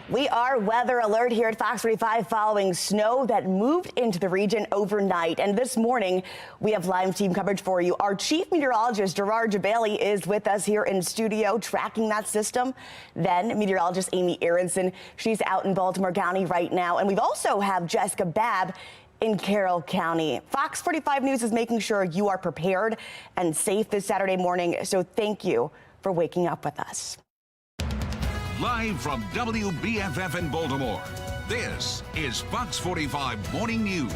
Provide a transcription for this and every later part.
We are weather alert here at Fox 45 following snow that moved into the region overnight. And this morning, we have live team coverage for you. Our chief meteorologist, Gerard Jabali, is with us here in studio tracking that system. Then meteorologist Amy Aronson, she's out in Baltimore County right now. And we've also have Jessica Babb in Carroll County. Fox 45 News is making sure you are prepared and safe this Saturday morning. So thank you for waking up with us. Live from WBFF in Baltimore, this is Fox 45 Morning News.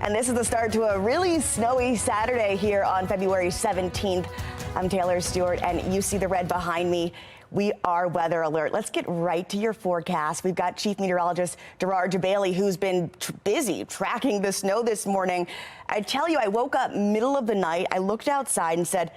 And this is the start to a really snowy Saturday here on February 17th. I'm Taylor Stewart, and you see the red behind me. We are weather alert. Let's get right to your forecast. We've got Chief Meteorologist Gerard Jabali, who's been busy tracking the snow this morning. I tell you, I woke up middle of the night. I looked outside and said,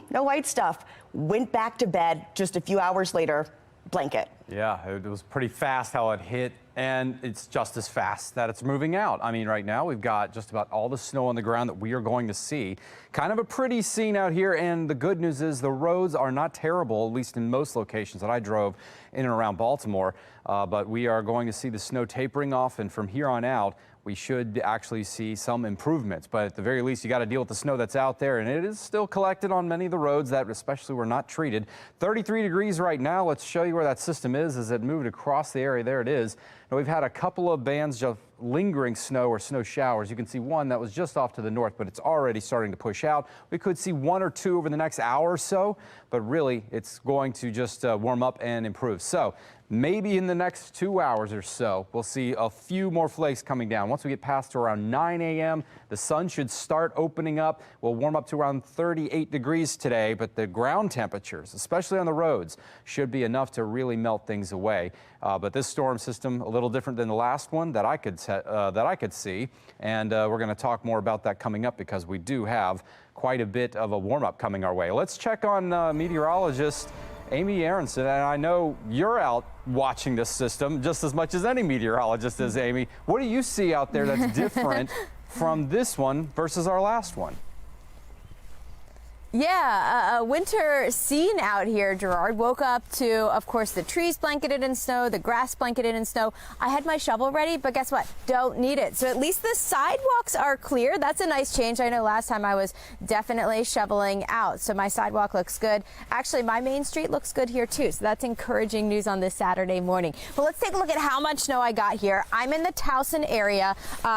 no white stuff. Went back to bed just a few hours later, blanket. Yeah, it was pretty fast how it hit, and it's just as fast that it's moving out. I mean, right now we've got just about all the snow on the ground that we are going to see. Kind of a pretty scene out here, and the good news is the roads are not terrible, at least in most locations that I drove in and around Baltimore. But we are going to see the snow tapering off, and from here on out, we should actually see some improvements. But at the very least, you got to deal with the snow that's out there, and it is still collected on many of the roads that especially were not treated. 33 degrees right now. Let's show you where that system is as it moved across the area. There it is. Now, we've had a couple of bands of lingering snow or snow showers. You can see one that was just off to the north, but it's already starting to push out. We could see one or two over the next hour or so, but really it's going to just warm up and improve. So maybe in the next 2 hours or so, we'll see a few more flakes coming down. Once we get past to around 9 a.m., the sun should start opening up. We'll warm up to around 38 degrees today, but the ground temperatures, especially on the roads, should be enough to really melt things away. But this storm system, a little different than the last one that I could see, and we're going to talk more about that coming up because we do have quite a bit of a warm-up coming our way. Let's check on meteorologist Amy Aronson, and I know you're out watching this system just as much as any meteorologist is, Amy. What do you see out there that's different from this one versus our last one? Yeah, a winter scene out here, Gerard. Woke up to, of course, the trees blanketed in snow, the grass blanketed in snow. I had my shovel ready, but guess what? Don't need it. So at least the sidewalks are clear. That's a nice change. I know last time I was definitely shoveling out, so my sidewalk looks good. Actually, my main street looks good here, too, so that's encouraging news on this Saturday morning. But let's take a look at how much snow I got here. I'm in the Towson area,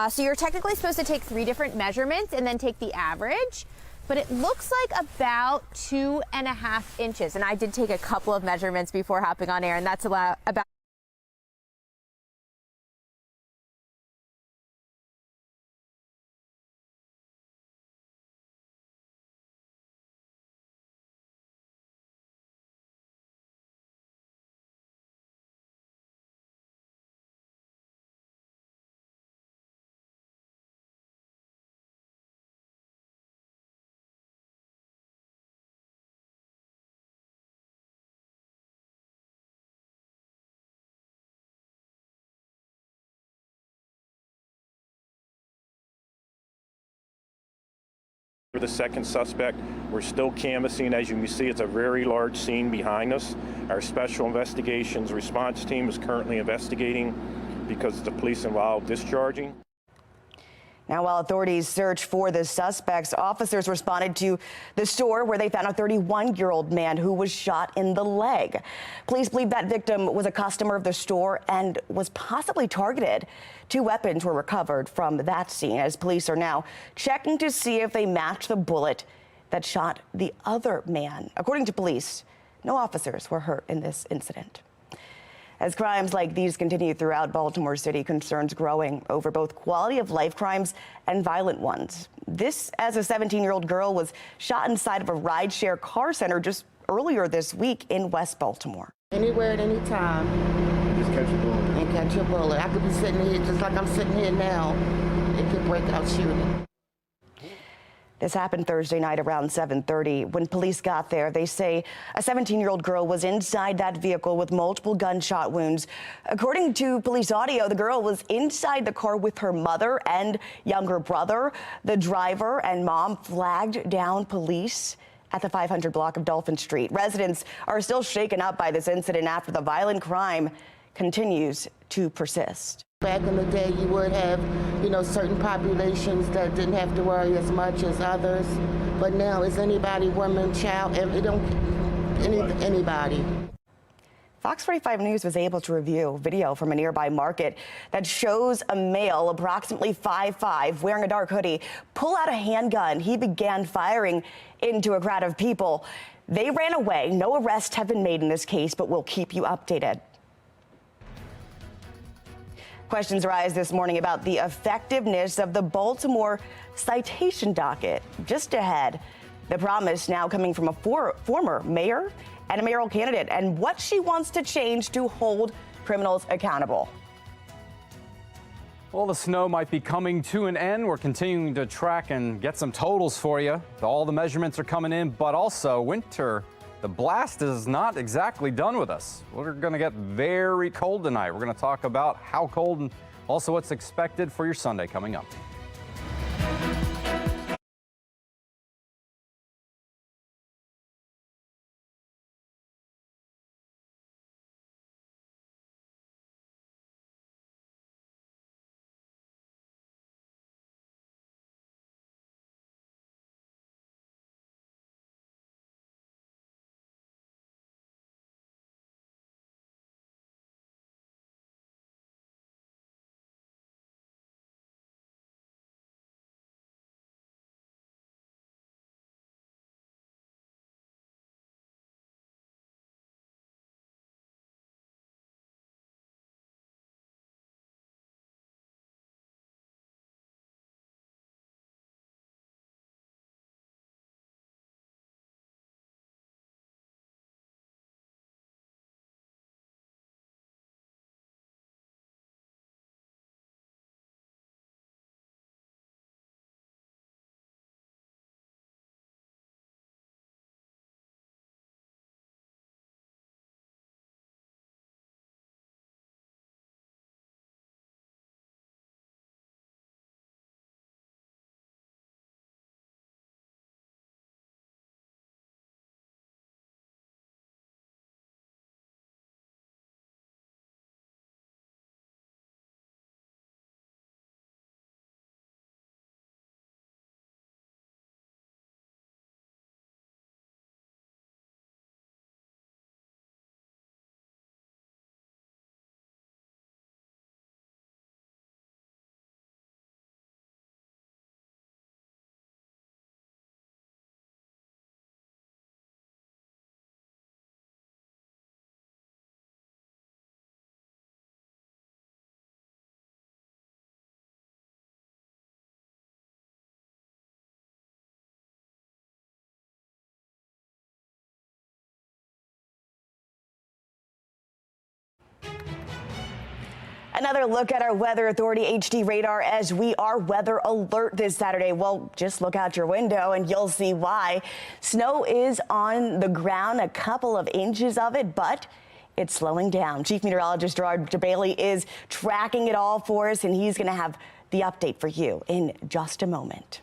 so you're technically supposed to take 3 different measurements and then take the average. But it looks like about 2.5 inches. And I did take a couple of measurements before hopping on air, and that's about The second suspect, we're still canvassing. As you can see, it's a very large scene behind us. Our special investigations response team is currently investigating because the police involved discharging. Now, while authorities search for the suspects, officers responded to the store where they found a 31-year-old man who was shot in the leg. Police believe that victim was a customer of the store and was possibly targeted. 2 weapons were recovered from that scene as police are now checking to see if they match the bullet that shot the other man. According to police, no officers were hurt in this incident. As crimes like these continue throughout Baltimore City, concerns growing over both quality of life crimes and violent ones. This as a 17-year-old girl was shot inside of a rideshare car center just earlier this week in West Baltimore. Anywhere at any time. Just catch a bullet. And catch a bullet. I could be sitting here just like I'm sitting here now. It could break out shooting. This happened Thursday night around 7:30. When police got there, they say a 17-year-old girl was inside that vehicle with multiple gunshot wounds. According to police audio, the girl was inside the car with her mother and younger brother. The driver and mom flagged down police at the 500 block of Dolphin Street. Residents are still shaken up by this incident after the violent crime continues to persist. Back in the day, you would have, certain populations that didn't have to worry as much as others. But now, it's anybody, woman, child, anybody. Fox 45 News was able to review video from a nearby market that shows a male approximately 5'5", wearing a dark hoodie, pull out a handgun. He began firing into a crowd of people. They ran away. No arrests have been made in this case, but we'll keep you updated. Questions rise this morning about the effectiveness of the Baltimore citation docket. Just ahead, the promise now coming from a former mayor and a mayoral candidate, and what she wants to change to hold criminals accountable. Well, the snow might be coming to an end. We're continuing to track and get some totals for you. All the measurements are coming in, but also winter. The blast is not exactly done with us. We're going to get very cold tonight. We're going to talk about how cold and also what's expected for your Sunday coming up. Another look at our Weather Authority HD radar as we are weather alert this Saturday. Well, just look out your window and you'll see why. Snow is on the ground, a couple of inches of it, but it's slowing down. Chief Meteorologist Gerard Bailey is tracking it all for us, and he's going to have the update for you in just a moment.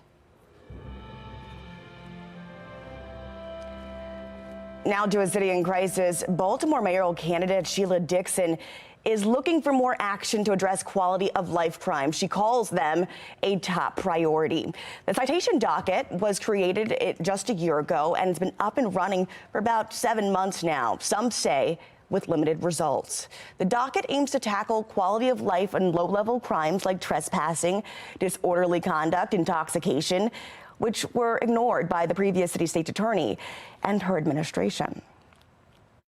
Now to a city in crisis. Baltimore mayoral candidate Sheila Dixon is looking for more action to address quality of life crimes. She calls them a top priority. The citation docket was created just a year ago and it's been up and running for about 7 months now. Some say with limited results. The docket aims to tackle quality of life and low-level crimes like trespassing, disorderly conduct, intoxication, which were ignored by the previous city state attorney and her administration.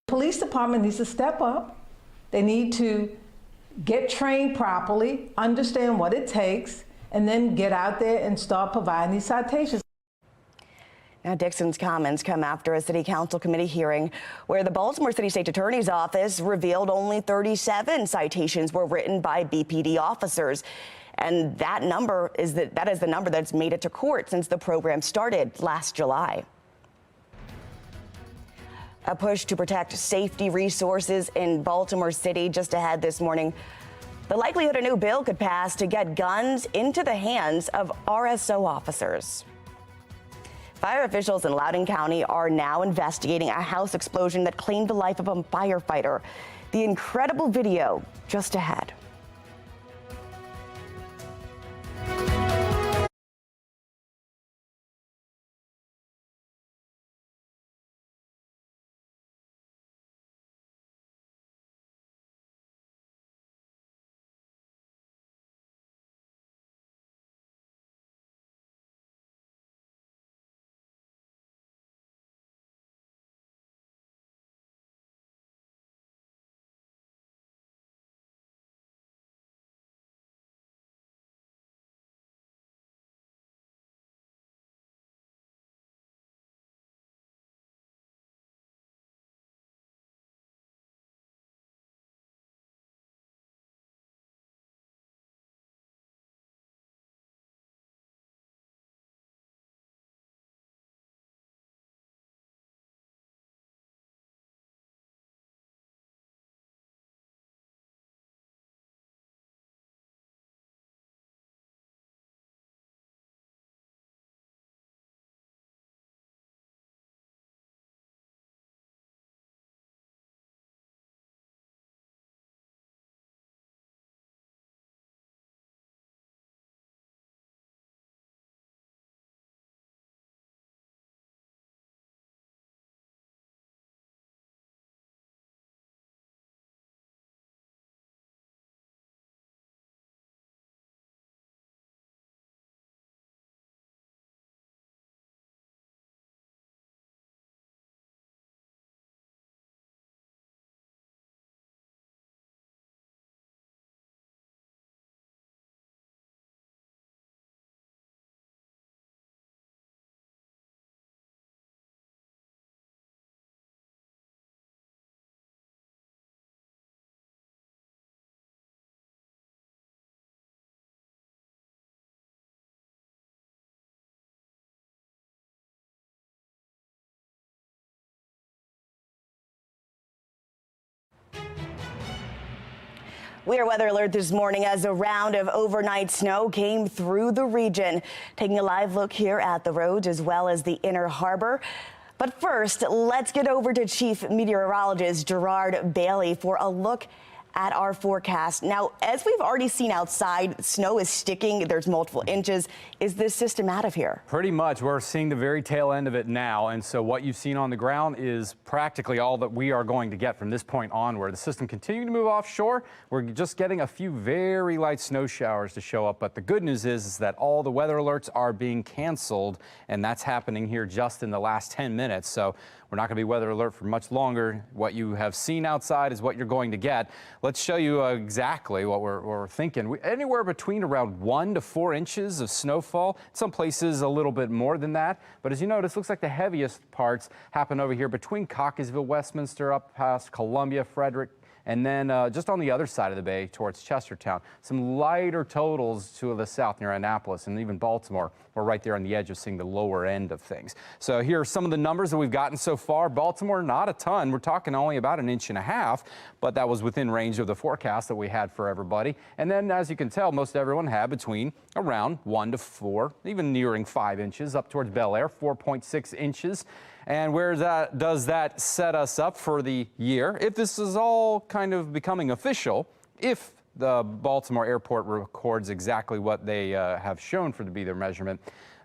Police department needs to step up. They need to get trained properly, understand what it takes, and then get out there and start providing these citations. Now, Dixon's comments come after a city council committee hearing where the Baltimore City State Attorney's Office revealed only 37 citations were written by BPD officers. And that is the number that's made it to court since the program started last July. A push to protect safety resources in Baltimore City just ahead this morning. The likelihood a new bill could pass to get guns into the hands of RSO officers. Fire officials in Loudoun County are now investigating a house explosion that claimed the life of a firefighter. The incredible video just ahead. We are weather alert this morning as a round of overnight snow came through the region. Taking a live look here at the roads as well as the inner harbor. But first, let's get over to Chief Meteorologist Gerard Bailey for a look at our forecast. Now, as we've already seen outside, snow is sticking. There's multiple inches. Is this system out of here? Pretty much. We're seeing the very tail end of it now. And so what you've seen on the ground is practically all that we are going to get from this point onward. The system continuing to move offshore. We're just getting a few very light snow showers to show up. But the good news is that all the weather alerts are being canceled. And that's happening here just in the last 10 minutes. So we're not going to be weather alert for much longer. What you have seen outside is what you're going to get. Let's show you exactly what we're thinking. Anywhere between around 1 to 4 inches of snowfall. Some places a little bit more than that. But as you notice, looks like the heaviest parts happen over here between Cockeysville, Westminster, up past Columbia, Frederick, and then just on the other side of the bay towards Chestertown. Some lighter totals to the south near Annapolis and even Baltimore. We're right there on the edge of seeing the lower end of things. So here are some of the numbers that we've gotten so far. Baltimore, not a ton. We're talking only about 1.5 inches, but that was within range of the forecast that we had for everybody. And then, as you can tell, most everyone had between around 1 to 4, even nearing 5 inches, up towards Bel Air, 4.6 inches. And where does that set us up for the year? If this is all kind of becoming official, if the Baltimore airport records exactly what they have shown for to be their measurement,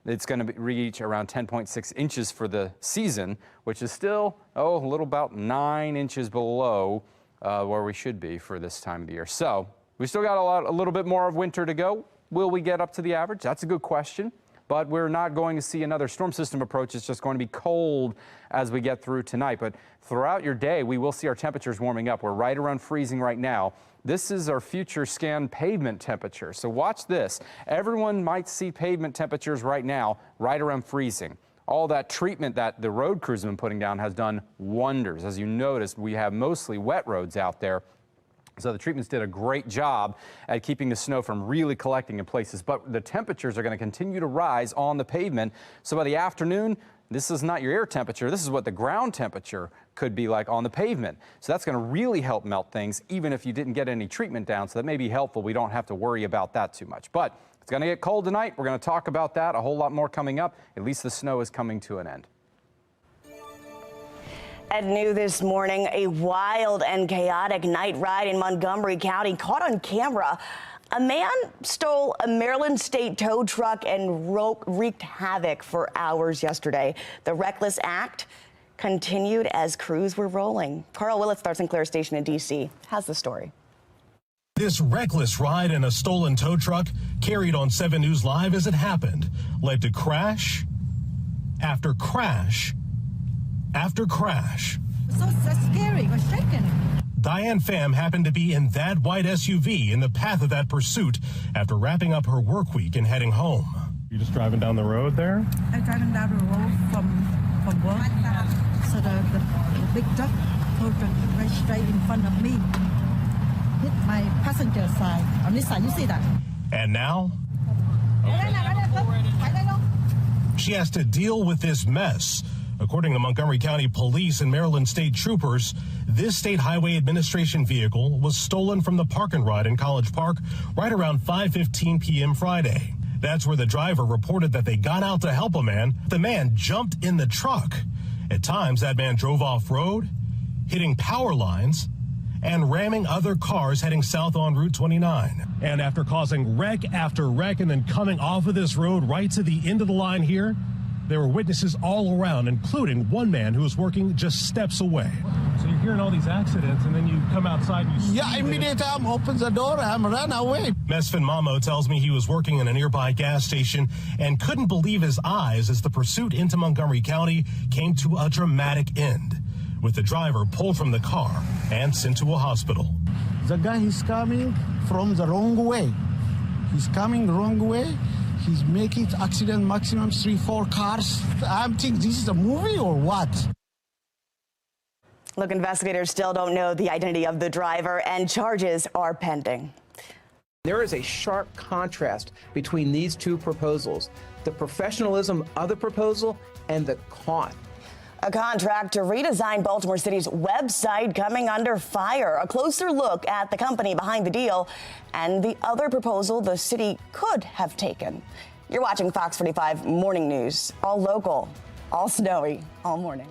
it's going to reach around 10.6 inches for the season, which is still, a little about 9 inches below where we should be for this time of the year. So we still got a little bit more of winter to go. Will we get up to the average? That's a good question. But we're not going to see another storm system approach. It's just going to be cold as we get through tonight. But throughout your day, we will see our temperatures warming up. We're right around freezing right now. This is our future scan pavement temperature. So watch this. Everyone might see pavement temperatures right now, right around freezing. All that treatment that the road crews have been putting down has done wonders. As you noticed, we have mostly wet roads out there. So the treatments did a great job at keeping the snow from really collecting in places. But the temperatures are going to continue to rise on the pavement. So by the afternoon, this is not your air temperature. This is what the ground temperature could be like on the pavement. So that's going to really help melt things, even if you didn't get any treatment down. So that may be helpful. We don't have to worry about that too much. But It's going to get cold tonight. We're going to talk about that. A whole lot more coming up. At least the snow is coming to an end. At new this morning, a wild and chaotic night ride in Montgomery County caught on camera. A man stole a Maryland State tow truck and wreaked havoc for hours yesterday. The reckless act continued as crews were rolling. Carl Willett, Star Sinclair Station in D.C., has the story. This reckless ride in a stolen tow truck, carried on 7 News Live as it happened, led to crash after crash after crash. So scary, we're shaking. Diane Pham happened to be in that white SUV in the path of that pursuit after wrapping up her work week and heading home. You just driving down the road there? I'm driving down the road from work. So the big truck right straight in front of me. Hit my passenger side. On this side, you see that? And now, she has to deal with this mess. According to Montgomery County Police and Maryland State Troopers, this State Highway Administration vehicle was stolen from the park and ride in College Park right around 5:15 p.m. Friday. That's where the driver reported that they got out to help a man. The man jumped in the truck. At times, that man drove off-road, hitting power lines, and ramming other cars heading south on Route 29. And after causing wreck after wreck and then coming off of this road right to the end of the line here, there were witnesses all around, including one man who was working just steps away. So you're hearing all these accidents, and then you come outside and you see... Yeah, immediately I open the door, I ran away. Mesfin Mamo tells me he was working in a nearby gas station and couldn't believe his eyes as the pursuit into Montgomery County came to a dramatic end, with the driver pulled from the car and sent to a hospital. The guy is coming from the wrong way. He's coming the wrong way. He's making accident maximum 3-4 cars. I'm thinking this is a movie or what? Look, investigators still don't know the identity of the driver, and charges are pending. There is a sharp contrast between these two proposals, the professionalism of the proposal and the con. A contract to redesign Baltimore City's website coming under fire. A closer look at the company behind the deal and the other proposal the city could have taken. You're watching Fox 45 Morning News, all local, all snowy, all morning.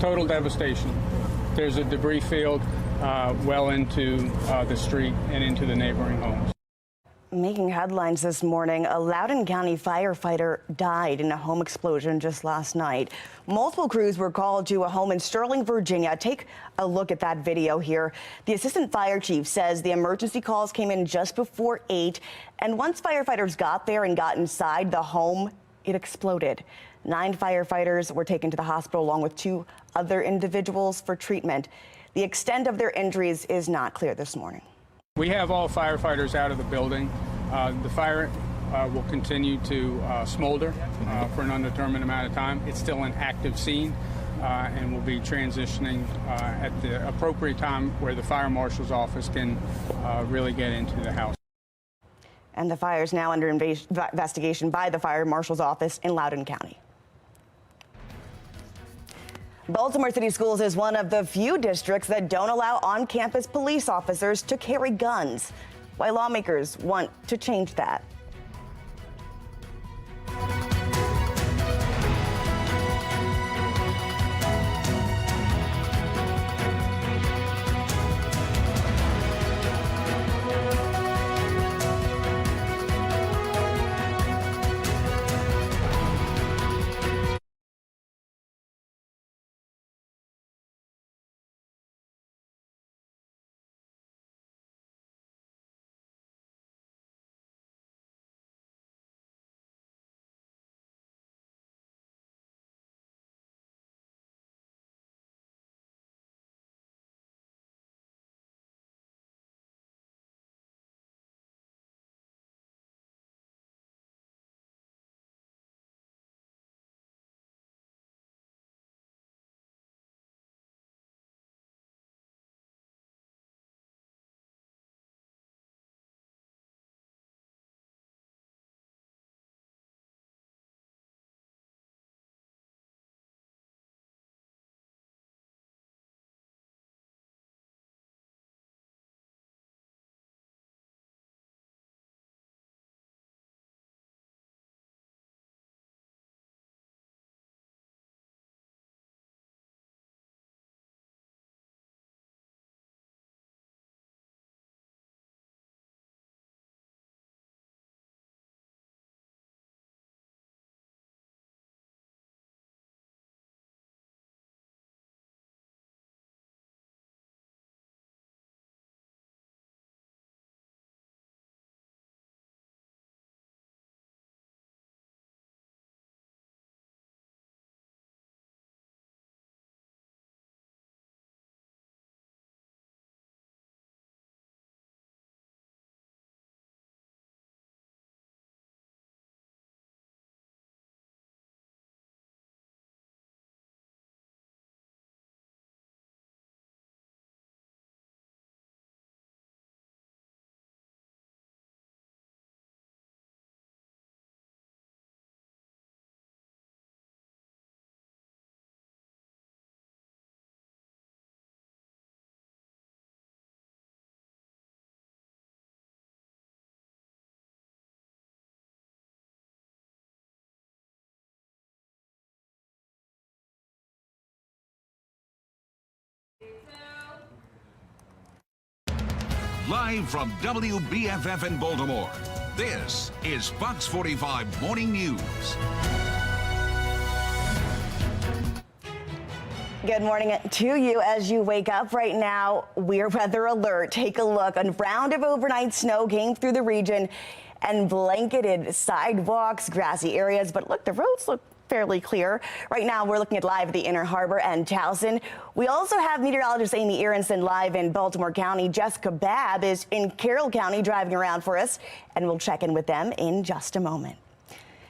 Total devastation. There's a debris field well into the street and into the neighboring homes. Making headlines this morning, a Loudoun County firefighter died in a home explosion just last night. Multiple crews were called to a home in Sterling, Virginia. Take a look at that video here. The assistant fire chief says the emergency calls came in just before 8, and once firefighters got there and got inside the home, it exploded. 9 firefighters were taken to the hospital along with 2 other individuals for treatment. The extent of their injuries is not clear this morning. We have all firefighters out of the building. The fire will continue to smolder for an undetermined amount of time. It's still an active scene and will be transitioning at the appropriate time where the fire marshal's office can really get into the house. And the fire is now under investigation by the fire marshal's office in Loudoun County. Baltimore City Schools is one of the few districts that don't allow on-campus police officers to carry guns. Why lawmakers want to change that. Live from WBFF in Baltimore, this is Fox 45 Morning News. Good morning to you as you wake up right now. We're weather alert. Take a look. A round of overnight snow came through the region and blanketed sidewalks, grassy areas. But look, the roads look fairly clear. Right now, we're looking at live at the Inner Harbor and Towson. We also have meteorologist Amy Aronson live in Baltimore County. Jessica Babb is in Carroll County driving around for us, and we'll check in with them in just a moment.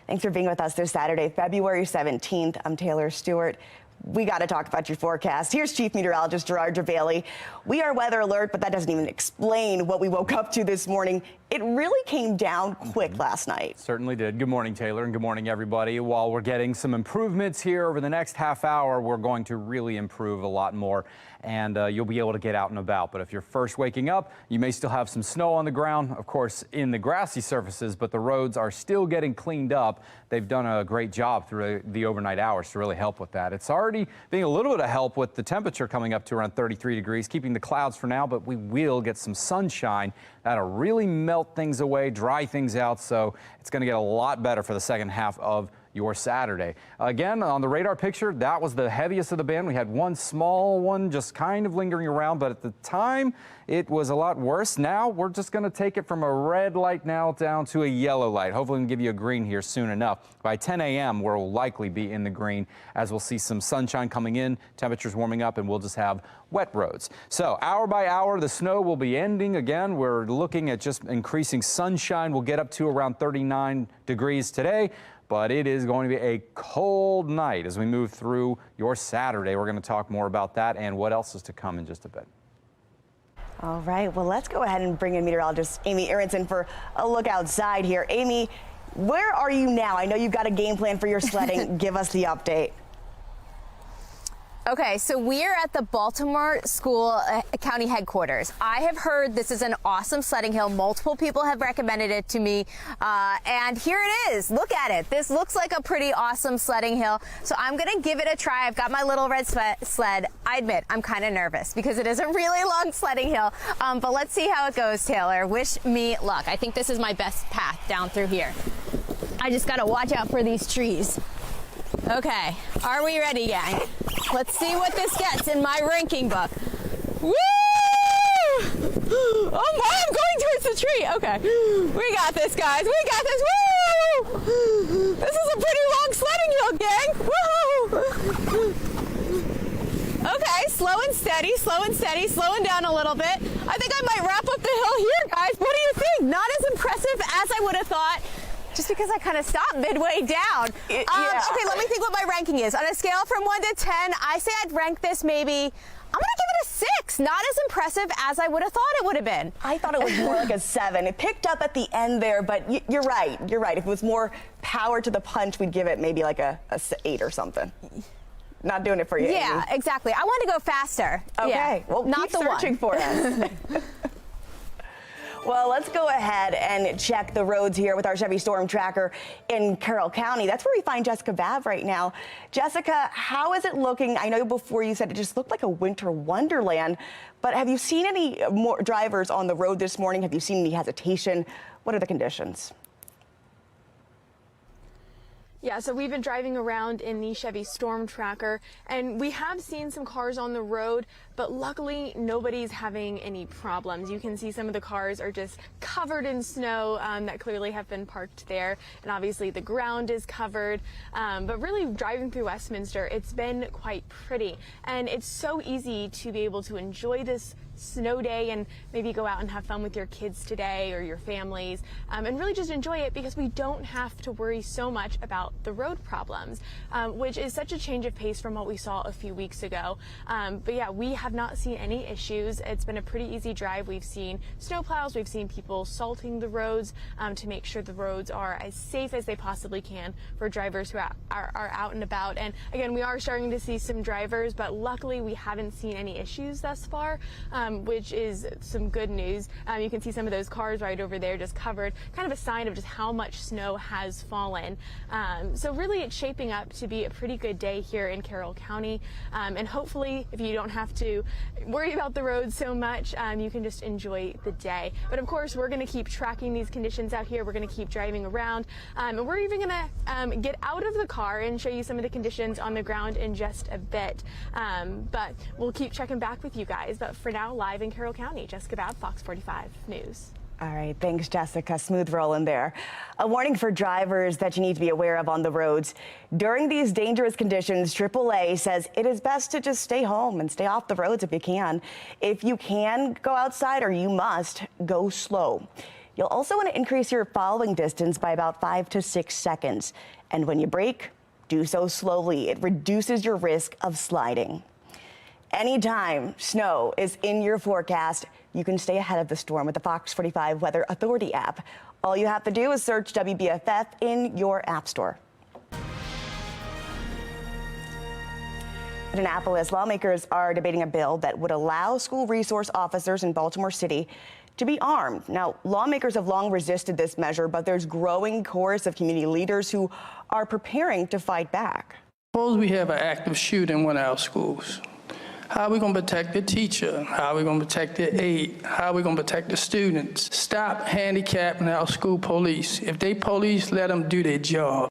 Thanks for being with us this Saturday, February 17th. I'm Taylor Stewart. We got to talk about your forecast. Here's Chief Meteorologist Gerard Gervais. We are weather alert, but that doesn't even explain what we woke up to this morning. It really came down quick last night. Certainly did. Good morning, Taylor, and good morning, everybody. While we're getting some improvements here over the next half hour, we're going to really improve a lot more and you'll be able to get out and about. But if you're first waking up, you may still have some snow on the ground, of course, in the grassy surfaces, but the roads are still getting cleaned up. They've done a great job through the overnight hours to really help with that. It's already being a little bit of help with the temperature coming up to around 33 degrees, keeping the clouds for now, but we will get some sunshine. That'll really melt things away, dry things out, so it's going to get a lot better for the second half of your Saturday. Again, on the radar picture, that was the heaviest of the band. We had one small one just kind of lingering around, but at the time, it was a lot worse. Now, we're just going to take it from a red light now down to a yellow light. Hopefully, we can give you a green here soon enough. By 10 a.m., we'll likely be in the green as we'll see some sunshine coming in, temperatures warming up, and we'll just have wet roads. So, hour by hour, the snow will be ending again. We're looking at just increasing sunshine. We'll get up to around 39 degrees today. But it is going to be a cold night as we move through your Saturday. We're going to talk more about that and what else is to come in just a bit. All right, well, let's go ahead and bring in meteorologist Amy Aronson for a look outside here. Amy, where are you now? I know you've got a game plan for your sledding. Give us the update. Okay, so we're at the Baltimore School County headquarters. I have heard this is an awesome sledding hill. Multiple people have recommended it to me, and here it is. Look at it. This looks like a pretty awesome sledding hill, so I'm going to give it a try. I've got my little red sled. I admit, I'm kind of nervous because it is a really long sledding hill, but let's see how it goes, Taylor. Wish me luck. I think this is my best path down through here. I just got to watch out for these trees. Okay, are we ready, gang? Let's see what this gets in my ranking book. Woo! Oh, I'm going towards the tree. Okay, we got this, guys. We got this. Woo! This is a pretty long sledding hill, gang. Woo! Okay, slow and steady, slowing down a little bit. I think I might wrap up the hill here, guys. What do you think? Not as impressive as I would have thought. Just because I kind of stopped midway down. Yeah. Okay, let me think what my ranking is. On a scale from 1 to 10, I say I'd rank this maybe, I'm gonna give it a 6. Not as impressive as I would have thought it would have been. I thought it was more like a 7. It picked up at the end there, but you're right. You're right. If it was more power to the punch, we'd give it maybe like a 8 or something. Not doing it for you. Yeah, Amy. Exactly. I want to go faster. Okay, yeah. well, not keep searching for us. Well, let's go ahead and check the roads here with our Chevy Storm Tracker in Carroll County. That's where we find Jessica Babb right now. Jessica, how is it looking? I know before you said it just looked like a winter wonderland, but have you seen any more drivers on the road this morning? Have you seen any hesitation? What are the conditions? Yeah, so we've been driving around in the Chevy Storm Tracker, and we have seen some cars on the road, but luckily nobody's having any problems. You can see some of the cars are just covered in snow that clearly have been parked there, and obviously the ground is covered. But really driving through Westminster, it's been quite pretty, and it's so easy to be able to enjoy this snow day and maybe go out and have fun with your kids today or your families, and really just enjoy it because we don't have to worry so much about the road problems, which is such a change of pace from what we saw a few weeks ago. But yeah, we have not seen any issues. It's been a pretty easy drive. We've seen snowplows, we've seen people salting the roads to make sure the roads are as safe as they possibly can for drivers who are out and about. And again, we are starting to see some drivers, but luckily we haven't seen any issues thus far, which is some good news. You can see some of those cars right over there just covered, kind of a sign of just how much snow has fallen. So really it's shaping up to be a pretty good day here in Carroll County. And hopefully if you don't have to worry about the roads so much, you can just enjoy the day. But of course, we're gonna keep tracking these conditions out here. We're gonna keep driving around. And we're even gonna get out of the car and show you some of the conditions on the ground in just a bit. But we'll keep checking back with you guys. But for now, live in Carroll County, Jessica Babb, Fox 45 News. All right, thanks, Jessica. Smooth rolling there. A warning for drivers that you need to be aware of on the roads. During these dangerous conditions, AAA says it is best to just stay home and stay off the roads if you can. If you can go outside, or you must, go slow. You'll also want to increase your following distance by about 5 to 6 seconds. And when you brake, do so slowly. It reduces your risk of sliding. Anytime snow is in your forecast, you can stay ahead of the storm with the Fox 45 Weather Authority app. All you have to do is search WBFF in your app store. In Annapolis, lawmakers are debating a bill that would allow school resource officers in Baltimore City to be armed. Now, lawmakers have long resisted this measure, but there's growing chorus of community leaders who are preparing to fight back. Suppose we have an active shooter in one of our schools. How are we going to protect the teacher? How are we going to protect the aide? How are we going to protect the students? Stop handicapping our school police. If they police, let them do their job.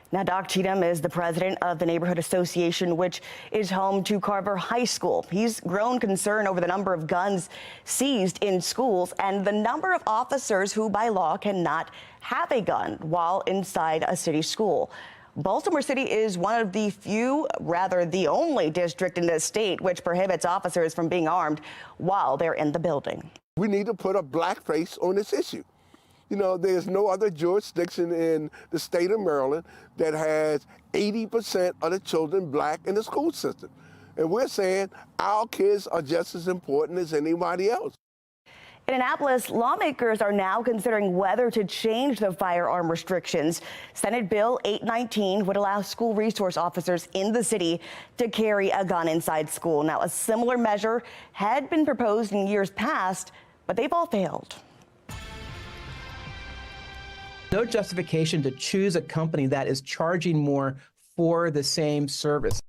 Now, Doc Cheatham is the president of the Neighborhood Association, which is home to Carver High School. He's grown concern over the number of guns seized in schools and the number of officers who, by law, cannot have a gun while inside a city school. Baltimore City is one of the few, rather the only district in the state which prohibits officers from being armed while they're in the building. We need to put a black face on this issue. You know, there's no other jurisdiction in the state of Maryland that has 80% of the children black in the school system. And we're saying our kids are just as important as anybody else. In Annapolis, lawmakers are now considering whether to change the firearm restrictions. Senate Bill 819 would allow school resource officers in the city to carry a gun inside school. Now, a similar measure had been proposed in years past, but they've all failed. No justification to choose a company that is charging more for the same service.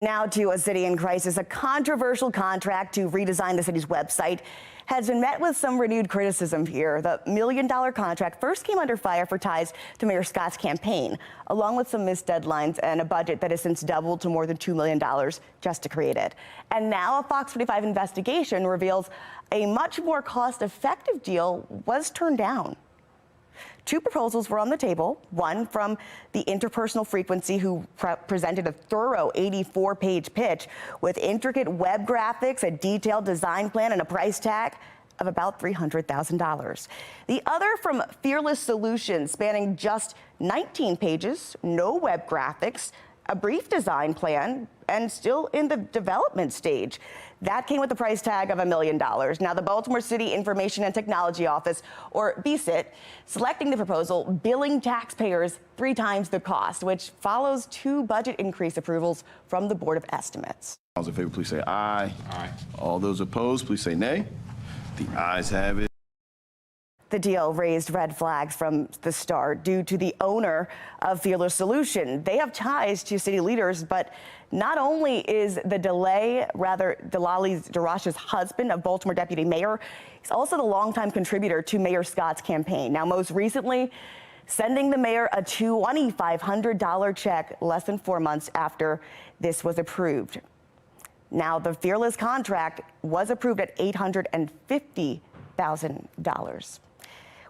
Now to a city in crisis. A controversial contract to redesign the city's website has been met with some renewed criticism here. The $1 million contract first came under fire for ties to Mayor Scott's campaign, along with some missed deadlines and a budget that has since doubled to more than $2 million just to create it. And now a FOX45 investigation reveals a much more cost-effective deal was turned down. Two proposals were on the table, one from the Interpersonal Frequency, who presented a thorough 84-page pitch with intricate web graphics, a detailed design plan, and a price tag of about $300,000. The other from Fearless Solutions, spanning just 19 pages, no web graphics, a brief design plan, and still in the development stage. That came with a price tag of $1 million. Now, the Baltimore City Information and Technology Office, or BCIT, selecting the proposal, billing taxpayers 3 times the cost, which follows 2 budget increase approvals from the Board of Estimates. All those in favor, please say aye. Aye. All those opposed, please say nay. The ayes have it. The deal raised red flags from the start due to the owner of Fearless Solution. They have ties to city leaders, but not only is the Delali Darash's husband, a Baltimore deputy mayor, he's also the longtime contributor to Mayor Scott's campaign. Now, most recently, sending the mayor a $2,500 check less than 4 months after this was approved. Now, the Fearless contract was approved at $850,000.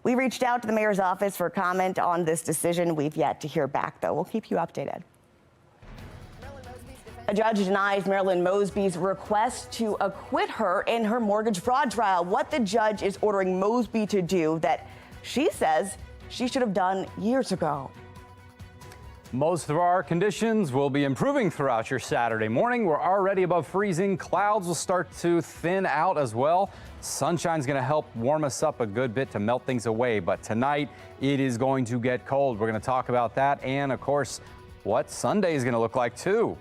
We reached out to the mayor's office for comment on this decision. We've yet to hear back, though. We'll keep you updated. A judge denies Marilyn Mosby's request to acquit her in her mortgage fraud trial. What the judge is ordering Mosby to do that she says she should have done years ago. Most of our conditions will be improving throughout your Saturday morning. We're already above freezing. Clouds will start to thin out as well. Sunshine's going to help warm us up a good bit to melt things away. But tonight, it is going to get cold. We're going to talk about that and, of course, what Sunday is going to look like, too.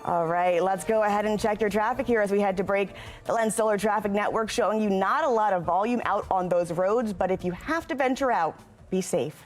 All right, let's go ahead and check your traffic here as we head to break. The Lens Solar Traffic Network showing you not a lot of volume out on those roads, but if you have to venture out, be safe.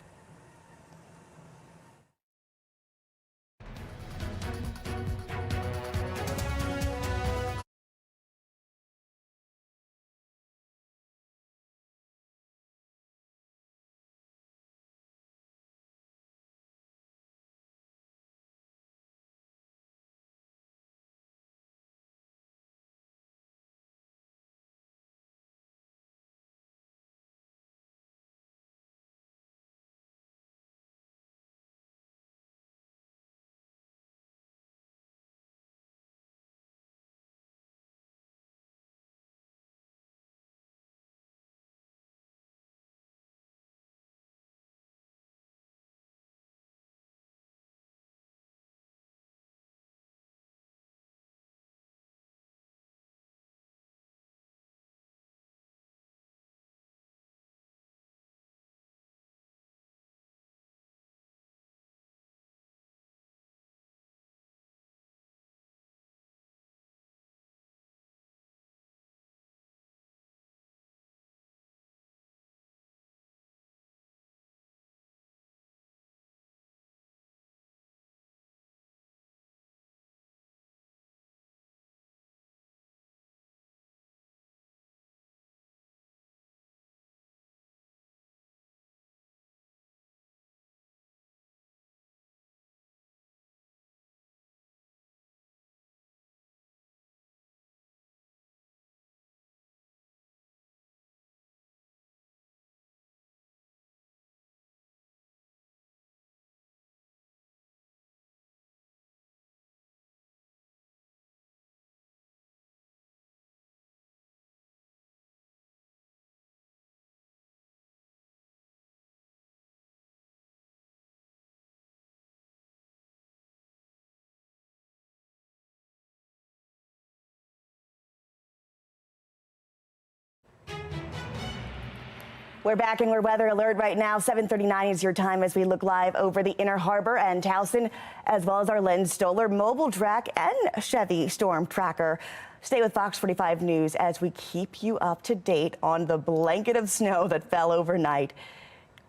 We're back in your weather alert right now. 7:39 is your time as we look live over the Inner Harbor and Towson, as well as our Lynn Stoller mobile track and Chevy storm tracker. Stay with Fox 45 News as we keep you up to date on the blanket of snow that fell overnight.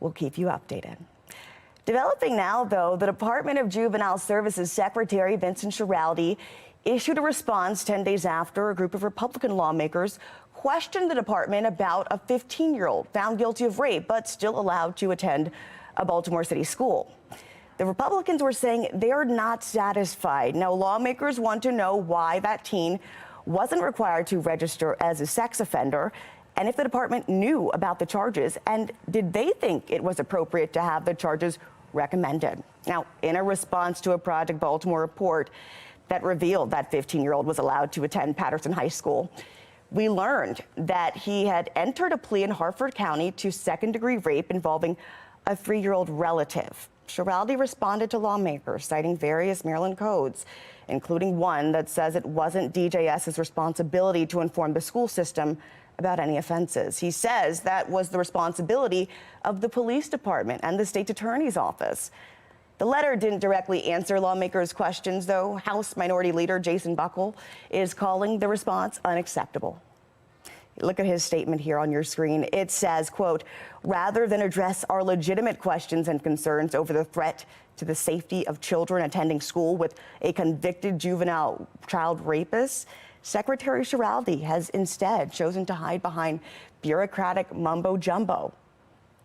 We'll keep you updated. Developing now, though, the Department of Juvenile Services Secretary Vincent Schiraldi issued a response 10 days after a group of Republican lawmakers questioned the department about a 15-year-old found guilty of rape but still allowed to attend a Baltimore City school. The Republicans were saying they're not satisfied. Now, lawmakers want to know why that teen wasn't required to register as a sex offender, and if the department knew about the charges, and did they think it was appropriate to have the charges recommended. Now, in a response to a Project Baltimore report that revealed that 15-year-old was allowed to attend Patterson High School, we learned that he had entered a plea in Harford County to second-degree rape involving a 3-year-old relative. Schiraldi responded to lawmakers, citing various Maryland codes, including one that says it wasn't DJS's responsibility to inform the school system about any offenses. He says that was the responsibility of the police department and the state attorney's office. The letter didn't directly answer lawmakers' questions, though. House Minority Leader Jason Buckle is calling the response unacceptable. Look at his statement here on your screen. It says, quote, rather than address our legitimate questions and concerns over the threat to the safety of children attending school with a convicted juvenile child rapist, Secretary Schiraldi has instead chosen to hide behind bureaucratic mumbo-jumbo.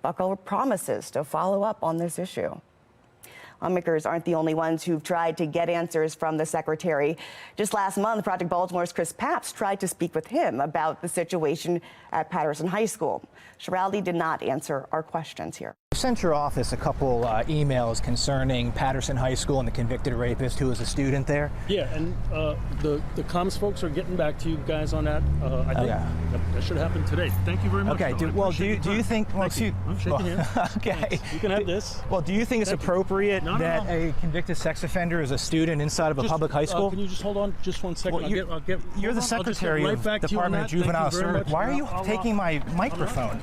Buckle promises to follow up on this issue. Lawmakers aren't the only ones who've tried to get answers from the secretary. Just last month, Project Baltimore's Chris Papps tried to speak with him about the situation at Patterson High School. Schiraldi did not answer our questions here. I sent your office a couple emails concerning Patterson High School and the convicted rapist who was a student there. Yeah, and the comms folks are getting back to you guys on that. I think that should happen today. Thank you very much. Okay, do you think, well, excuse, I'm shaking hands. Okay. Thanks. You can have this. Well, do you think it's appropriate that a convicted sex offender is a student inside of a public high school? Can you just hold on just 1 second? Well, you're the secretary of Department of Juvenile Services. Why are you taking my microphone?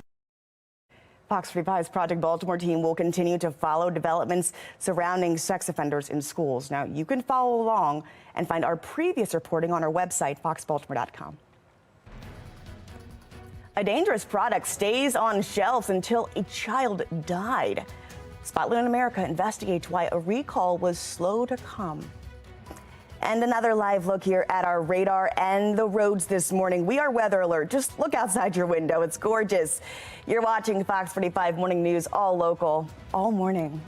Fox 45's Project Baltimore team will continue to follow developments surrounding sex offenders in schools. Now, you can follow along and find our previous reporting on our website, foxbaltimore.com. A dangerous product stays on shelves until a child died. Spotlight on America investigates why a recall was slow to come. And another live look here at our radar and the roads this morning. We are weather alert. Just look outside your window. It's gorgeous. You're watching Fox 45 Morning News, all local, all morning.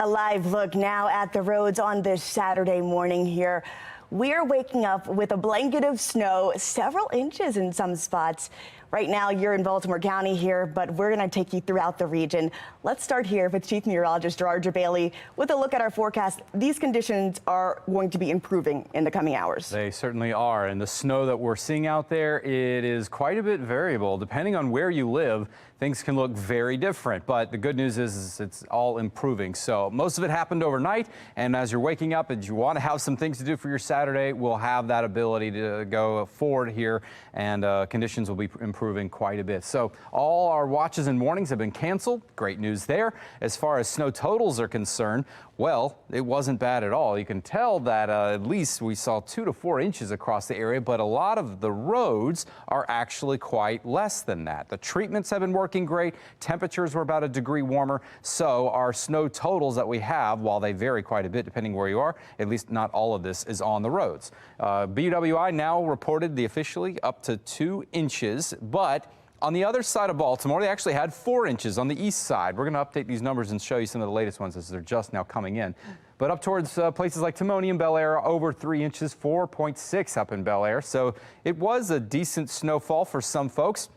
A live look now at the roads on this Saturday morning here. We are waking up with a blanket of snow, several inches in some spots. Right now, you're in Baltimore County here, but we're going to take you throughout the region. Let's start here with Chief Meteorologist Gerard Bailey with a look at our forecast. These conditions are going to be improving in the coming hours. They certainly are. And the snow that we're seeing out there, it is quite a bit variable. Depending on where you live, things can look very different. But the good news is it's all improving. So most of it happened overnight. And as you're waking up and you want to have some things to do for your Saturday, we'll have that ability to go forward here, and conditions will be improving quite a bit. So all our watches and warnings have been canceled. Great news there. As far as snow totals are concerned, well, it wasn't bad at all. You can tell that at least we saw 2 to 4 inches across the area, but a lot of the roads are actually quite less than that. The treatments have been working great. Temperatures were about a degree warmer. So our snow totals that we have, while they vary quite a bit depending where you are, at least not all of this is on the roads. BWI now reported the officially up to 2 inches, but on the other side of Baltimore, they actually had 4 inches on the east side. We're going to update these numbers and show you some of the latest ones as they're just now coming in. But up towards places like Timony and Bel Air, over 3 inches, 4.6 up in Bel Air. So it was a decent snowfall for some folks.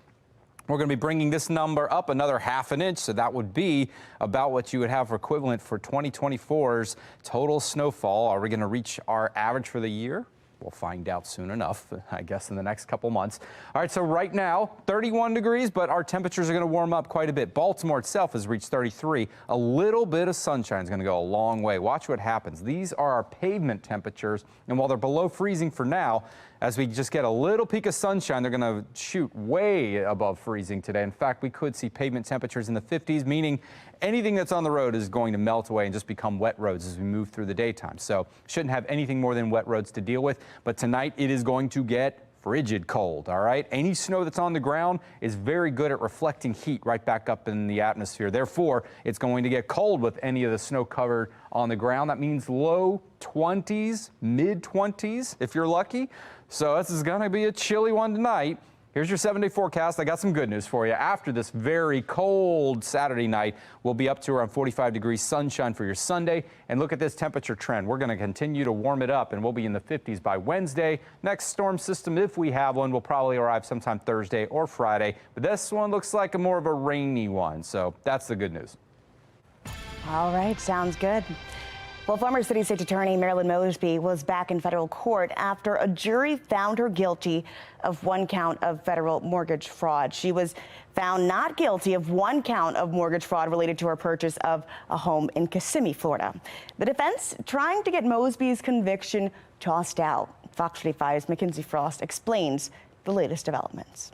We're going to be bringing this number up another ½ an inch, so that would be about what you would have equivalent for 2024's total snowfall. Are we going to reach our average for the year? We'll find out soon enough, I guess, in the next couple months. All right, so right now, 31 degrees, but our temperatures are going to warm up quite a bit. Baltimore itself has reached 33. A little bit of sunshine is going to go a long way. Watch what happens. These are our pavement temperatures, and while they're below freezing for now, as we just get a little peak of sunshine, they're going to shoot way above freezing today. In fact, we could see pavement temperatures in the 50s, meaning anything that's on the road is going to melt away and just become wet roads as we move through the daytime. So shouldn't have anything more than wet roads to deal with. But tonight it is going to get frigid cold, all right? Any snow that's on the ground is very good at reflecting heat right back up in the atmosphere. Therefore, it's going to get cold with any of the snow covered on the ground. That means low 20s, mid 20s if you're lucky. So this is going to be a chilly one tonight. Here's your 7-day forecast. I got some good news for you. After this very cold Saturday night, we'll be up to around 45 degrees sunshine for your Sunday. And look at this temperature trend. We're going to continue to warm it up, and we'll be in the 50s by Wednesday. Next storm system, if we have one, will probably arrive sometime Thursday or Friday. But this one looks like more of a rainy one. So that's the good news. All right, sounds good. Well, former City State Attorney Marilyn Mosby was back in federal court after a jury found her guilty of 1 count of federal mortgage fraud. She was found not guilty of 1 count of mortgage fraud related to her purchase of a home in Kissimmee, Florida. The defense trying to get Mosby's conviction tossed out. Fox 45's Mackenzie Frost explains the latest developments.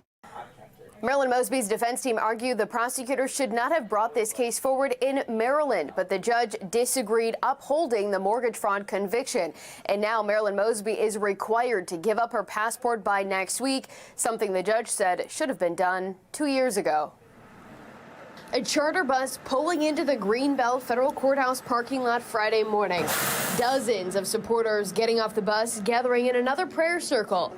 Marilyn Mosby's defense team argued the prosecutor should not have brought this case forward in Maryland, but the judge disagreed, upholding the mortgage fraud conviction. And now Marilyn Mosby is required to give up her passport by next week, something the judge said should have been done 2 years ago. A charter bus pulling into the Greenbelt Federal Courthouse parking lot Friday morning. Dozens of supporters getting off the bus, gathering in another prayer circle.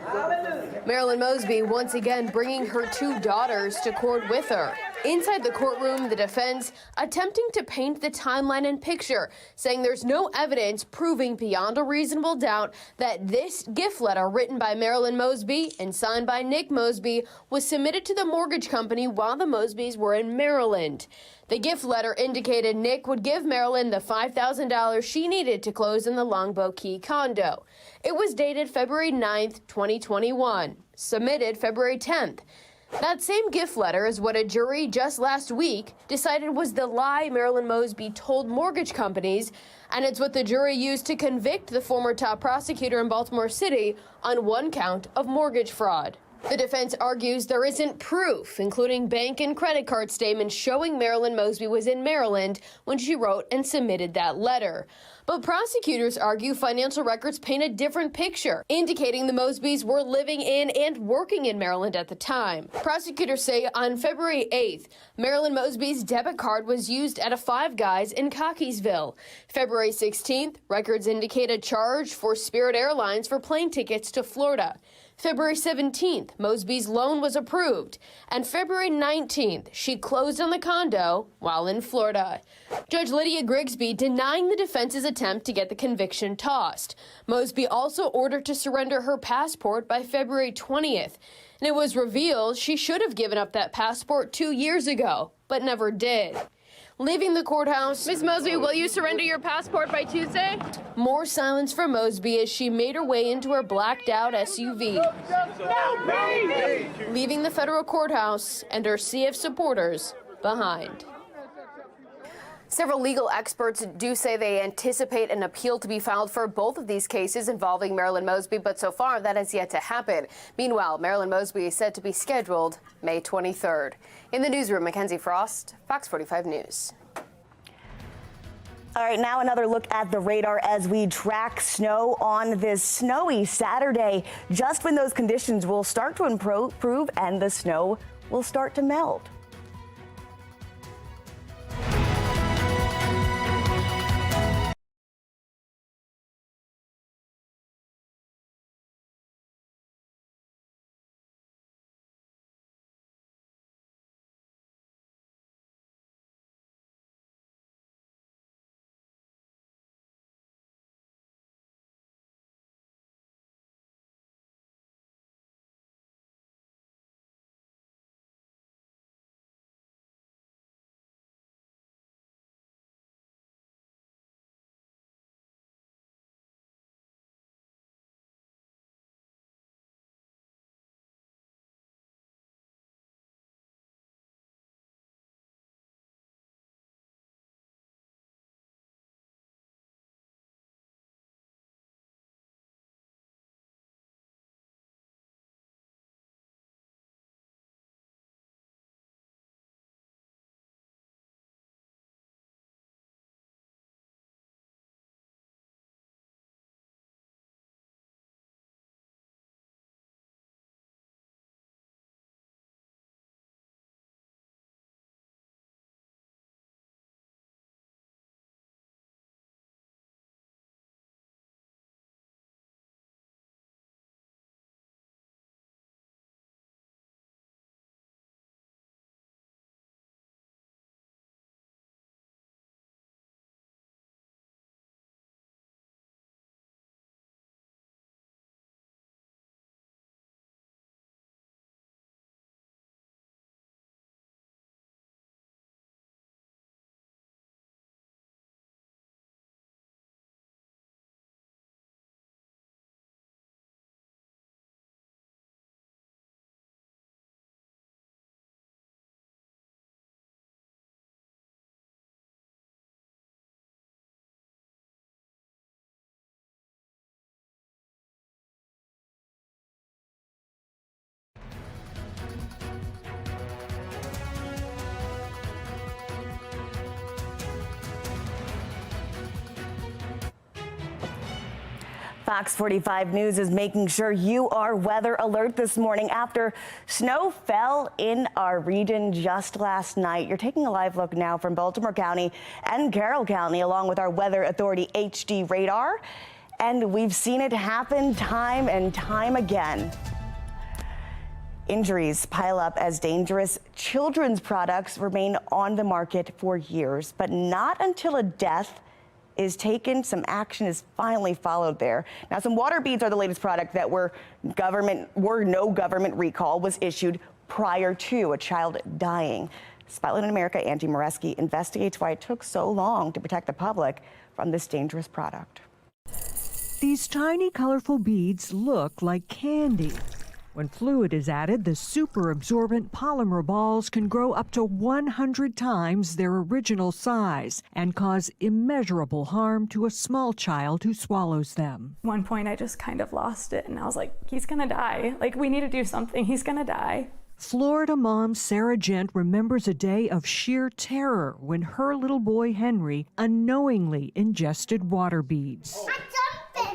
Marilyn Mosby once again bringing her 2 daughters to court with her. Inside the courtroom, the defense attempting to paint the timeline and picture, saying there's no evidence proving beyond a reasonable doubt that this gift letter written by Marilyn Mosby and signed by Nick Mosby was submitted to the mortgage company while the Mosbys were in Maryland. The gift letter indicated Nick would give Marilyn the $5,000 she needed to close in the Longboat Key condo. It was dated February 9th, 2021, submitted February 10th. That same gift letter is what a jury just last week decided was the lie Marilyn Mosby told mortgage companies, and it's what the jury used to convict the former top prosecutor in Baltimore City on 1 count of mortgage fraud. The defense argues there isn't proof, including bank and credit card statements showing Marilyn Mosby was in Maryland when she wrote and submitted that letter. But prosecutors argue financial records paint a different picture, indicating the Mosbys were living in and working in Maryland at the time. Prosecutors say on February 8th, Marilyn Mosby's debit card was used at a Five Guys in Cockeysville. February 16th, records indicate a charge for Spirit Airlines for plane tickets to Florida. February 17th, Mosby's loan was approved, and February 19th, she closed on the condo while in Florida. Judge Lydia Grigsby denying the defense's attempt to get the conviction tossed. Mosby also ordered to surrender her passport by February 20th, and it was revealed she should have given up that passport 2 years ago, but never did. Leaving the courthouse, Ms. Mosby, will you surrender your passport by Tuesday? More silence from Mosby as she made her way into her blacked-out SUV. Leaving the federal courthouse and her sea of supporters behind. Several legal experts do say they anticipate an appeal to be filed for both of these cases involving Marilyn Mosby, but so far that has yet to happen. Meanwhile, Marilyn Mosby is said to be scheduled May 23rd. In the newsroom, Mackenzie Frost, Fox 45 News. All right, now another look at the radar as we track snow on this snowy Saturday, just when those conditions will start to improve and the snow will start to melt. Fox 45 News is making sure you are weather alert this morning after snow fell in our region just last night. You're taking a live look now from Baltimore County and Carroll County along with our Weather Authority HD radar. And we've seen it happen time and time again. Injuries pile up as dangerous children's products remain on the market for years, but not until a death is taken, some action is finally followed there. Now, some water beads are the latest product that no government recall was issued prior to a child dying. Spotlight in America, Angie Moreski investigates why it took so long to protect the public from this dangerous product. These tiny, colorful beads look like candy. When fluid is added, the super absorbent polymer balls can grow up to 100 times their original size and cause immeasurable harm to a small child who swallows them. At one point, I just kind of lost it, and I was like, he's gonna die. Like, we need to do something. He's gonna die. Florida mom Sarah Gent remembers a day of sheer terror when her little boy Henry unknowingly ingested water beads.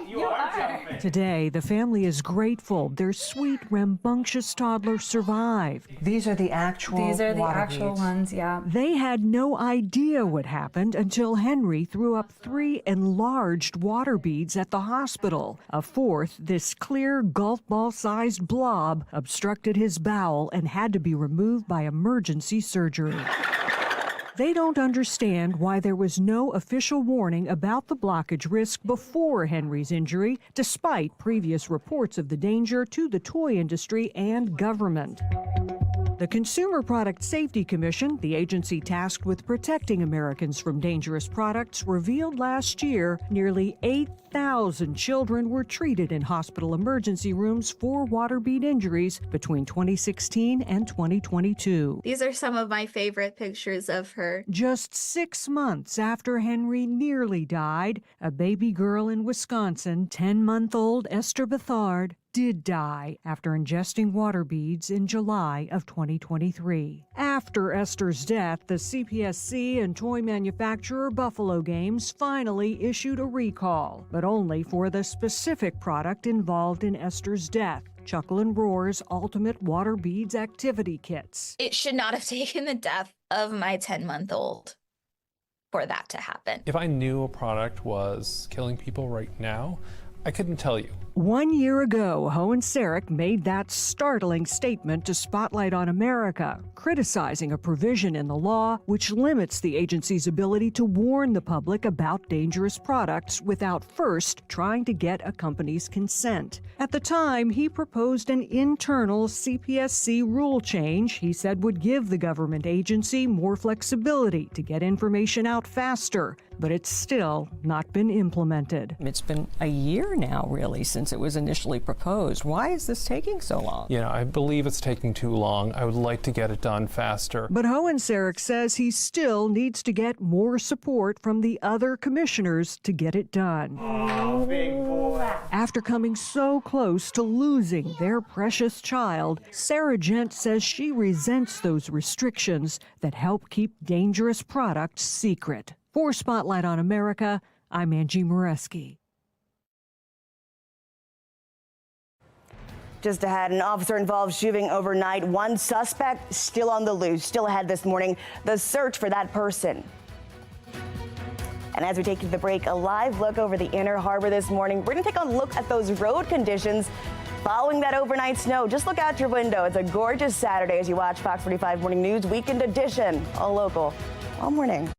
You are jumping. Today, the family is grateful their sweet, rambunctious toddler survived. These are the actual ones, yeah. They had no idea what happened until Henry threw up 3 enlarged water beads at the hospital. A fourth, this clear golf ball-sized blob, obstructed his bowel and had to be removed by emergency surgery. They don't understand why there was no official warning about the blockage risk before Henry's injury, despite previous reports of the danger to the toy industry and government. The Consumer Product Safety Commission, the agency tasked with protecting Americans from dangerous products, revealed last year nearly 8,000 children were treated in hospital emergency rooms for water bead injuries between 2016 and 2022. These are some of my favorite pictures of her. Just 6 months after Henry nearly died, a baby girl in Wisconsin, 10-month-old Esther Bethard, did die after ingesting water beads in July of 2023. After Esther's death, the CPSC and toy manufacturer Buffalo Games finally issued a recall, but only for the specific product involved in Esther's death, Chuckle and Roar's Ultimate Water Beads Activity Kits. It should not have taken the death of my 10-month-old for that to happen. If I knew a product was killing people right now, I couldn't tell you. 1 year ago, Hohen Sarek made that startling statement to Spotlight on America, criticizing a provision in the law which limits the agency's ability to warn the public about dangerous products without first trying to get a company's consent. At the time, he proposed an internal CPSC rule change he said would give the government agency more flexibility to get information out faster, but it's still not been implemented. It's been a year now, really, since it was initially proposed. Why is this taking so long? You know, I believe it's taking too long. I would like to get it done faster. But Hohen Sarek says he still needs to get more support from the other commissioners to get it done. Oh, big boy. After coming so close to losing their precious child, Sarah Gent says she resents those restrictions that help keep dangerous products secret. For Spotlight on America, I'm Angie Moreski. Just ahead, an officer-involved shooting overnight. One suspect still on the loose. Still ahead this morning, the search for that person. And as we take you to the break, a live look over the Inner Harbor this morning. We're going to take a look at those road conditions following that overnight snow. Just look out your window. It's a gorgeous Saturday as you watch Fox 45 Morning News Weekend Edition, all local, all morning.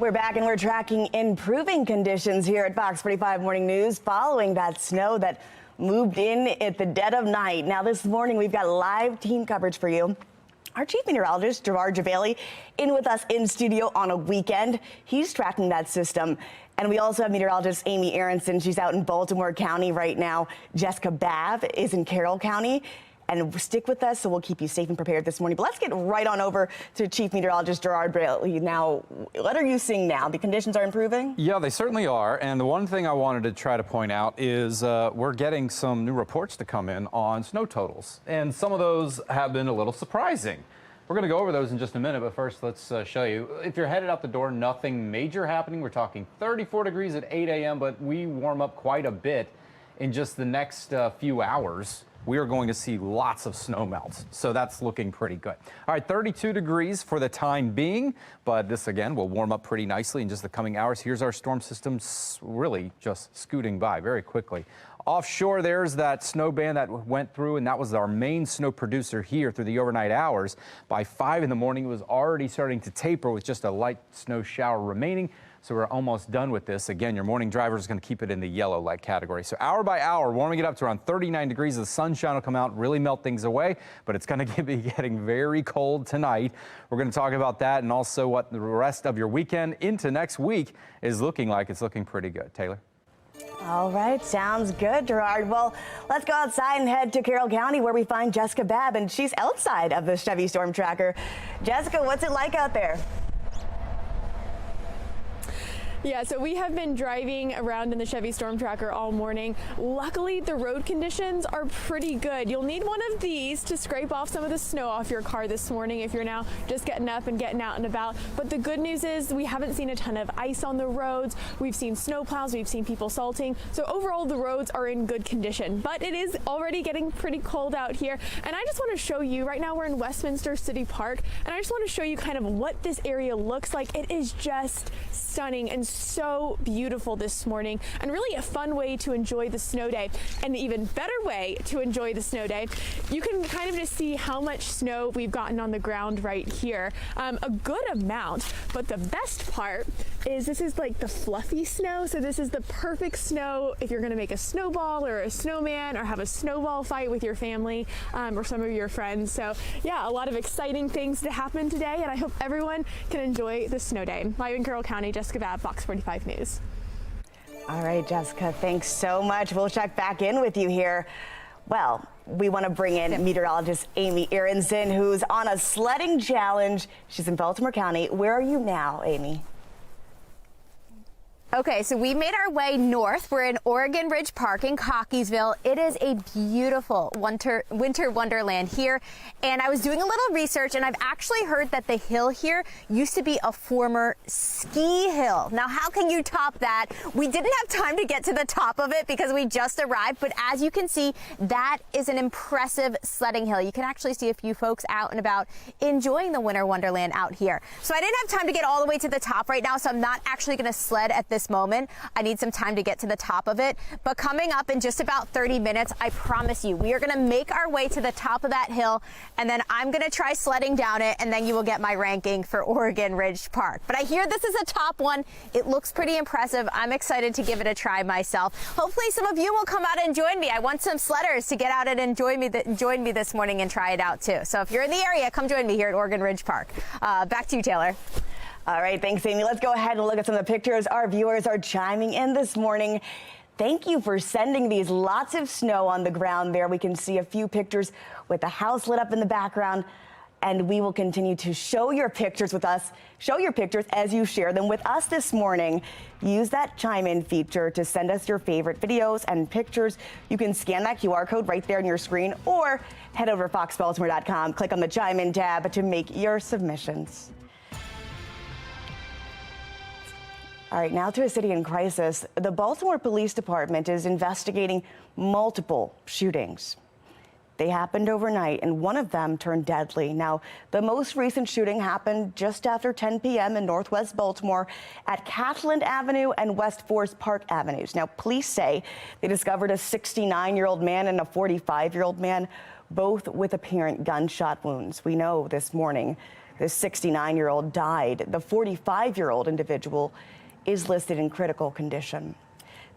We're back and we're tracking improving conditions here at Fox 45 Morning News following that snow that moved in at the dead of night. Now this morning we've got live team coverage for you. Our chief meteorologist, Gerard Javali, in with us in studio on a weekend. He's tracking that system. And we also have meteorologist Amy Aronson. She's out in Baltimore County right now. Jessica Babb is in Carroll County. And stick with us, so we'll keep you safe and prepared this morning. But let's get right on over to Chief Meteorologist Gerard Javali. Now, what are you seeing now? The conditions are improving? Yeah, they certainly are. And the one thing I wanted to try to point out is we're getting some new reports to come in on snow totals. And some of those have been a little surprising. We're going to go over those in just a minute, but first let's show you. If you're headed out the door, nothing major happening. We're talking 34 degrees at 8 a.m., but we warm up quite a bit in just the next few hours. We are going to see lots of snow melts, so that's looking pretty good. All right, 32 degrees for the time being, but this again will warm up pretty nicely in just the coming hours. Here's our storm system really just scooting by very quickly. Offshore, there's that snow band that went through, and that was our main snow producer here through the overnight hours. By 5 in the morning, it was already starting to taper with just a light snow shower remaining. So we're almost done with this. Again, your morning driver is going to keep it in the yellow light category. So hour by hour, warming it up to around 39 degrees. The sunshine will come out, really melt things away, but it's going to be getting very cold tonight. We're going to talk about that and also what the rest of your weekend into next week is looking like. It's looking pretty good. Taylor? All right, sounds good, Gerard. Well, let's go outside and head to Carroll County where we find Jessica Babb, and she's outside of the Chevy Storm Tracker. Jessica, what's it like out there? Yeah, so we have been driving around in the Chevy Storm Tracker all morning. Luckily, the road conditions are pretty good. You'll need one of these to scrape off some of the snow off your car this morning if you're now just getting up and getting out and about. But the good news is we haven't seen a ton of ice on the roads. We've seen snow plows, we've seen people salting. So overall, the roads are in good condition. But it is already getting pretty cold out here. And I just want to show you, right now we're in Westminster City Park, and I just want to show you kind of what this area looks like. It is just stunning and so beautiful this morning, and really a fun way to enjoy the snow day. And an even better way to enjoy the snow day, you can kind of just see how much snow we've gotten on the ground right here. A good amount, but the best part is this is like the fluffy snow. So this is the perfect snow if you're going to make a snowball or a snowman or have a snowball fight with your family or some of your friends. So yeah, a lot of exciting things to happen today, and I hope everyone can enjoy the snow day. Live in Carroll County, Jessica Babb, Fox 45 News. All right, Jessica, thanks so much. We'll check back in with you here. Well, we want to bring in meteorologist Amy Aronson, who's on a sledding challenge. She's in Baltimore County. Where are you now, Amy? Okay, so we made our way north. We're in Oregon Ridge Park in Cockeysville. It is a beautiful winter wonderland here. And I was doing a little research, and I've actually heard that the hill here used to be a former ski hill. Now, how can you top that? We didn't have time to get to the top of it because we just arrived. But as you can see, that is an impressive sledding hill. You can actually see a few folks out and about enjoying the winter wonderland out here. So I didn't have time to get all the way to the top right now, so I'm not actually going to sled at this moment. I need some time to get to the top of it. But coming up in just about 30 minutes, I promise you, we are going to make our way to the top of that hill, and then I'm going to try sledding down it, and then you will get my ranking for Oregon Ridge Park. But I hear this is a top one. It looks pretty impressive. I'm excited to give it a try myself. Hopefully some of you will come out and join me. I want some sledders to get out and join me this morning and try it out too. So if you're in the area, come join me here at Oregon Ridge Park. Back to you, Taylor. All right, thanks, Amy. Let's go ahead and look at some of the pictures our viewers are chiming in this morning. Thank you for sending these. Lots of snow on the ground there. We can see a few pictures with the house lit up in the background, and we will continue to show your pictures with us. Show your pictures as you share them with us this morning. Use that chime in feature to send us your favorite videos and pictures. You can scan that QR code right there on your screen, or head over to foxbaltimore.com. Click on the chime in tab to make your submissions. All right, now to a city in crisis. The Baltimore Police Department is investigating multiple shootings. They happened overnight, and one of them turned deadly. Now, the most recent shooting happened just after 10 p.m. in Northwest Baltimore at Catholic Avenue and West Forest Park Avenues. Now, police say they discovered a 69-year-old man and a 45-year-old man, both with apparent gunshot wounds. We know this morning The 69-year-old died. The 45-year-old individual is listed in critical condition.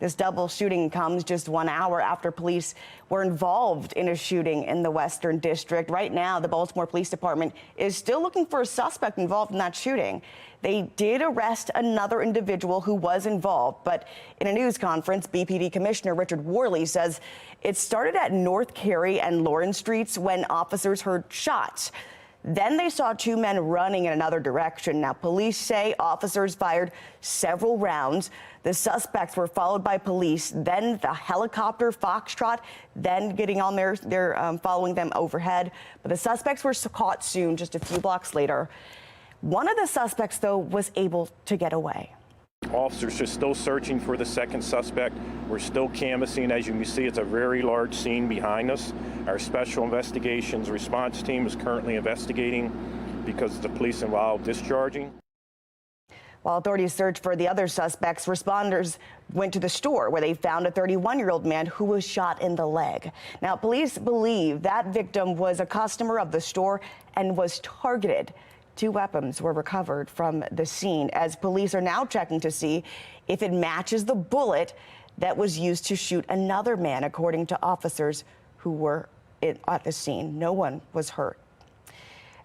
This double shooting comes just 1 hour after police were involved in a shooting in the Western District. Right now, the Baltimore Police Department is still looking for a suspect involved in that shooting. They did arrest another individual who was involved, but in a news conference, BPD Commissioner Richard Worley says it started at North Carey and Lawrence Streets when officers heard shots. Then they saw two men running in another direction. Now, police say officers fired several rounds. The suspects were followed by police, then the helicopter Foxtrot, then getting on they're following them overhead. But the suspects were caught soon, just a few blocks later. One of the suspects, though, was able to get away. Officers are still searching for the second suspect. We're still canvassing. As you can see, it's a very large scene behind us. Our special investigations response team is currently investigating because the police involved discharging. While authorities search for the other suspects, responders went to the store where they found a 31-year-old man who was shot in the leg. Now, police believe that victim was a customer of the store and was targeted. 2 weapons were recovered from the scene as police are now checking to see if it matches the bullet that was used to shoot another man, according to officers who were at the scene. No one was hurt.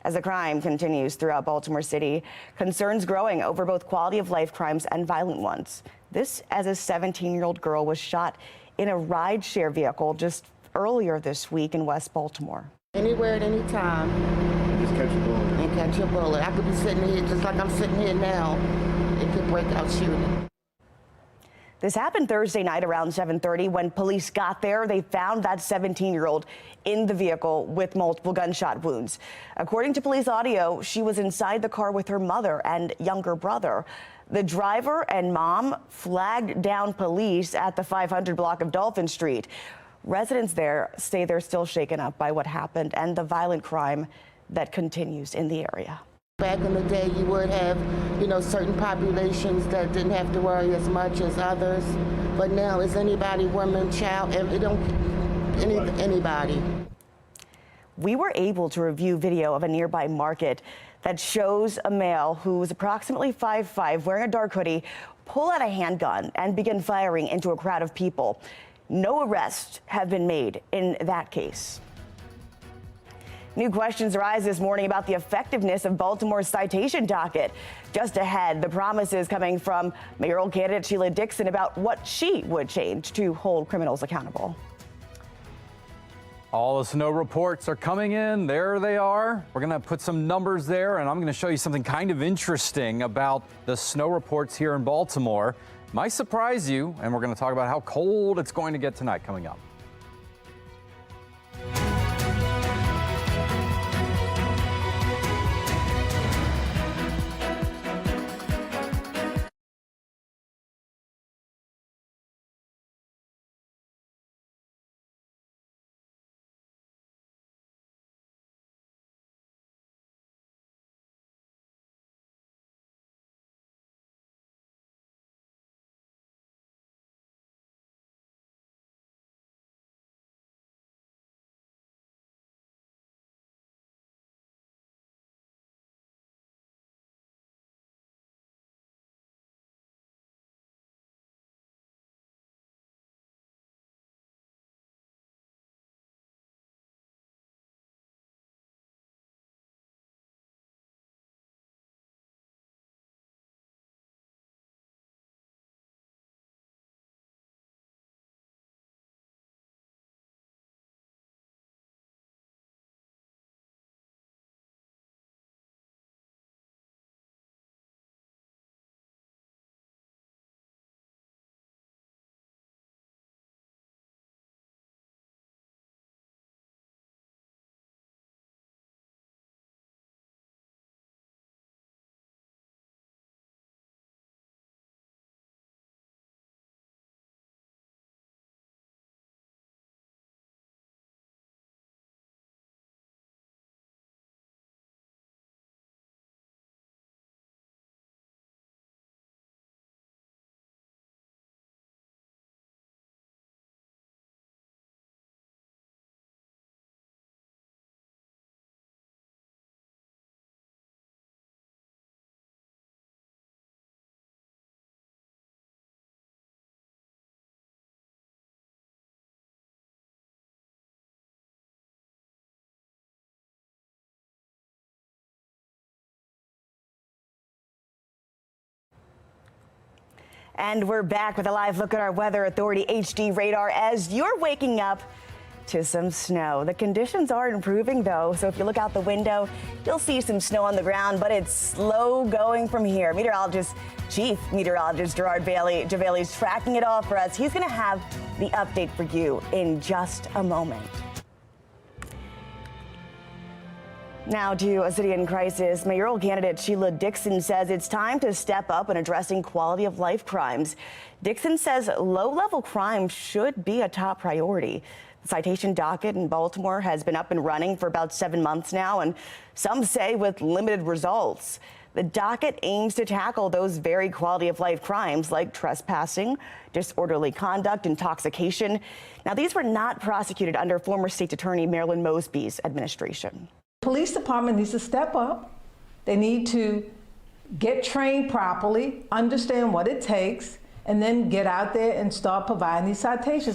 As the crime continues throughout Baltimore City, concerns growing over both quality of life crimes and violent ones. This as a 17-year-old girl was shot in a ride-share vehicle just earlier this week in West Baltimore. Anywhere at any time. Just catch a bullet. And catch a bullet. I could be sitting here just like I'm sitting here now. It could break out shooting. This happened Thursday night around 7:30. When police got there, they found that 17-year-old in the vehicle with multiple gunshot wounds. According to police audio, she was inside the car with her mother and younger brother. The driver and mom flagged down police at the 500 block of Dolphin Street. Residents there say they're still shaken up by what happened and the violent crime that continues in the area. Back in the day, you would have, certain populations that didn't have to worry as much as others. But now, is anybody, woman, child, anybody. We were able to review video of a nearby market that shows a male who was approximately 5'5", wearing a dark hoodie, pull out a handgun and begin firing into a crowd of people. No arrests have been made in that case. New questions arise this morning about the effectiveness of Baltimore's citation docket. Just ahead, the promises coming from mayoral candidate Sheila Dixon about what she would change to hold criminals accountable. All the snow reports are coming in. There they are. We're going to put some numbers there, and I'm going to show you something kind of interesting about the snow reports here in Baltimore. Might surprise you, and we're going to talk about how cold it's going to get tonight coming up. And we're back with a live look at our Weather Authority HD radar as you're waking up to some snow. The conditions are improving though, so if you look out the window, you'll see some snow on the ground, but it's slow going from here. Chief Meteorologist Gerard Javeli's tracking it all for us. He's going to have the update for you in just a moment. Now to a city in crisis. Mayoral candidate Sheila Dixon says it's time to step up in addressing quality of life crimes. Dixon says low-level crime should be a top priority. The citation docket in Baltimore has been up and running for about 7 months now, and some say with limited results. The docket aims to tackle those very quality of life crimes like trespassing, disorderly conduct, intoxication. Now, these were not prosecuted under former State Attorney Marilyn Mosby's administration. Police department needs to step up. They need to get trained properly, understand what it takes, and then get out there and start providing these citations.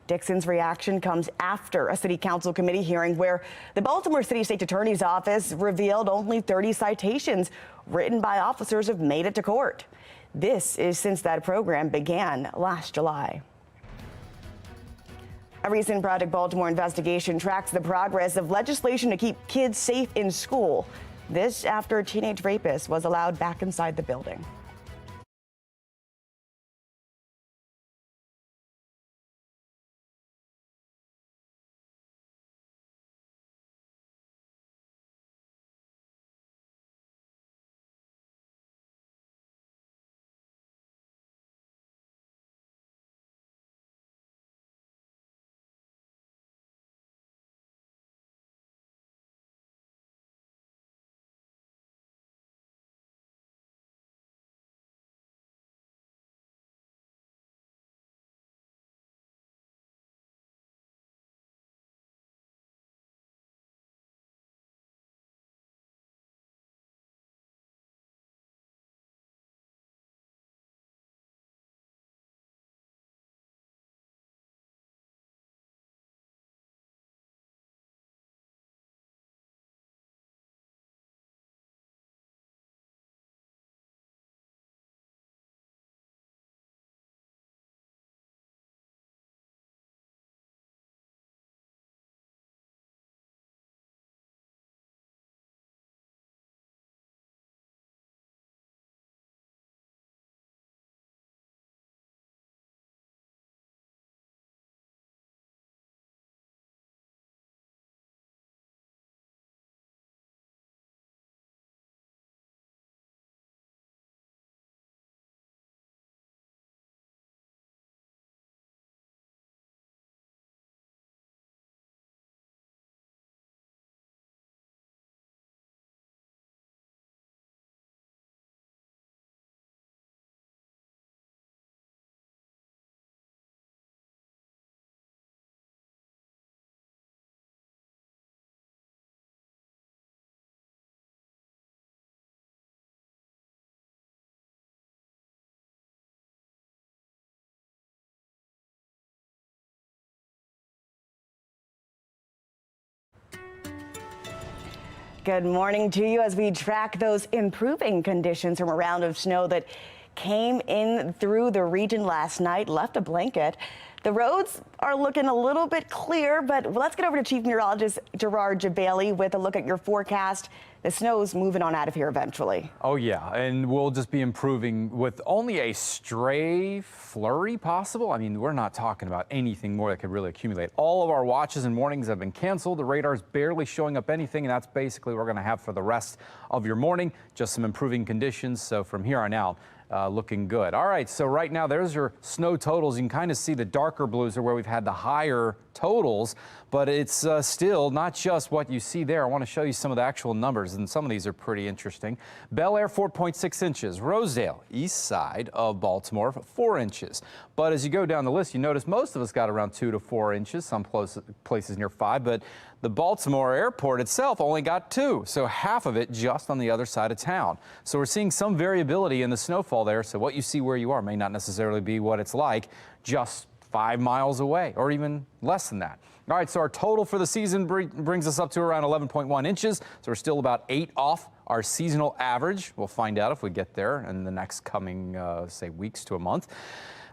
Dixon's reaction comes after a city council committee hearing where the Baltimore City State Attorney's Office revealed only 30 citations written by officers have made it to court. This is since that program began last July. A recent Project Baltimore investigation tracks the progress of legislation to keep kids safe in school. This after a teenage rapist was allowed back inside the building. Good morning to you as we track those improving conditions from a round of snow that came in through the region last night, left a blanket. The roads are looking a little bit clear, but let's get over to Chief Meteorologist Gerard Javeli with a look at your forecast. The snow's moving on out of here eventually. Oh, yeah, and we'll just be improving with only a stray flurry possible. I mean, we're not talking about anything more that could really accumulate. All of our watches and mornings have been canceled. The radar's barely showing up anything, and that's basically what we're going to have for the rest of your morning. Just some improving conditions. So from here on out, looking good. All right, so right now there's your snow totals. You can kind of see the darker blues are where we've had the higher totals, but it's still not just what you see there. I want to show you some of the actual numbers, and some of these are pretty interesting. Bel Air, 4.6 inches. Rosedale, east side of Baltimore, 4 inches. But as you go down the list, you notice most of us got around 2 to 4 inches, some places near 5, but the Baltimore airport itself only got 2, so half of it just on the other side of town. So we're seeing some variability in the snowfall there, so what you see where you are may not necessarily be what it's like just 5 miles away or even less than that. All right, so our total for the season brings us up to around 11.1 inches. So we're still about 8 off our seasonal average. We'll find out if we get there in the next coming, say, weeks to a month.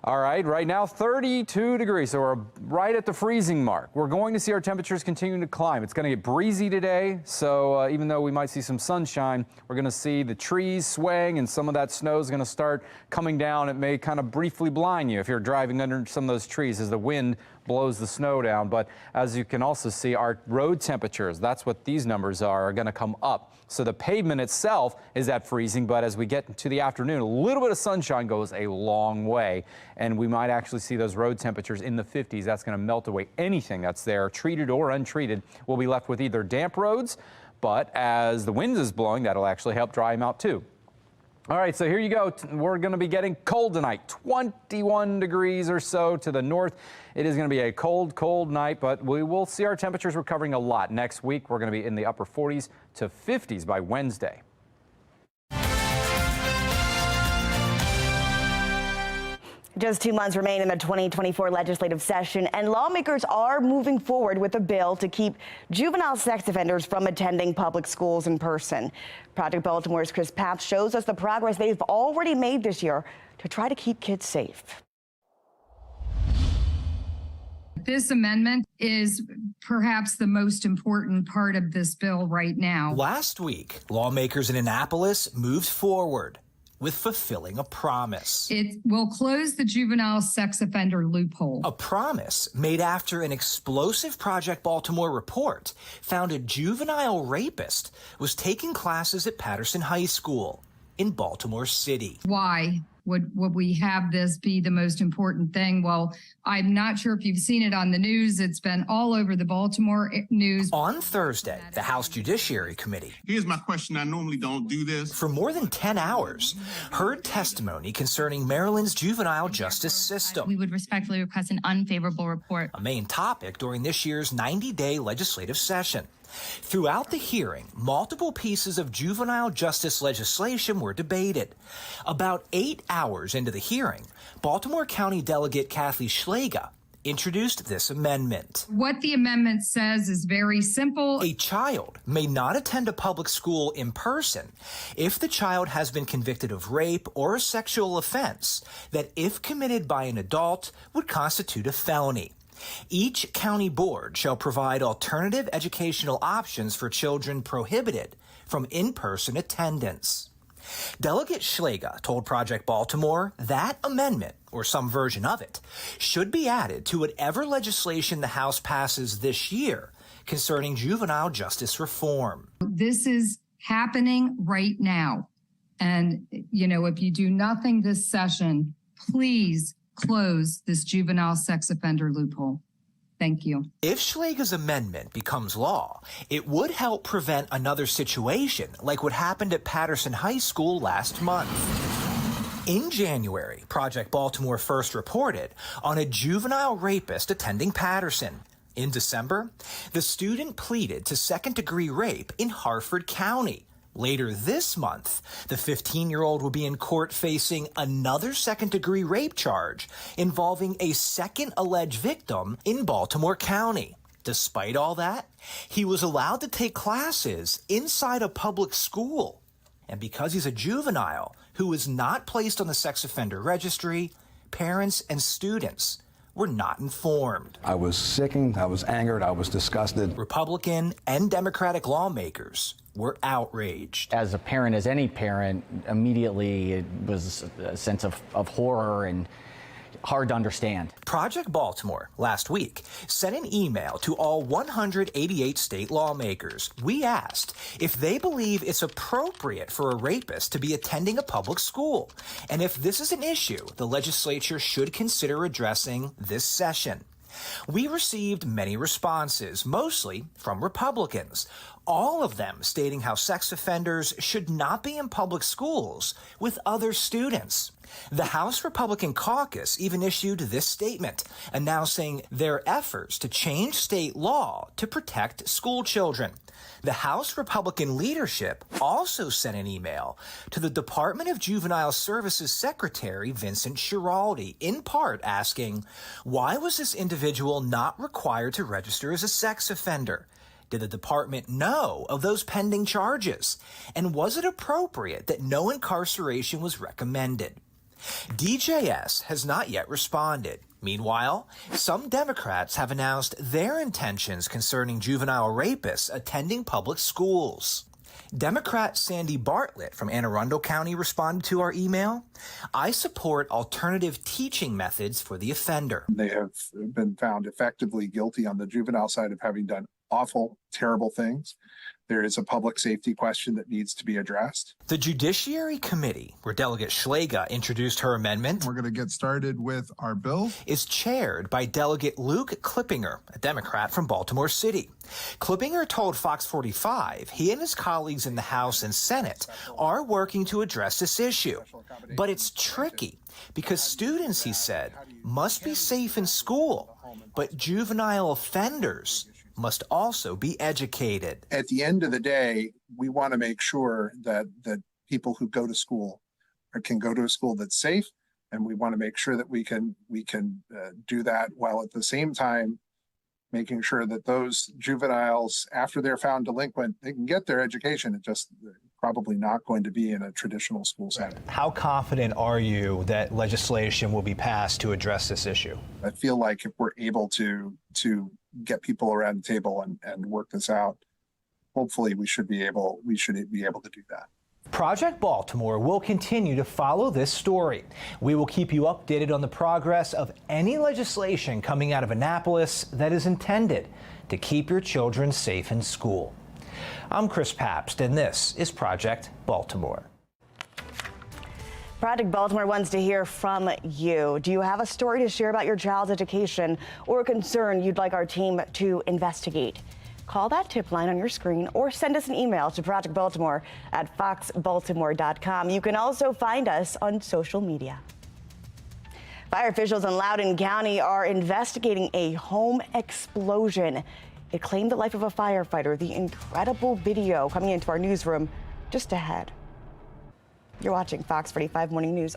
All right, right now 32 degrees, so we're right at the freezing mark. We're going to see our temperatures continuing to climb. It's going to get breezy today, so even though we might see some sunshine, we're going to see the trees swaying and some of that snow is going to start coming down. It may kind of briefly blind you if you're driving under some of those trees as the wind blows the snow down. But as you can also see, our road temperatures, that's what these numbers are going to come up. So the pavement itself is at freezing, but as we get into the afternoon, a little bit of sunshine goes a long way, and we might actually see those road temperatures in the 50s. That's going to melt away anything that's there, treated or untreated. We'll be left with either damp roads, but as the wind is blowing, that'll actually help dry them out too. All right, so here you go. We're going to be getting cold tonight, 21 degrees or so to the north. It is going to be a cold, cold night, but we will see our temperatures recovering a lot. Next week, we're going to be in the upper 40s to 50s by Wednesday. Just 2 months remain in the 2024 legislative session, and lawmakers are moving forward with a bill to keep juvenile sex offenders from attending public schools in person. Project Baltimore's Chris Papp shows us the progress they've already made this year to try to keep kids safe. This amendment is perhaps the most important part of this bill right now. Last week, lawmakers in Annapolis moved forward with fulfilling a promise. It will close the juvenile sex offender loophole. A promise made after an explosive Project Baltimore report found a juvenile rapist was taking classes at Patterson High School in Baltimore City. Why would we have this be the most important thing? Well, I'm not sure if you've seen it on the news. It's been all over the Baltimore news. On Thursday, the House Judiciary Committee. Here's my question. I normally don't do this. For more than 10 hours, heard testimony concerning Maryland's juvenile justice system. We would respectfully request an unfavorable report. A main topic during this year's 90-day legislative session. Throughout the hearing, multiple pieces of juvenile justice legislation were debated. About 8 hours into the hearing, Baltimore County Delegate Kathy Schlega introduced this amendment. What the amendment says is very simple. A child may not attend a public school in person if the child has been convicted of rape or a sexual offense that, if committed by an adult, would constitute a felony. Each county board shall provide alternative educational options for children prohibited from in-person attendance. Delegate Schlega told Project Baltimore that amendment, or some version of it, should be added to whatever legislation the House passes this year concerning juvenile justice reform. This is happening right now. And, if you do nothing this session, please close this juvenile sex offender loophole. Thank you. If Schlega's amendment becomes law, it would help prevent another situation like what happened at Patterson High School last month. In January, Project Baltimore first reported on a juvenile rapist attending Patterson. In December, the student pleaded to second-degree rape in Harford County. Later this month, the 15-year-old will be in court facing another second-degree rape charge involving a second alleged victim in Baltimore County. Despite all that, he was allowed to take classes inside a public school. And because he's a juvenile who was not placed on the sex offender registry, parents and students were not informed. I was sickened, I was angered, I was disgusted. Republican and Democratic lawmakers were outraged. As a parent, as any parent, immediately it was a sense of horror and hard to understand. Project Baltimore last week sent an email to all 188 state lawmakers. We asked if they believe it's appropriate for a rapist to be attending a public school, and if this is an issue the legislature should consider addressing this session. We received many responses, mostly from Republicans. all of them stating how sex offenders should not be in public schools with other students. The House Republican caucus even issued this statement announcing their efforts to change state law to protect school children. The House Republican leadership also sent an email to the Department of Juvenile Services Secretary Vincent Schiraldi, in part asking, why was this individual not required to register as a sex offender? Did the department know of those pending charges? And was it appropriate that no incarceration was recommended? DJS has not yet responded. Meanwhile, some Democrats have announced their intentions concerning juvenile rapists attending public schools. Democrat Sandy Bartlett from Anne Arundel County responded to our email. I support alternative teaching methods for the offender. They have been found effectively guilty on the juvenile side of having done awful, terrible things. There is a public safety question that needs to be addressed. The Judiciary Committee, where Delegate Schlega introduced her amendment, We're going to get started with our bill. is chaired by Delegate Luke Klippinger, a Democrat from Baltimore City. Klippinger told Fox 45 he and his colleagues in the House and Senate are working to address this issue. But it's tricky because students, he said, must be safe in school, but juvenile offenders must also be educated. At the end of the day, we want to make sure that people who go to school can go to a school that's safe, and we want to make sure that we can do that while at the same time making sure that those juveniles, after they're found delinquent, they can get their education. It just probably not going to be in a traditional school setting. How confident are you that legislation will be passed to address this issue? I feel like if we're able to get people around the table and work this out, hopefully we should be able to do that. Project Baltimore will continue to follow this story. We will keep you updated on the progress of any legislation coming out of Annapolis that is intended to keep your children safe in school. I'm Chris Pabst, and this is Project Baltimore. Project Baltimore wants to hear from you. Do you have a story to share about your child's education or a concern you'd like our team to investigate? Call that tip line on your screen or send us an email to projectbaltimore@foxbaltimore.com. You can also find us on social media. Fire officials in Loudoun County are investigating a home explosion. It claimed the life of a firefighter. The incredible video coming into our newsroom just ahead. You're watching Fox 45 Morning News.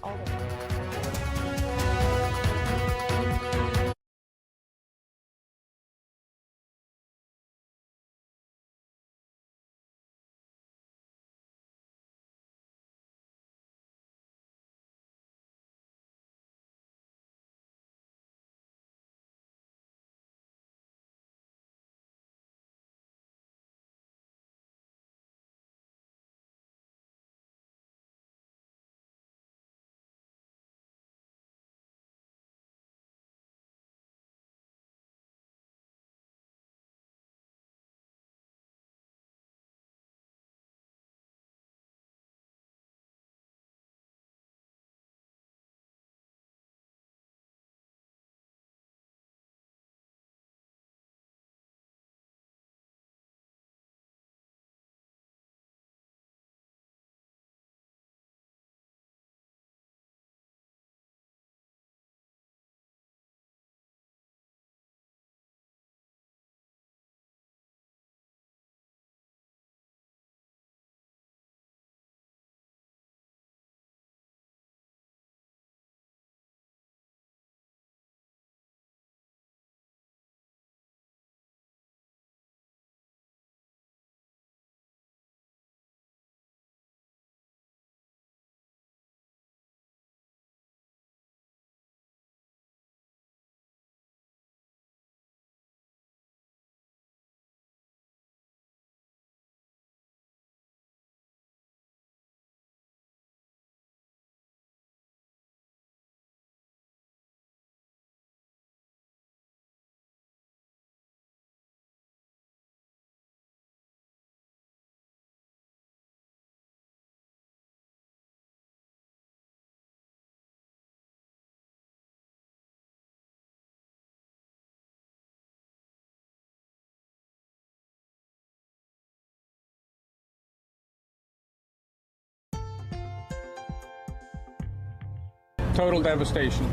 total devastation.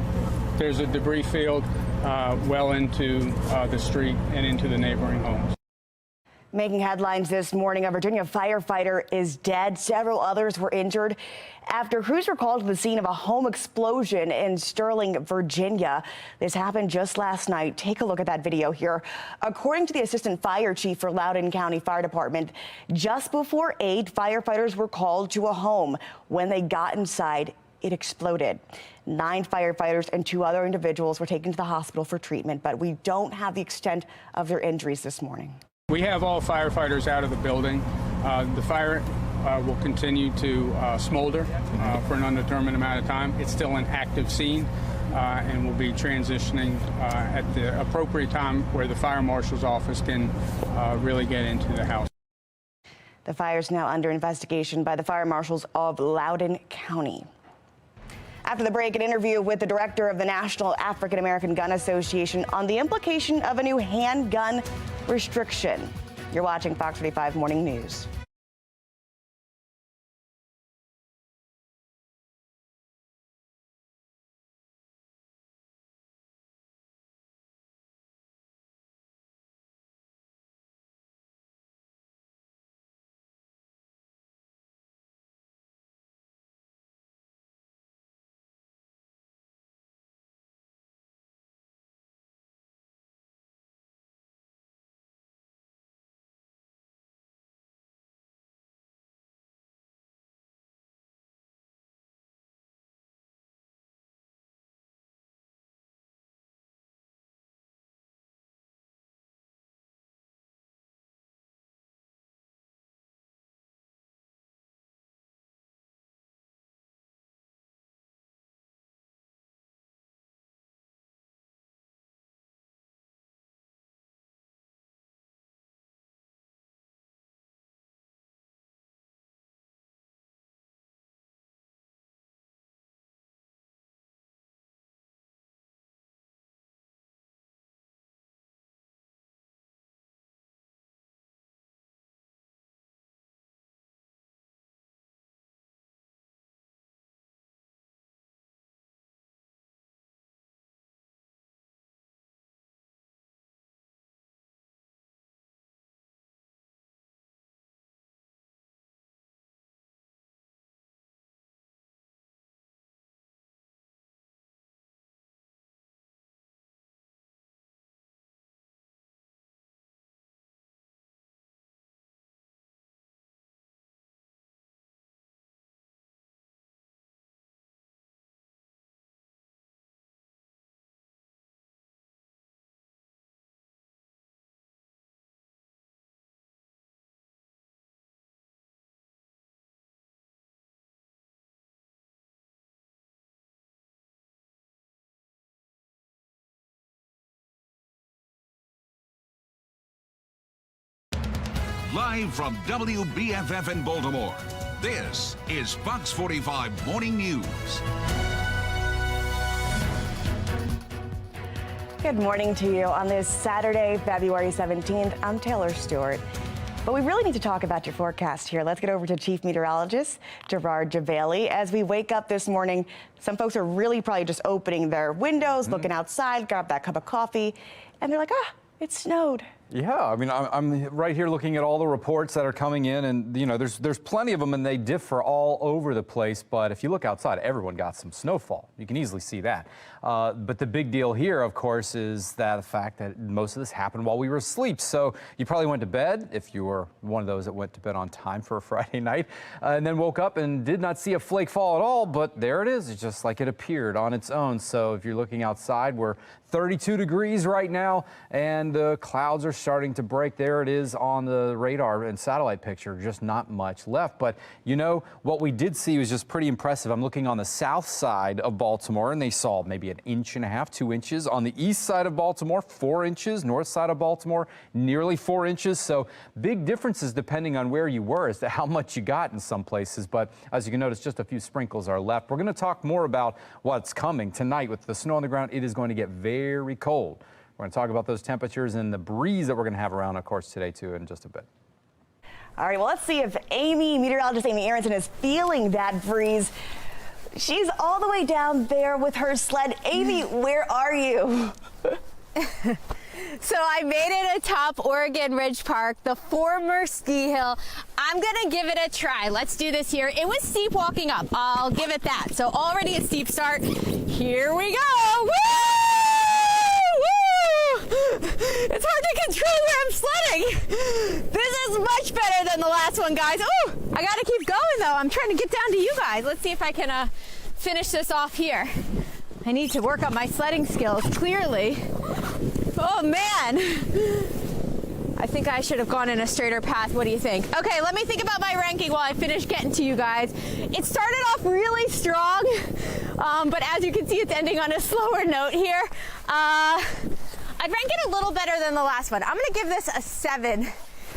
There's a debris field well into the street and into the neighboring homes. Making headlines this morning, a Virginia firefighter is dead. Several others were injured after crews were called to the scene of a home explosion in Sterling, Virginia. This happened just last night. Take a look at that video here. According to the assistant fire chief for Loudoun County Fire Department, just before 8, firefighters were called to a home. When they got inside, it exploded. 9 firefighters and 2 other individuals were taken to the hospital for treatment, but we don't have the extent of their injuries this morning. We have all firefighters out of the building. The fire will continue to smolder for an undetermined amount of time. It's still an active scene and will be transitioning at the appropriate time where the fire marshal's office can really get into the house. The fire is now under investigation by the fire marshals of Loudoun County. After the break, an interview with the director of the National African American Gun Association on the implication of a new handgun restriction. You're watching Fox 45 Morning News. Live from WBFF in Baltimore, this is Fox 45 Morning News. Good morning to you on this Saturday, February 17th. I'm Taylor Stewart. But we really need to talk about your forecast here. Let's get over to Chief Meteorologist Gerard Javali. As we wake up this morning, some folks are really probably just opening their windows, looking outside, grab that cup of coffee, and they're like, it snowed. Yeah, I mean, I'm right here looking at all the reports that are coming in, and you know, there's plenty of them, and they differ all over the place. But if you look outside, everyone got some snowfall. You can easily see that. But the big deal here, of course, is that the fact that most of this happened while we were asleep. So you probably went to bed, if you were one of those that went to bed on time for a Friday night, and then woke up and did not see a flake fall at all. But there it is. It's just like it appeared on its own. So if you're looking outside, we're 32 degrees right now, and the clouds are starting to break. There it is on the radar and satellite picture, just not much left. But you know, what we did see was just pretty impressive. I'm looking on the south side of Baltimore, and they saw maybe 1.5 inches, 2 inches. On the east side of Baltimore, 4 inches. North side of Baltimore, nearly 4 inches. So big differences depending on where you were as to how much you got in some places. But as you can notice, just a few sprinkles are left. We're going to talk more about what's coming tonight with the snow on the ground. It is going to get very cold. We're going to talk about those temperatures and the breeze that we're going to have around, of course, today, too, in just a bit. All right, well, let's see if meteorologist Amy Aronson is feeling that breeze. She's all the way down there with her sled. Amy, where are you? So I made it atop Oregon Ridge Park, the former ski hill. I'm gonna give it a try. Let's do this here. It was steep walking up, I'll give it that. So already a steep start. Here we go. Woo! Woo! It's hard to control where I'm sledding. This is much better than the last one, guys. Oh, I gotta keep going though. I'm trying to get down to you guys. Let's see if I can finish this off here. I need to work on my sledding skills, clearly. Oh man, I think I should have gone in a straighter path. What do you think? Okay, let me think about my ranking while I finish getting to you guys. It started off really strong, but as you can see, it's ending on a slower note here. I'd rank it a little better than the last one. I'm gonna give this a 7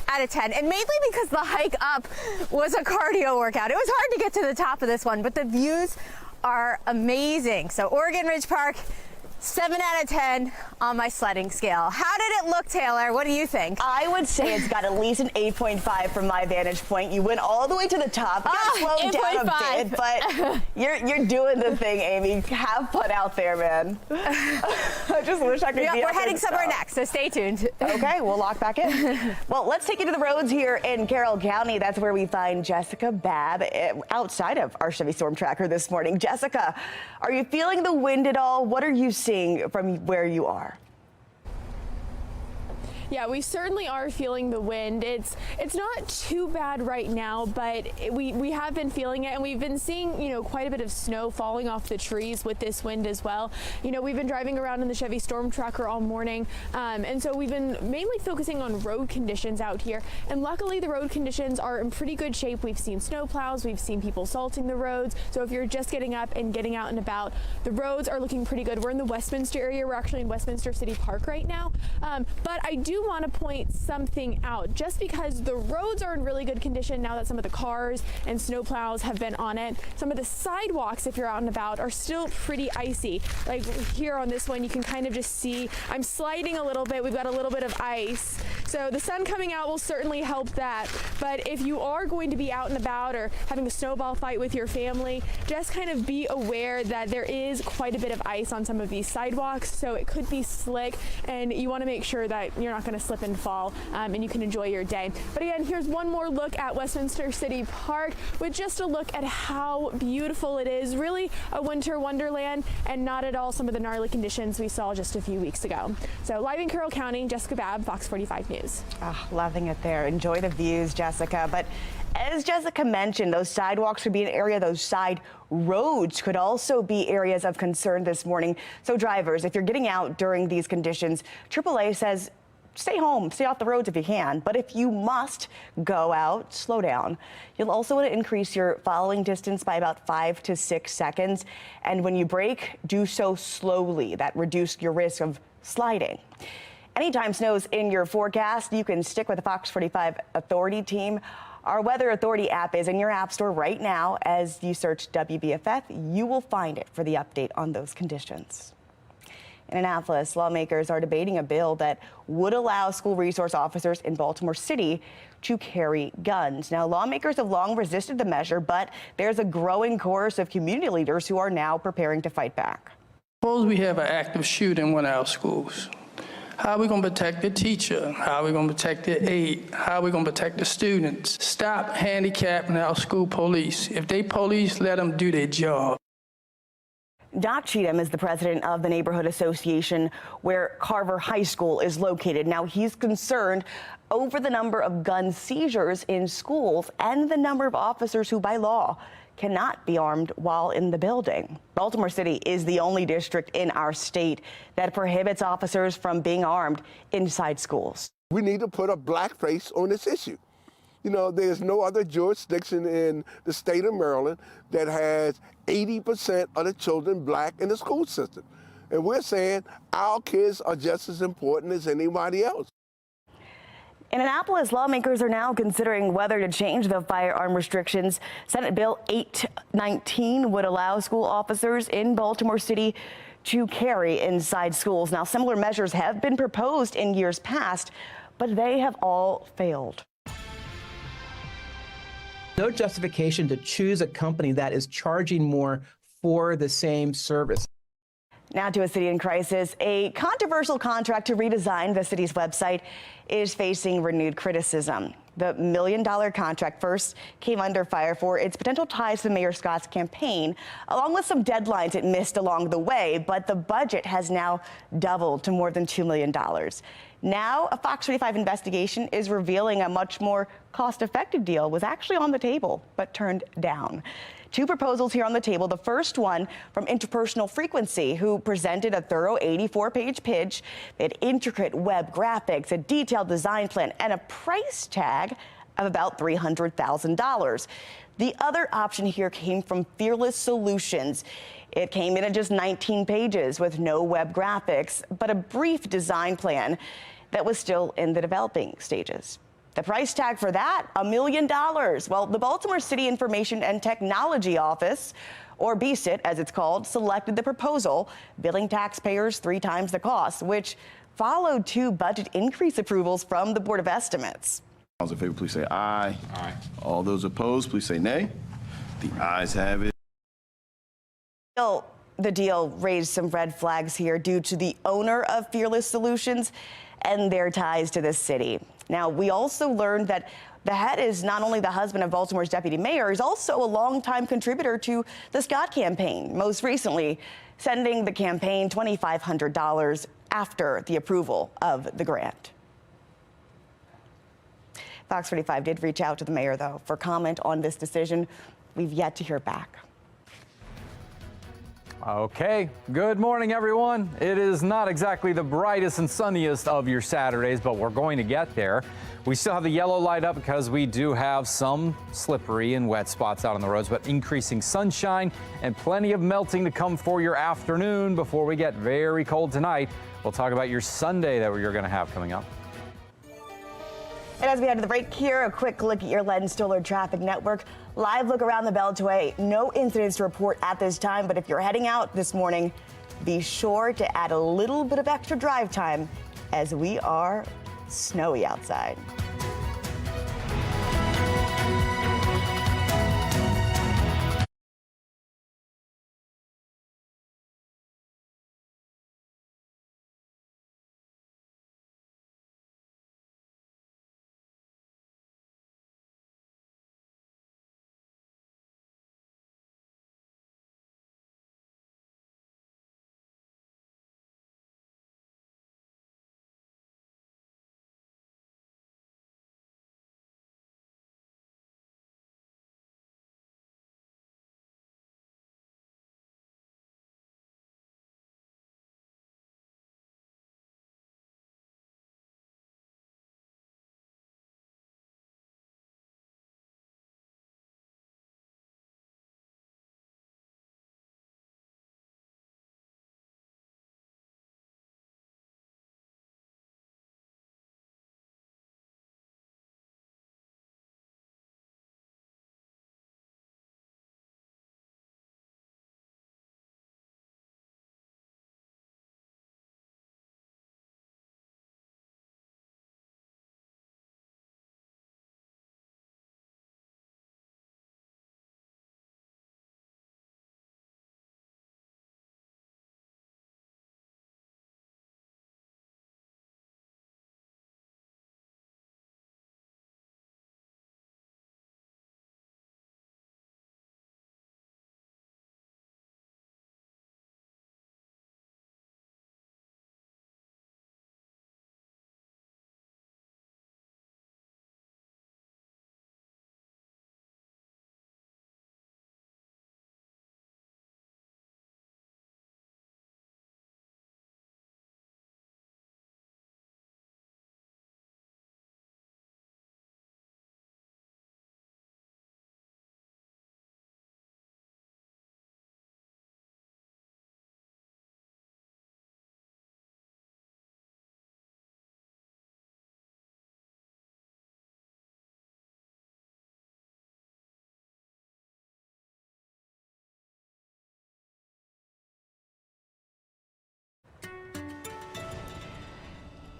out of 10, and mainly because the hike up was a cardio workout. It was hard to get to the top of this one, but the views are amazing. So Oregon Ridge Park, 7 out of 10 on my sledding scale. How did it look, Taylor? What do you think? I would say it's got at least an 8.5 from my vantage point. You went all the way to the top. You slowed down a bit, but you're doing the thing, Amy. Have fun out there, man. I just wish I could be We're heading somewhere next, so stay tuned. Okay, we'll lock back in. Well, let's take you to the roads here in Carroll County. That's where we find Jessica Babb outside of our Chevy Storm Tracker this morning. Jessica, are you feeling the wind at all? What are you seeing from where you are? Yeah, we certainly are feeling the wind. It's not too bad right now, but we have been feeling it, and we've been seeing, you know, quite a bit of snow falling off the trees with this wind as well. You know, we've been driving around in the Chevy Storm Tracker all morning, and so we've been mainly focusing on road conditions out here, and luckily the road conditions are in pretty good shape. We've seen snow plows, we've seen people salting the roads, so if you're just getting up and getting out and about, the roads are looking pretty good. We're in the Westminster area. We're actually in Westminster City Park right now, but I do want to point something out. Just because the roads are in really good condition now that some of the cars and snow plows have been on it, some of the sidewalks, if you're out and about, are still pretty icy. Like here on this one, you can kind of just see I'm sliding a little bit. We've got a little bit of ice, so the sun coming out will certainly help that. But if you are going to be out and about or having a snowball fight with your family, just kind of be aware that there is quite a bit of ice on some of these sidewalks, so it could be slick, and you want to make sure that you're not going to slip and fall, and you can enjoy your day. But again, here's one more look at Westminster City Park with just a look at how beautiful it is. Really a winter wonderland, and not at all some of the gnarly conditions we saw just a few weeks ago. So live in Carroll County, Jessica Babb, Fox 45 News. Oh, loving it there. Enjoy the views, Jessica. But as Jessica mentioned, those sidewalks could be an area, those side roads could also be areas of concern this morning. So drivers, if you're getting out during these conditions, AAA says stay home, stay off the roads if you can. But if you must go out, slow down. You'll also want to increase your following distance by about 5 to 6 seconds. And when you brake, do so slowly. That reduces your risk of sliding. Anytime snow's in your forecast, you can stick with the Fox 45 Authority team. Our Weather Authority app is in your app store right now. As you search WBFF, you will find it for the update on those conditions. In Annapolis, lawmakers are debating a bill that would allow school resource officers in Baltimore City to carry guns. Now, lawmakers have long resisted the measure, but there's a growing chorus of community leaders who are now preparing to fight back. Suppose we have an active shooter in one of our schools. How are we going to protect the teacher? How are we going to protect the aide? How are we going to protect the students? Stop handicapping our school police. If they police, let them do their job. Doc Cheatham is the president of the neighborhood association where Carver High School is located. Now, he's concerned over the number of gun seizures in schools and the number of officers who, by law, cannot be armed while in the building. Baltimore City is the only district in our state that prohibits officers from being armed inside schools. We need to put a black face on this issue. You know, there's no other jurisdiction in the state of Maryland that has 80% of the children black in the school system. And we're saying our kids are just as important as anybody else. In Annapolis, lawmakers are now considering whether to change the firearm restrictions. Senate Bill 819 would allow school officers in Baltimore City to carry inside schools. Now, similar measures have been proposed in years past, but they have all failed. No justification to choose a company that is charging more for the same service. Now to a city in crisis. A controversial contract to redesign the city's website is facing renewed criticism. The $1 million contract first came under fire for its potential ties to Mayor Scott's campaign, along with some deadlines it missed along the way. But the budget has now doubled to more than $2 million. Now, a FOX45 investigation is revealing a much more cost-effective deal was actually on the table, but turned down. Two proposals here on the table. The first one from Interpersonal Frequency, who presented a thorough 84-page pitch. They had intricate web graphics, a detailed design plan, and a price tag of about $300,000. The other option here came from Fearless Solutions. It came in at just 19 pages with no web graphics, but a brief design plan that was still in the developing stages. The price tag for that, $1 million. Well, the Baltimore City Information and Technology Office, or BCIT as it's called, selected the proposal, billing taxpayers 3 times the cost, which followed 2 budget increase approvals from the Board of Estimates. All those in favor, please say aye. Aye. All those opposed, please say nay. The ayes have it. The deal raised some red flags here due to the owner of Fearless Solutions and their ties to the city. Now, we also learned that the head is not only the husband of Baltimore's deputy mayor, he's also a longtime contributor to the Scott campaign, most recently sending the campaign $2,500 after the approval of the grant. FOX45 did reach out to the mayor, though, for comment on this decision. We've yet to hear back. Okay, good morning, everyone. It is not exactly the brightest and sunniest of your Saturdays, but we're going to get there. We still have the yellow light up because we do have some slippery and wet spots out on the roads, but increasing sunshine and plenty of melting to come for your afternoon before we get very cold tonight. We'll talk about your Sunday that you're going to have coming up. And as we head to the break here, a quick look at your Len Stoller Traffic Network. Live look around the Beltway. No incidents to report at this time, but if you're heading out this morning, be sure to add a little bit of extra drive time as we are snowy outside.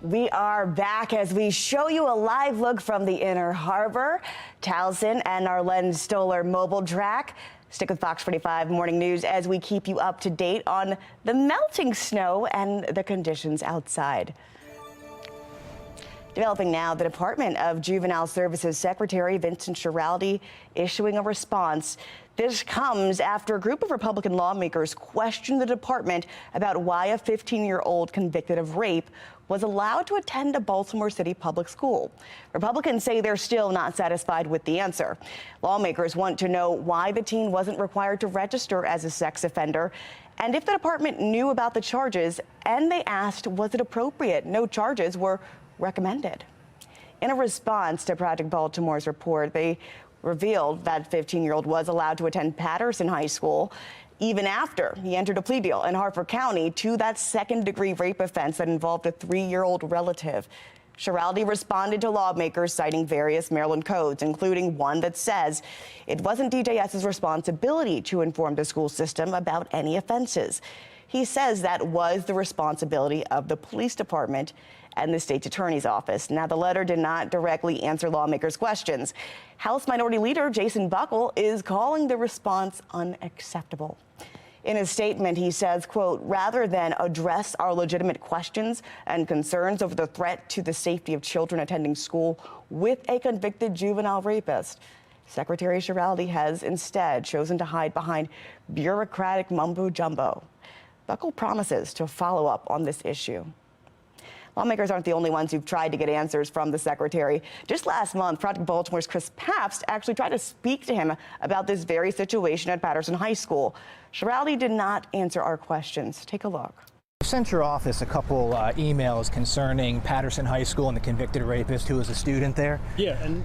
We are back as we show you a live look from the Inner Harbor, Towson, and our Len Stoller mobile track. Stick with Fox 45 Morning News as we keep you up to date on the melting snow and the conditions outside. Developing now, the Department of Juvenile Services Secretary Vincent Schiraldi issuing a response. This comes after a group of Republican lawmakers questioned the department about why a 15-year-old convicted of rape was allowed to attend a Baltimore City public school. Republicans say they're still not satisfied with the answer. Lawmakers want to know why the teen wasn't required to register as a sex offender and if the department knew about the charges, and they asked, was it appropriate? No charges were recommended. In a response to Project Baltimore's report, they revealed that 15-year-old was allowed to attend Patterson High School even after he entered a plea deal in Harford County to that second-degree rape offense that involved a 3-year-old relative. Schiraldi responded to lawmakers citing various Maryland codes, including one that says it wasn't DJS's responsibility to inform the school system about any offenses. He says that was the responsibility of the police department and the state's attorney's office. Now, the letter did not directly answer lawmakers' questions. House Minority Leader Jason Buckle is calling the response unacceptable. In a statement, he says, quote, rather than address our legitimate questions and concerns over the threat to the safety of children attending school with a convicted juvenile rapist, Secretary Schiraldi has instead chosen to hide behind bureaucratic mumbo-jumbo. Buckle promises to follow up on this issue. Lawmakers aren't the only ones who've tried to get answers from the secretary. Just last month, Project Baltimore's Chris Pabst actually tried to speak to him about this very situation at Patterson High School. Schiraldi did not answer our questions. Take a look. I sent your office a couple emails concerning Patterson High School and the convicted rapist who was a student there. Yeah, and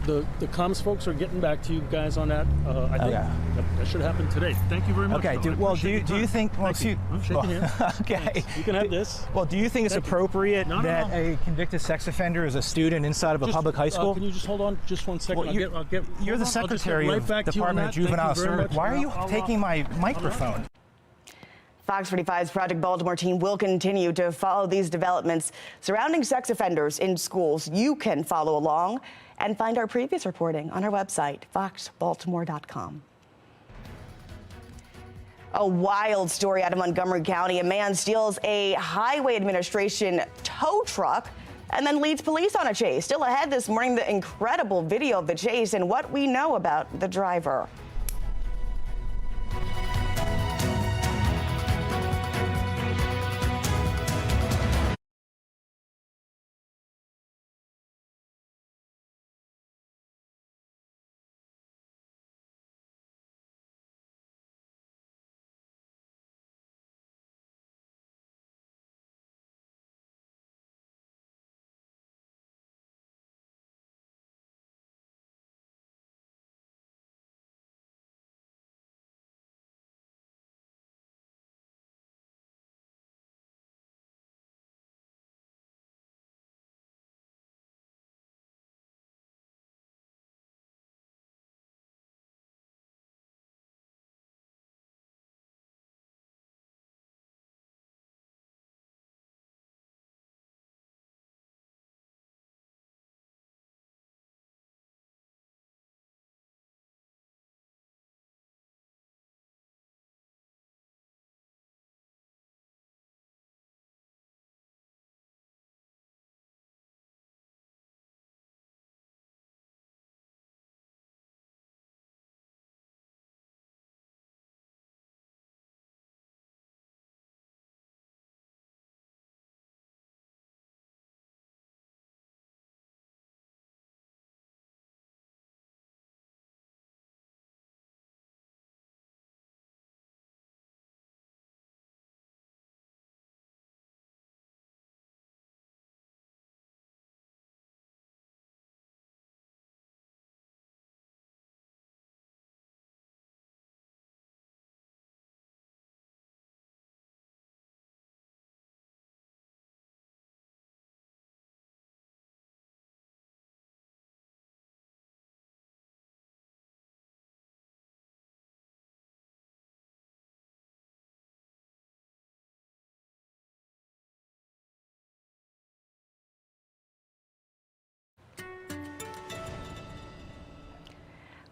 the comms folks are getting back to you guys on that. I think that should happen today. Thank you very much. Okay. Do you think? Well, I'm shaking hands. Okay. Thanks. You can have this. Well, do you think it's appropriate that a convicted sex offender is a student inside of a public high school? Can you just hold on just 1 second? Well, you're the secretary of Department of Juvenile Services. Why are you taking my microphone? Fox 45's Project Baltimore team will continue to follow these developments surrounding sex offenders in schools. You can follow along and find our previous reporting on our website, foxbaltimore.com. A wild story out of Montgomery County. A man steals a Highway Administration tow truck and then leads police on a chase. Still ahead this morning, the incredible video of the chase and what we know about the driver.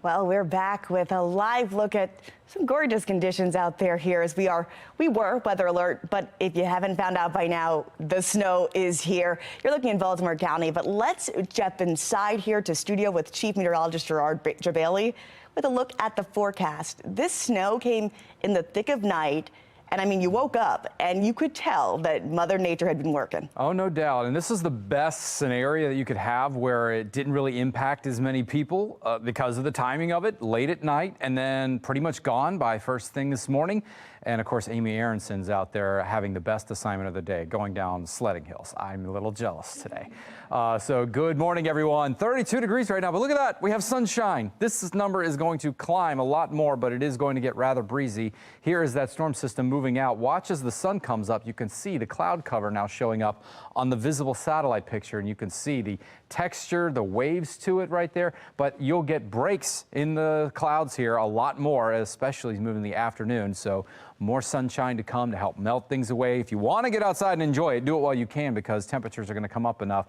Well, we're back with a live look at some gorgeous conditions out there here as we were weather alert, but if you haven't found out by now, the snow is here. You're looking in Baltimore County, but let's jump inside here to studio with Chief Meteorologist Gerard Jabali with a look at the forecast. This snow came in the thick of night. And I mean, you woke up and you could tell that Mother Nature had been working. Oh, no doubt. And this is the best scenario that you could have where it didn't really impact as many people because of the timing of it, late at night and then pretty much gone by first thing this morning. And of course, Amy Aronson's out there having the best assignment of the day, going down sledding hills. I'm a little jealous today. So good morning, everyone. 32 degrees right now, but look at that. We have sunshine. This number is going to climb a lot more, but it is going to get rather breezy. Here is that storm system moving out. Watch as the sun comes up. You can see the cloud cover now showing up on the visible satellite picture, and you can see the texture, the waves to it right there. But you'll get breaks in the clouds here a lot more, especially as we move in the afternoon. So more sunshine to come to help melt things away. If you want to get outside and enjoy it, do it while you can because temperatures are going to come up enough.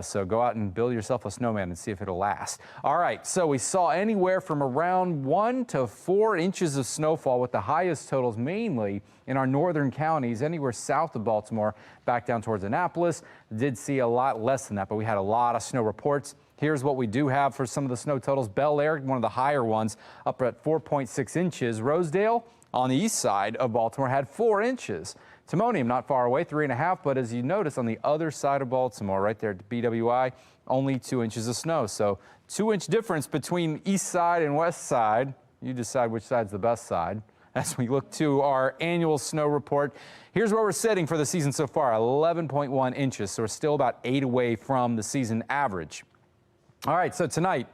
So go out and build yourself a snowman and see if it'll last. All right, so we saw anywhere from around 1 to 4 inches of snowfall with the highest totals mainly in our northern counties, anywhere south of Baltimore, back down towards Annapolis. Did see a lot less than that, but we had a lot of snow reports. Here's what we do have for some of the snow totals. Bel Air, one of the higher ones, up at 4.6 inches. Rosedale, on the east side of Baltimore, had 4 inches. Timonium, not far away, 3.5, but as you notice on the other side of Baltimore, right there at BWI, only 2 inches of snow. So 2-inch difference between east side and west side. You decide which side's the best side. As we look to our annual snow report, here's where we're sitting for the season so far, 11.1 inches. So we're still about 8 away from the season average. All right, so today,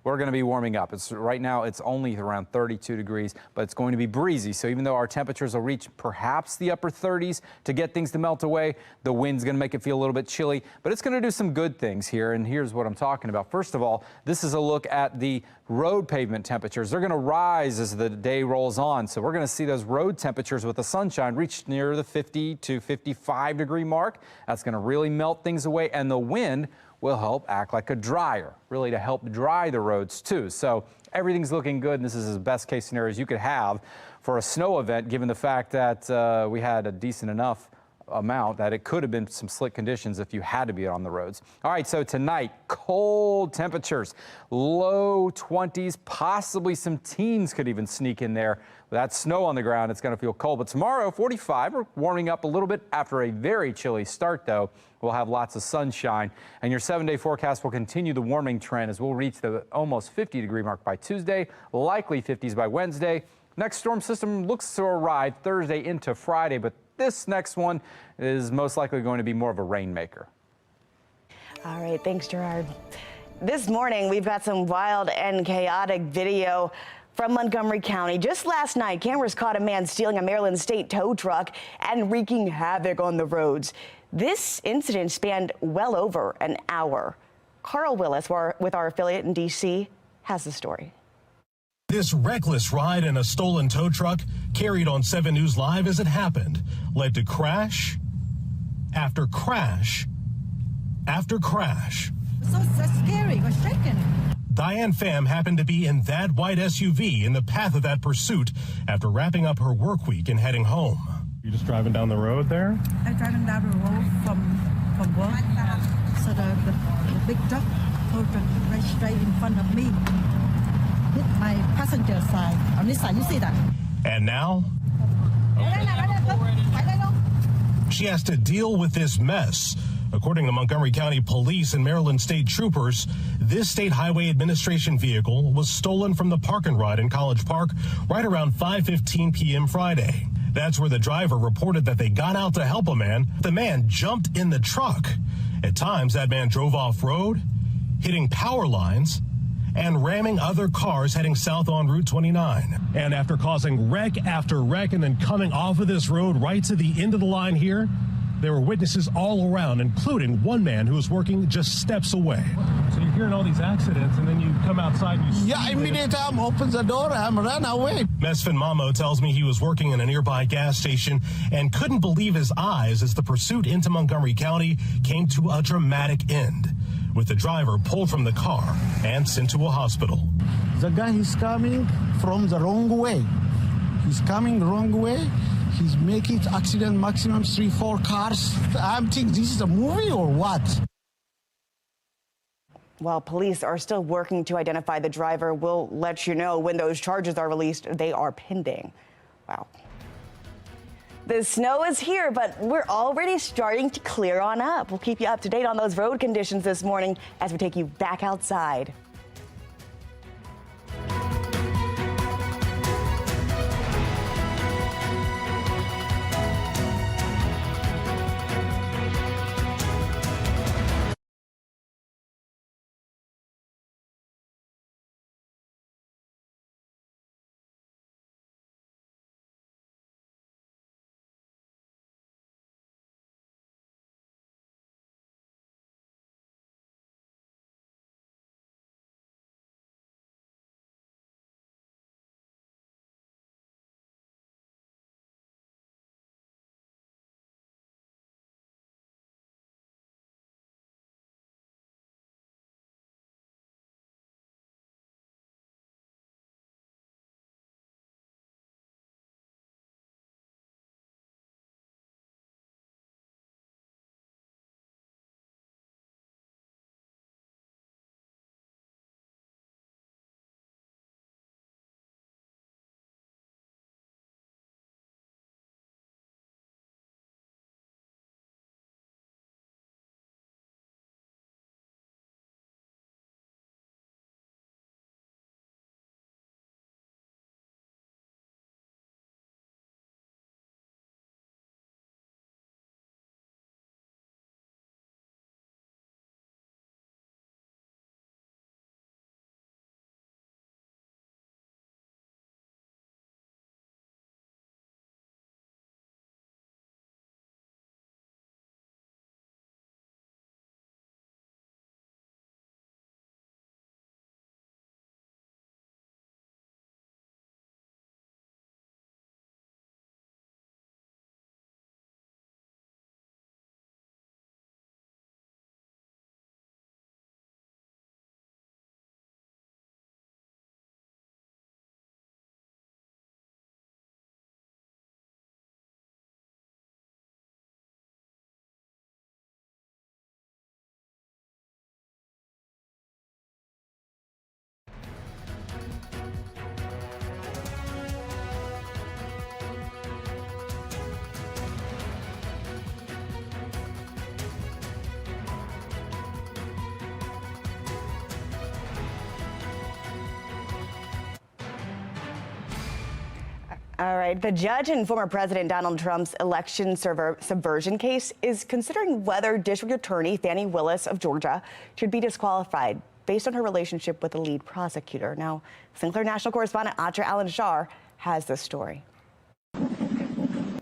we're going to be warming up. Right now, it's only around 32 degrees, but it's going to be breezy. So even though our temperatures will reach perhaps the upper 30s to get things to melt away, the wind's going to make it feel a little bit chilly, but it's going to do some good things here. And here's what I'm talking about. First of all, this is a look at the road pavement temperatures. They're going to rise as the day rolls on. So we're going to see those road temperatures with the sunshine reach near the 50 to 55 degree mark. That's going to really melt things away. And the wind will help act like a dryer, really to help dry the roads too. So everything's looking good, and this is the best case scenarios you could have for a snow event, given the fact that we had a decent enough amount that it could have been some slick conditions if you had to be on the roads. All right, so tonight, cold temperatures, low 20s, possibly some teens could even sneak in there. With that snow on the ground, it's going to feel cold. But tomorrow, 45, we're warming up a little bit after a very chilly start, though. We'll have lots of sunshine, and your 7-day forecast will continue the warming trend as we'll reach the almost 50 degree mark by Tuesday, likely 50s by Wednesday. Next storm system looks to arrive Thursday into Friday, but this next one is most likely going to be more of a rainmaker. All right, thanks, Gerard. This morning, we've got some wild and chaotic video from Montgomery County. Just last night, cameras caught a man stealing a Maryland State tow truck and wreaking havoc on the roads. This incident spanned well over an hour. Carl Willis, with our affiliate in D.C., has the story. This reckless ride in a stolen tow truck, carried on 7 News Live as it happened, led to crash after crash after crash. So scary, we're shaking. Diane Pham happened to be in that white SUV in the path of that pursuit after wrapping up her work week and heading home. You just driving down the road there? I'm driving down the road from work. So the big truck right straight in front of me. Hit my passenger side. On this side, you see that? And now? She has to deal with this mess. According to Montgomery County Police and Maryland State Troopers, this State Highway Administration vehicle was stolen from the park and ride in College Park right around 5:15 p.m. Friday. That's where the driver reported that they got out to help a man. The man jumped in the truck. At times, that man drove off-road, hitting power lines, and ramming other cars heading south on Route 29. And after causing wreck after wreck and then coming off of this road right to the end of the line here, there were witnesses all around, including one man who was working just steps away. So you're hearing all these accidents, and then you come outside and you see... Yeah, immediately I open the door, I run away. Mesfin Mamo tells me he was working in a nearby gas station and couldn't believe his eyes as the pursuit into Montgomery County came to a dramatic end. with the driver pulled from the car and sent to a hospital. The guy is coming from the wrong way. He's coming the wrong way. He's making accident maximum 3-4 cars. I'm thinking this is a movie or what? While police are still working to identify the driver, we'll let you know when those charges are released. They are pending. Wow. The snow is here, but we're already starting to clear on up. We'll keep you up to date on those road conditions this morning as we take you back outside. All right. The judge in former President Donald Trump's election subversion case is considering whether District Attorney Fani Willis of Georgia should be disqualified based on her relationship with the lead prosecutor. Now, Sinclair National correspondent Atra Allen-Shar has this story.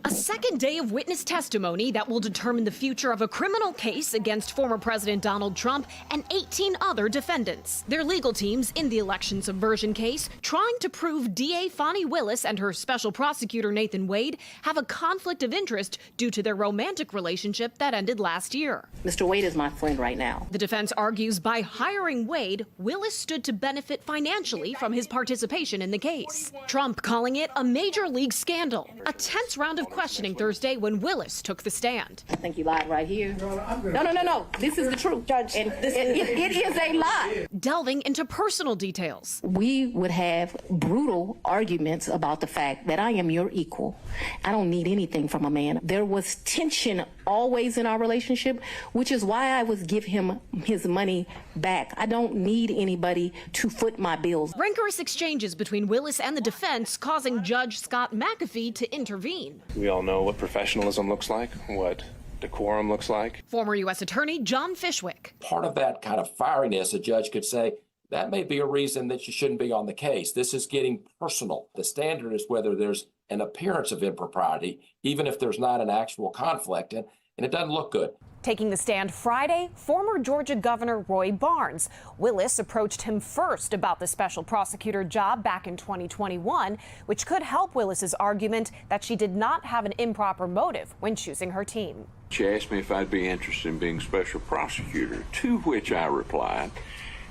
A second day of witness testimony that will determine the future of a criminal case against former President Donald Trump and 18 other defendants. Their legal teams in the election subversion case trying to prove DA Fani Willis and her special prosecutor Nathan Wade have a conflict of interest due to their romantic relationship that ended last year. Mr. Wade is my friend right now. The defense argues by hiring Wade, Willis stood to benefit financially from his participation in the case. Trump calling it a major league scandal. A tense round of questioning Thursday when Willis took the stand. I think you lied right here. No. This is the truth, Judge. And it is a lie. Delving into personal details. We would have brutal arguments about the fact that I am your equal. I don't need anything from a man. There was tension always in our relationship, which is why I would give him his money back. I don't need anybody to foot my bills. Rancorous exchanges between Willis and the defense causing Judge Scott McAfee to intervene. We all know what professionalism looks like, what decorum looks like. Former U.S. Attorney John Fishwick. Part of that kind of fieriness, a judge could say, that may be a reason that you shouldn't be on the case. This is getting personal. The standard is whether there's an appearance of impropriety, even if there's not an actual conflict, and it doesn't look good. Taking the stand Friday, former Georgia Governor Roy Barnes. Willis approached him first about the special prosecutor job back in 2021, which could help Willis's argument that she did not have an improper motive when choosing her team. She asked me if I'd be interested in being special prosecutor, to which I replied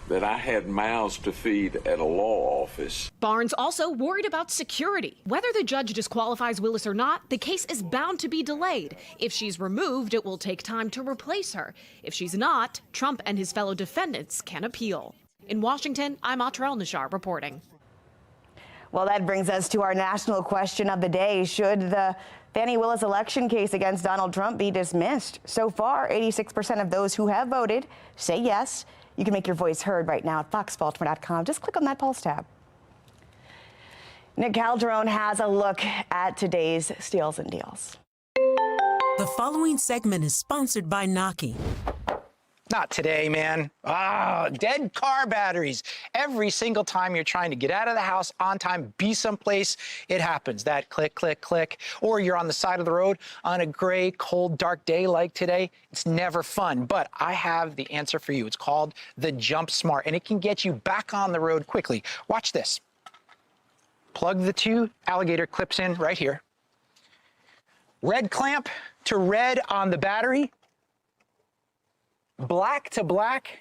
that I had mouths to feed at a law office. Barnes also worried about security. Whether the judge disqualifies Willis or not, the case is bound to be delayed. If she's removed, it will take time to replace her. If she's not, Trump and his fellow defendants can appeal. In Washington, I'm Atrell Nishar reporting. Well, that brings us to our national question of the day. Should the Fani Willis election case against Donald Trump be dismissed? So far, 86% of those who have voted say yes. You can make your voice heard right now at foxbaltimore.com. Just click on that Pulse tab. Nick Calderon has a look at today's steals and deals. The following segment is sponsored by Noki. Not today, man. Dead car batteries. Every single time you're trying to get out of the house on time, be someplace, it happens. That click, click, click. Or you're on the side of the road on a gray, cold, dark day like today. It's never fun. But I have the answer for you. It's called the Jump Smart, and it can get you back on the road quickly. Watch this. Plug the two alligator clips in right here. Red clamp to red on the battery. Black to black,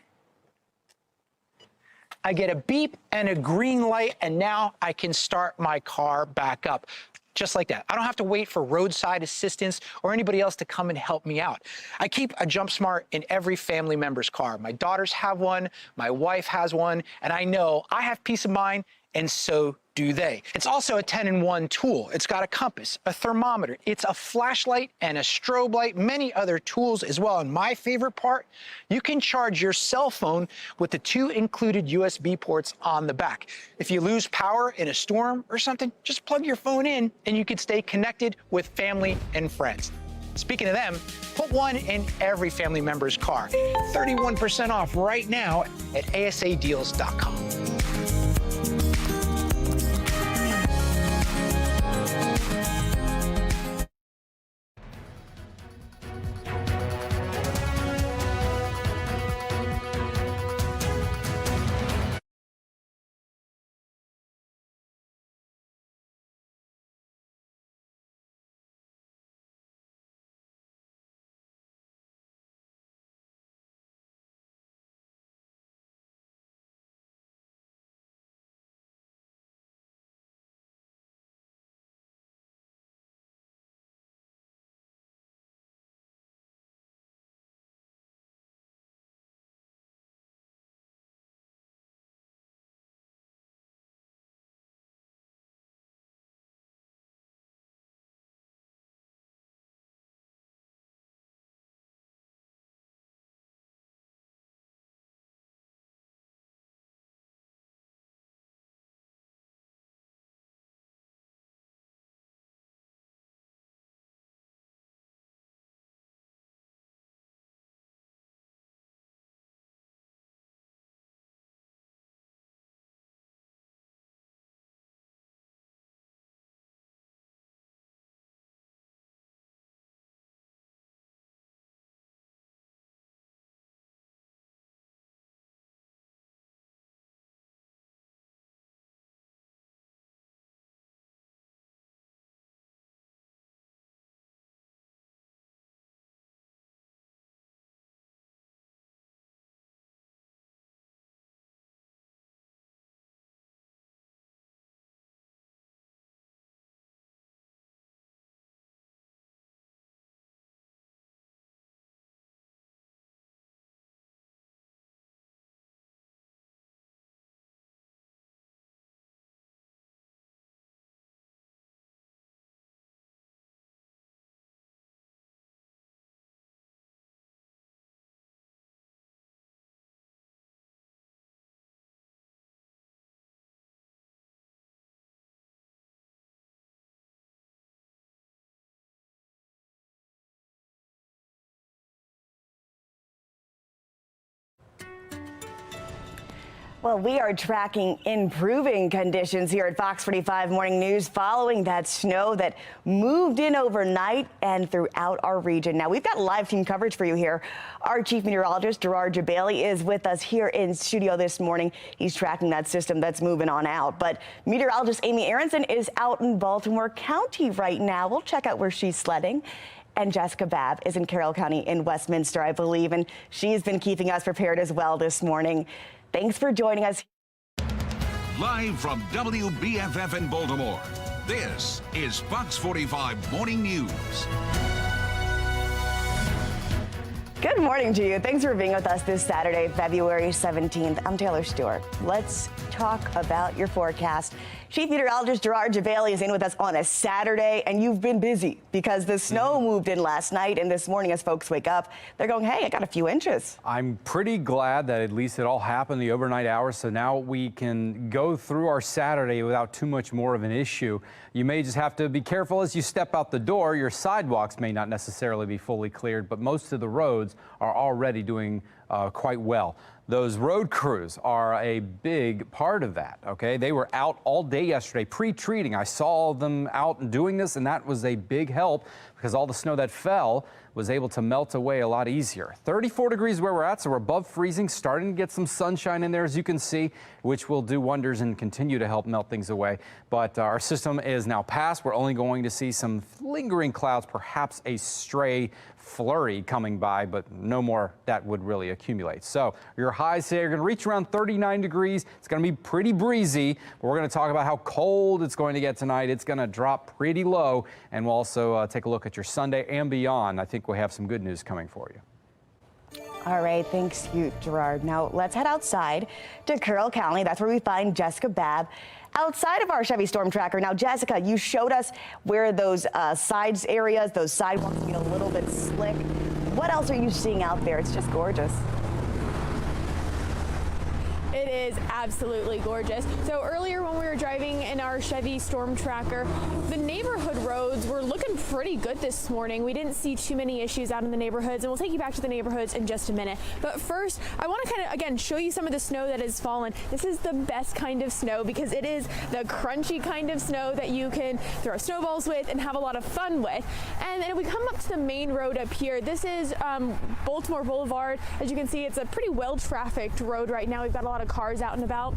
I get a beep and a green light, and now I can start my car back up. Just like that. I don't have to wait for roadside assistance or anybody else to come and help me out. I keep a Jump Smart in every family member's car. My daughters have one, my wife has one, and I know I have peace of mind, and so do they. It's also a 10-in-1 tool. It's got a compass, a thermometer, it's a flashlight and a strobe light, many other tools as well. And my favorite part, you can charge your cell phone with the two included USB ports on the back. If you lose power in a storm or something, just plug your phone in and you can stay connected with family and friends. Speaking of them, put one in every family member's car. 31% off right now at asadeals.com. Well, we are tracking improving conditions here at Fox 45 Morning News following that snow that moved in overnight and throughout our region. Now, we've got live team coverage for you here. Our chief meteorologist, Gerard Jabali, is with us here in studio this morning. He's tracking that system that's moving on out. But meteorologist Amy Aronson is out in Baltimore County right now. We'll check out where she's sledding. And Jessica Babb is in Carroll County in Westminster, I believe, and she's been keeping us prepared as well this morning. Thanks for joining us. Live from WBFF in Baltimore, this is Fox 45 Morning News. Good morning to you. Thanks for being with us this Saturday, February 17th. I'm Taylor Stewart. Let's talk about your forecast. Chief Meteorologist Gerard Jabali is in with us on a Saturday, and you've been busy because the snow moved in last night, and this morning as folks wake up, they're going, hey, I got a few inches. I'm pretty glad that at least it all happened the overnight hours, so now we can go through our Saturday without too much more of an issue. You may just have to be careful as you step out the door. Your sidewalks may not necessarily be fully cleared, but most of the roads are already doing quite well. Those road crews are a big part of that, okay? They were out all day yesterday pre-treating. I saw them out and doing this, and that was a big help because all the snow that fell was able to melt away a lot easier. 34 degrees where we're at, so we're above freezing, starting to get some sunshine in there, as you can see, which will do wonders and continue to help melt things away. But our system is now past. We're only going to see some lingering clouds, perhaps a stray flurry coming by, but no more that would really accumulate. So your highs today are going to reach around 39 degrees. It's going to be pretty breezy, but we're going to talk about how cold it's going to get tonight. It's going to drop pretty low, and we'll also take a look at your Sunday and beyond. I think we have some good news coming for you. All right, thanks you, Gerard. Now let's head outside to Carroll County. That's where we find Jessica Babb outside of our Chevy Storm Tracker. Now, Jessica, you showed us where those sides areas, those sidewalks get a little bit slick. What else are you seeing out there? It's just gorgeous. It is absolutely gorgeous. So earlier when we were driving in our Chevy Storm Tracker, the neighborhood roads were looking pretty good this morning. We didn't see too many issues out in the neighborhoods, and we'll take you back to the neighborhoods in just a minute. But first, I want to kind of, again, show you some of the snow that has fallen. This is the best kind of snow because it is the crunchy kind of snow that you can throw snowballs with and have a lot of fun with. And then if we come up to the main road up here, this is Baltimore Boulevard. As you can see, it's a pretty well-trafficked road right now. We've got a lot of cars out and about.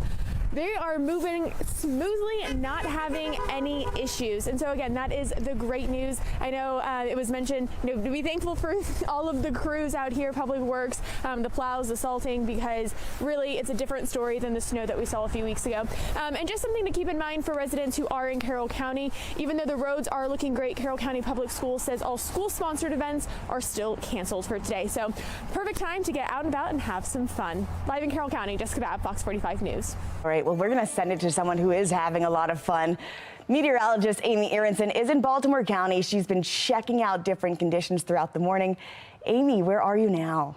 They are moving smoothly and not having any issues. And so again, that is the great news. I know it was mentioned, to be thankful for all of the crews out here, Public Works, the plows, the salting, because really it's a different story than the snow that we saw a few weeks ago. And just something to keep in mind for residents who are in Carroll County, even though the roads are looking great, Carroll County Public Schools says all school-sponsored events are still canceled for today. So perfect time to get out and about and have some fun. Live in Carroll County, Jessica Babb, Fox 45 News. All right, well, we're going to send it to someone who is having a lot of fun. Meteorologist Amy Aronson is in Baltimore County. She's been checking out different conditions throughout the morning. Amy, where are you now?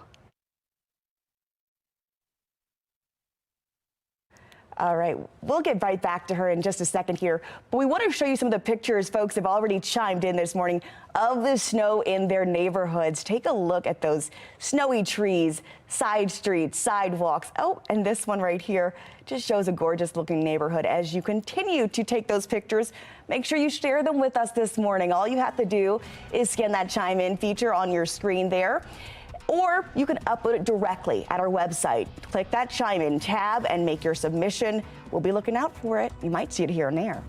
All right, we'll get right back to her in just a second here, but we want to show you some of the pictures folks have already chimed in this morning of the snow in their neighborhoods. Take a look at those snowy trees, side streets, sidewalks. Oh, and this one right here just shows a gorgeous looking neighborhood. As you continue to take those pictures, make sure you share them with us this morning. All you have to do is scan that chime in feature on your screen there. Or you can upload it directly at our website. Click that chime in tab and make your submission. We'll be looking out for it. You might see it here and there.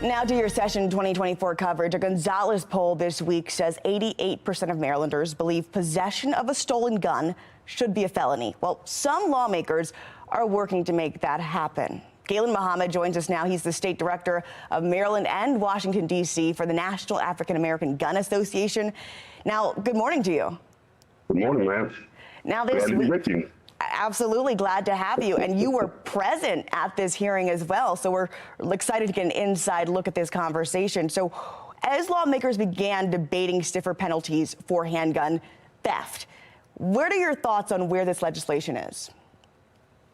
Now to your session 2024 coverage. A Gonzalez poll this week says 88% of Marylanders believe possession of a stolen gun should be a felony. Well, some lawmakers are working to make that happen. Galen Muhammad joins us now. He's the state director of Maryland and Washington, D.C. for the National African American Gun Association. Now, good morning to you. Good morning, ma'am. Now, this glad to be week, with you. Absolutely glad to have you. And you were present at this hearing as well. So we're excited to get an inside look at this conversation. So as lawmakers began debating stiffer penalties for handgun theft, what are your thoughts on where this legislation is?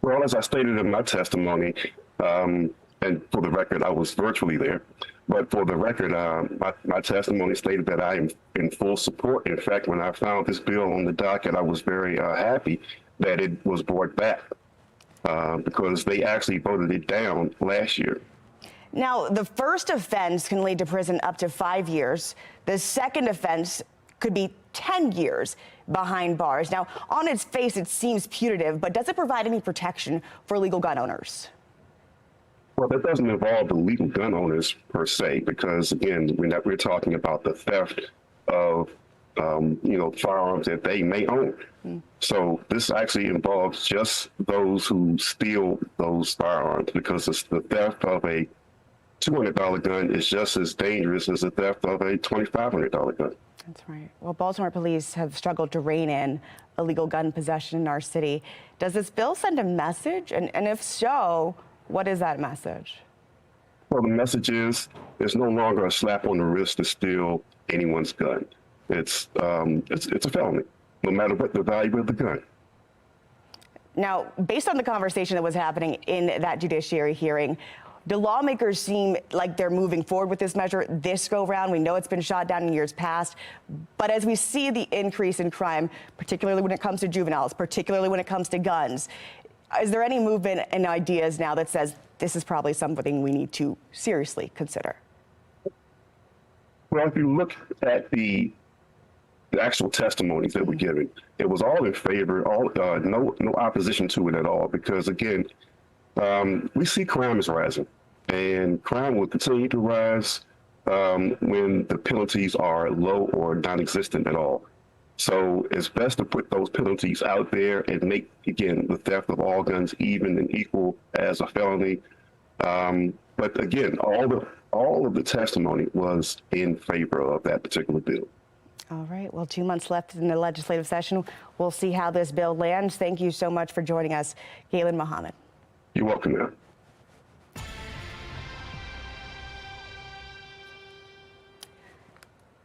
Well, as I stated in my testimony, and for the record, I was virtually there, but for the record, my testimony stated that I am in full support. In fact, when I found this bill on the docket, I was very happy that it was brought back because they actually voted it down last year. Now, the first offense can lead to prison up to 5 years. The second offense could be 10 years behind bars. Now, on its face, it seems punitive, but does it provide any protection for legal gun owners? Well, that doesn't involve the legal gun owners per se, because again, we're talking about the theft of firearms that they may own. So this actually involves just those who steal those firearms, because the theft of a $200 gun is just as dangerous as the theft of a $2,500 gun. That's right. Well, Baltimore police have struggled to rein in illegal gun possession in our city. Does this bill send a message? And if so, what is that message? Well, the message is it's no longer a slap on the wrist to steal anyone's gun. It's a felony, no matter what the value of the gun. Now, based on the conversation that was happening in that judiciary hearing, do lawmakers seem like they're moving forward with this measure this go round? We know it's been shot down in years past, but as we see the increase in crime, particularly when it comes to juveniles, particularly when it comes to guns, is there any movement and ideas now that says this is probably something we need to seriously consider? Well, if you look at the actual testimonies that were given, it was all in favor, no opposition to it at all, because again, we see crime is rising, and crime will continue to rise when the penalties are low or non-existent at all. So it's best to put those penalties out there and make, again, the theft of all guns even and equal as a felony. But again, all of the testimony was in favor of that particular bill. All right. Well, 2 months left in the legislative session. We'll see how this bill lands. Thank you so much for joining us, Galen Muhammad. You're welcome, ma'am.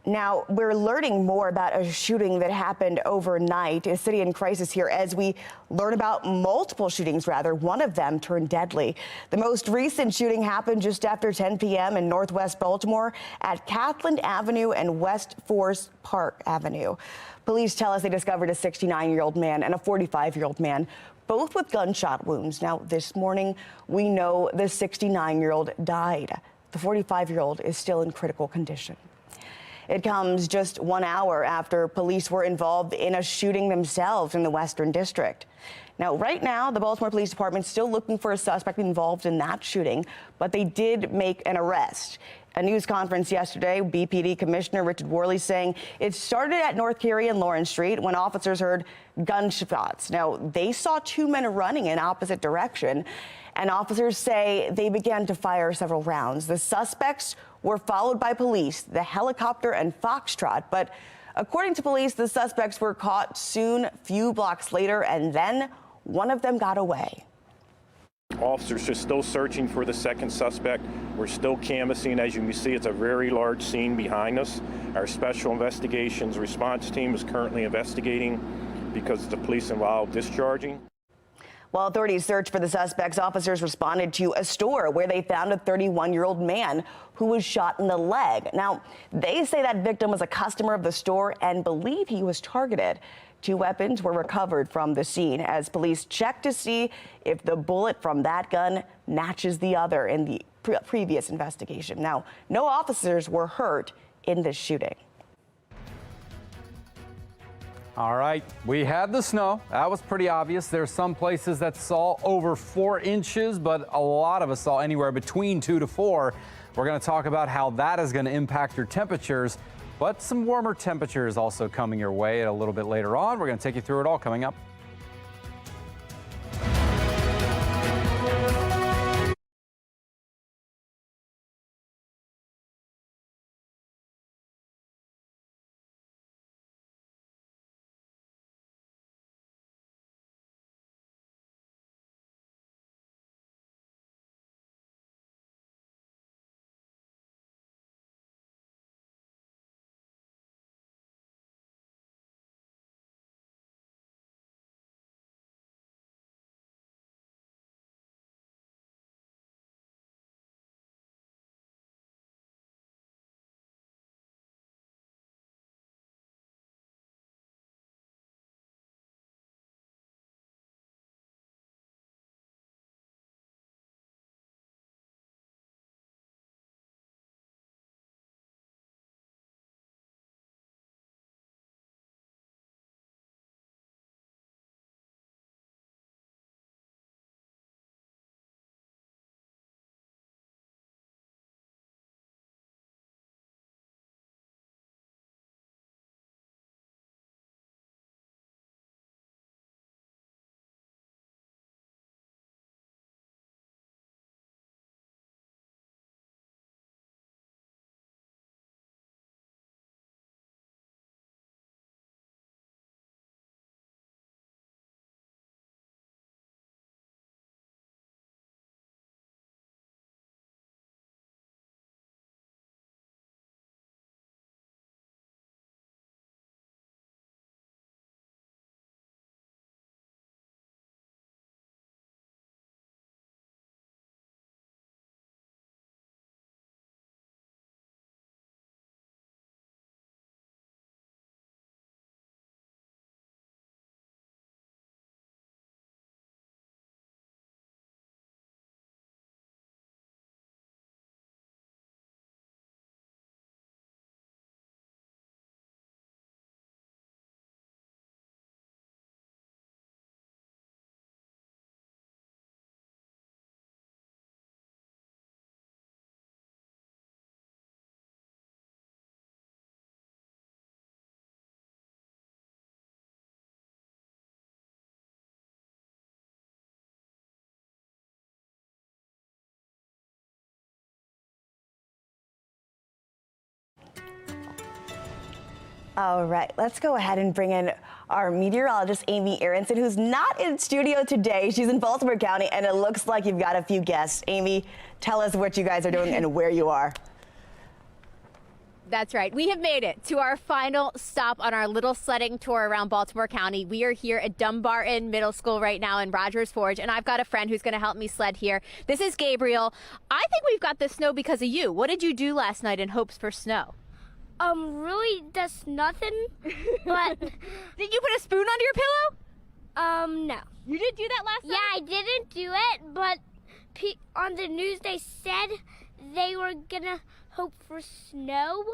Now, we're learning more about a shooting that happened overnight, a city in crisis here, as we learn about multiple shootings, rather. One of them turned deadly. The most recent shooting happened just after 10 p.m. in Northwest Baltimore at Catholic Avenue and West Forest Park Avenue. Police tell us they discovered a 69-year-old man and a 45-year-old man, both with gunshot wounds. Now, this morning, we know the 69-year-old died. The 45-year-old is still in critical condition. It comes just 1 hour after police were involved in a shooting themselves in the Western District. Now, right now, the Baltimore Police Department is still looking for a suspect involved in that shooting, but they did make an arrest. A news conference yesterday, BPD Commissioner Richard Worley saying it started at North Carey and Lawrence Street when officers heard gunshots. Now, they saw two men running in opposite direction, and officers say they began to fire several rounds. The suspects were followed by police, the helicopter, and Foxtrot. But according to police, the suspects were caught soon, few blocks later, and then one of them got away. Officers are still searching for the second suspect. We're still canvassing. As you can see, it's a very large scene behind us. Our special investigations response team is currently investigating because the police involved discharging. While authorities searched for the suspects, officers responded to a store where they found a 31-year-old man who was shot in the leg. Now, they say that victim was a customer of the store and believe he was targeted. 2 weapons were recovered from the scene as police checked to see if the bullet from that gun matches the other in the previous investigation. Now, no officers were hurt in this shooting. All right, we had the snow. That was pretty obvious. There's some places that saw over 4 inches, but a lot of us saw anywhere between 2 to 4. We're going to talk about how that is going to impact your temperatures, but some warmer temperatures also coming your way a little bit later on. We're going to take you through it all coming up. All right, let's go ahead and bring in our meteorologist, Amy Aronson, who's not in studio today. She's in Baltimore County, and it looks like you've got a few guests. Amy, tell us what you guys are doing and where you are. That's right. We have made it to our final stop on our little sledding tour around Baltimore County. We are here at Dumbarton Middle School right now in Rogers Forge, and I've got a friend who's going to help me sled here. This is Gabriel. I think we've got the snow because of you. What did you do last night in hopes for snow? Really just nothing, but... Did you put a spoon under your pillow? No. You didn't do that last night? Yeah, I didn't do it, but on the news they said they were gonna hope for snow,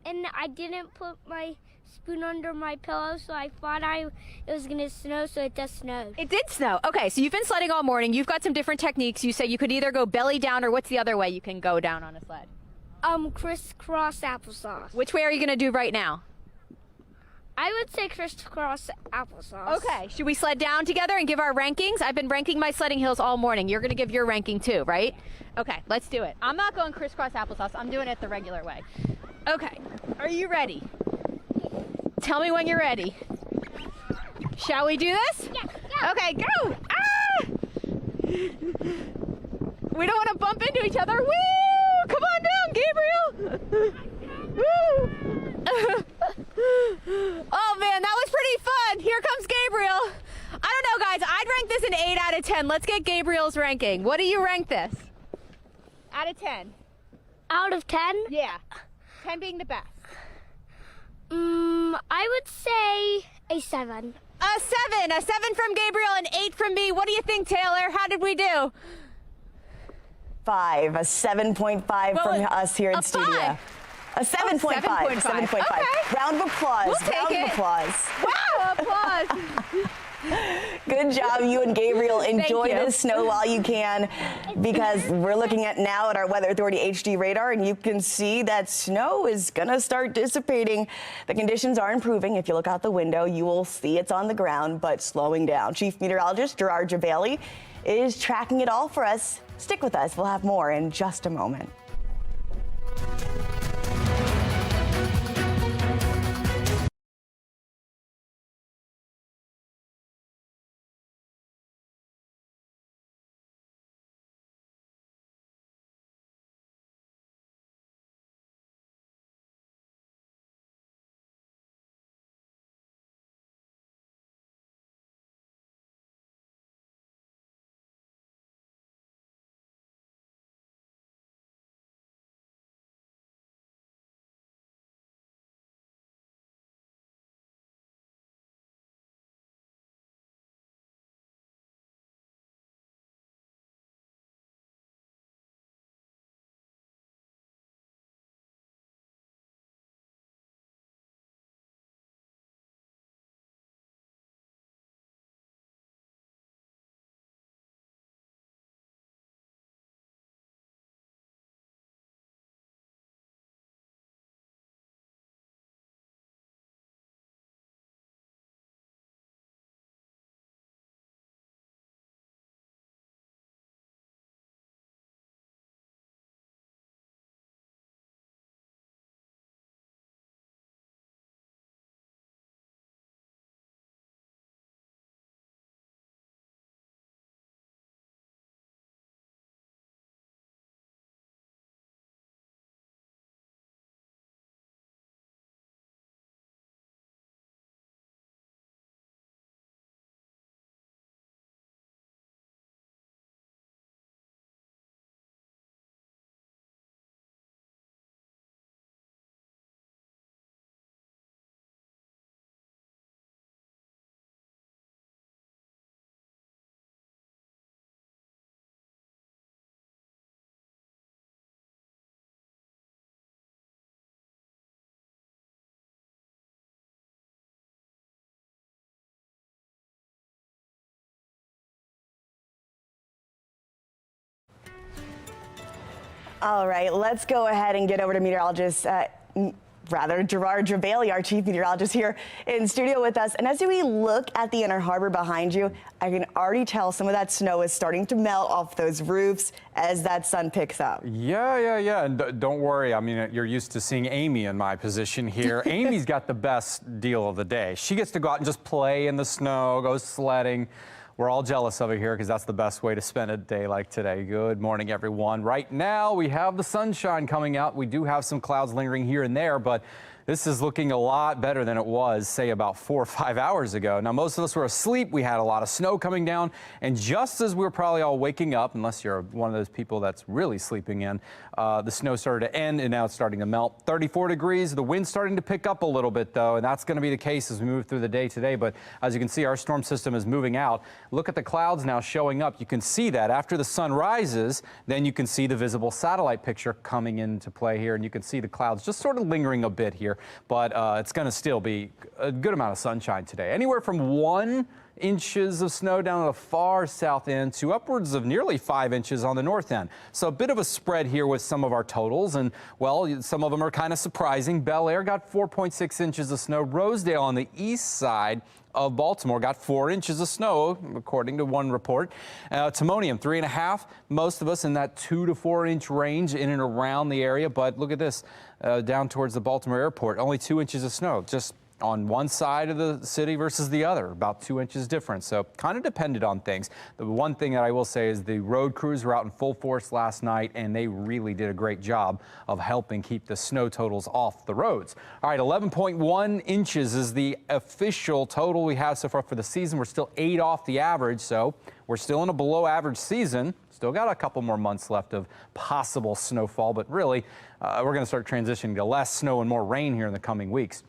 and I didn't put my spoon under my pillow, so I thought it was gonna snow, so it just snowed. It did snow. Okay, so you've been sledding all morning. You've got some different techniques. You say you could either go belly down, or what's the other way you can go down on a sled? Crisscross applesauce. Which way are you gonna do right now? I would say crisscross applesauce. Okay, should we sled down together and give our rankings? I've been ranking my sledding hills all morning. You're gonna give your ranking too, right? Okay, let's do it. I'm not going crisscross applesauce. I'm doing it the regular way. Okay, are you ready? Tell me when you're ready. Shall we do this? Yeah. Okay, go! Ah! We don't want to bump into each other. Woo! Come on down, Gabriel! Woo! Oh man, that was pretty fun. Here comes Gabriel. I don't know, guys. I'd rank this an 8 out of 10. Let's get Gabriel's ranking. What do you rank this? Out of 10. Out of 10? Yeah. 10 being the best. I would say a 7. A 7. A 7 from Gabriel, an 8 from me. What do you think, Taylor? How did we do? 5. A 7.5 from us here in studio. 5. A 7.5. 7.5. Okay. Round of applause. We'll take Round it. of applause. Wow, applause. Good job, you and Gabriel. Enjoy you. the snow while you can, because we're looking at now at our Weather Authority HD radar, and you can see that snow is going to start dissipating. The conditions are improving. If you look out the window, you will see it's on the ground, but slowing down. Chief Meteorologist Gerard Javali is tracking it all for us. Stick with us. We'll have more in just a moment. All right, let's go ahead and get over to meteorologist Rather, Gerard Dravali, our chief meteorologist, here in studio with us. And as we look at the Inner Harbor behind you, I can already tell some of that snow is starting to melt off those roofs as that sun picks up. Yeah. And don't worry. I mean, you're used to seeing Amy in my position here. Amy's got the best deal of the day. She gets to go out and just play in the snow, go sledding. We're all jealous of it here because that's the best way to spend a day like today. Good morning, everyone. Right now, we have the sunshine coming out. We do have some clouds lingering here and there, but this is looking a lot better than it was, say, about 4 or 5 hours ago. Now, most of us were asleep. We had a lot of snow coming down, and just as we were probably all waking up, unless you're one of those people that's really sleeping in, the snow started to end, and now it's starting to melt. 34 degrees. The wind's starting to pick up a little bit, though, and that's going to be the case as we move through the day today. But as you can see, our storm system is moving out. Look at the clouds now showing up. You can see that after the sun rises, then you can see the visible satellite picture coming into play here, and you can see the clouds just sort of lingering a bit here. But it's going to still be a good amount of sunshine today. Anywhere from 1 inches of snow down to the far south end to upwards of nearly 5 inches on the north end. So a bit of a spread here with some of our totals. And, well, some of them are kind of surprising. Bel Air got 4.6 inches of snow. Rosedale on the east side of Baltimore got 4 inches of snow, according to one report. Timonium, 3.5. Most of us in that 2 to 4 inch range in and around the area. But look at this, down towards the Baltimore airport, only 2 inches of snow, just on one side of the city versus the other, about 2 inches difference. So kind of depended on things. The one thing that I will say is the road crews were out in full force last night, and they really did a great job of helping keep the snow totals off the roads. All right, 11.1 inches is the official total we have so far for the season. We're still 8 off the average, so we're still in a below average season. Still got a couple more months left of possible snowfall, but really, we're going to start transitioning to less snow and more rain here in the coming weeks.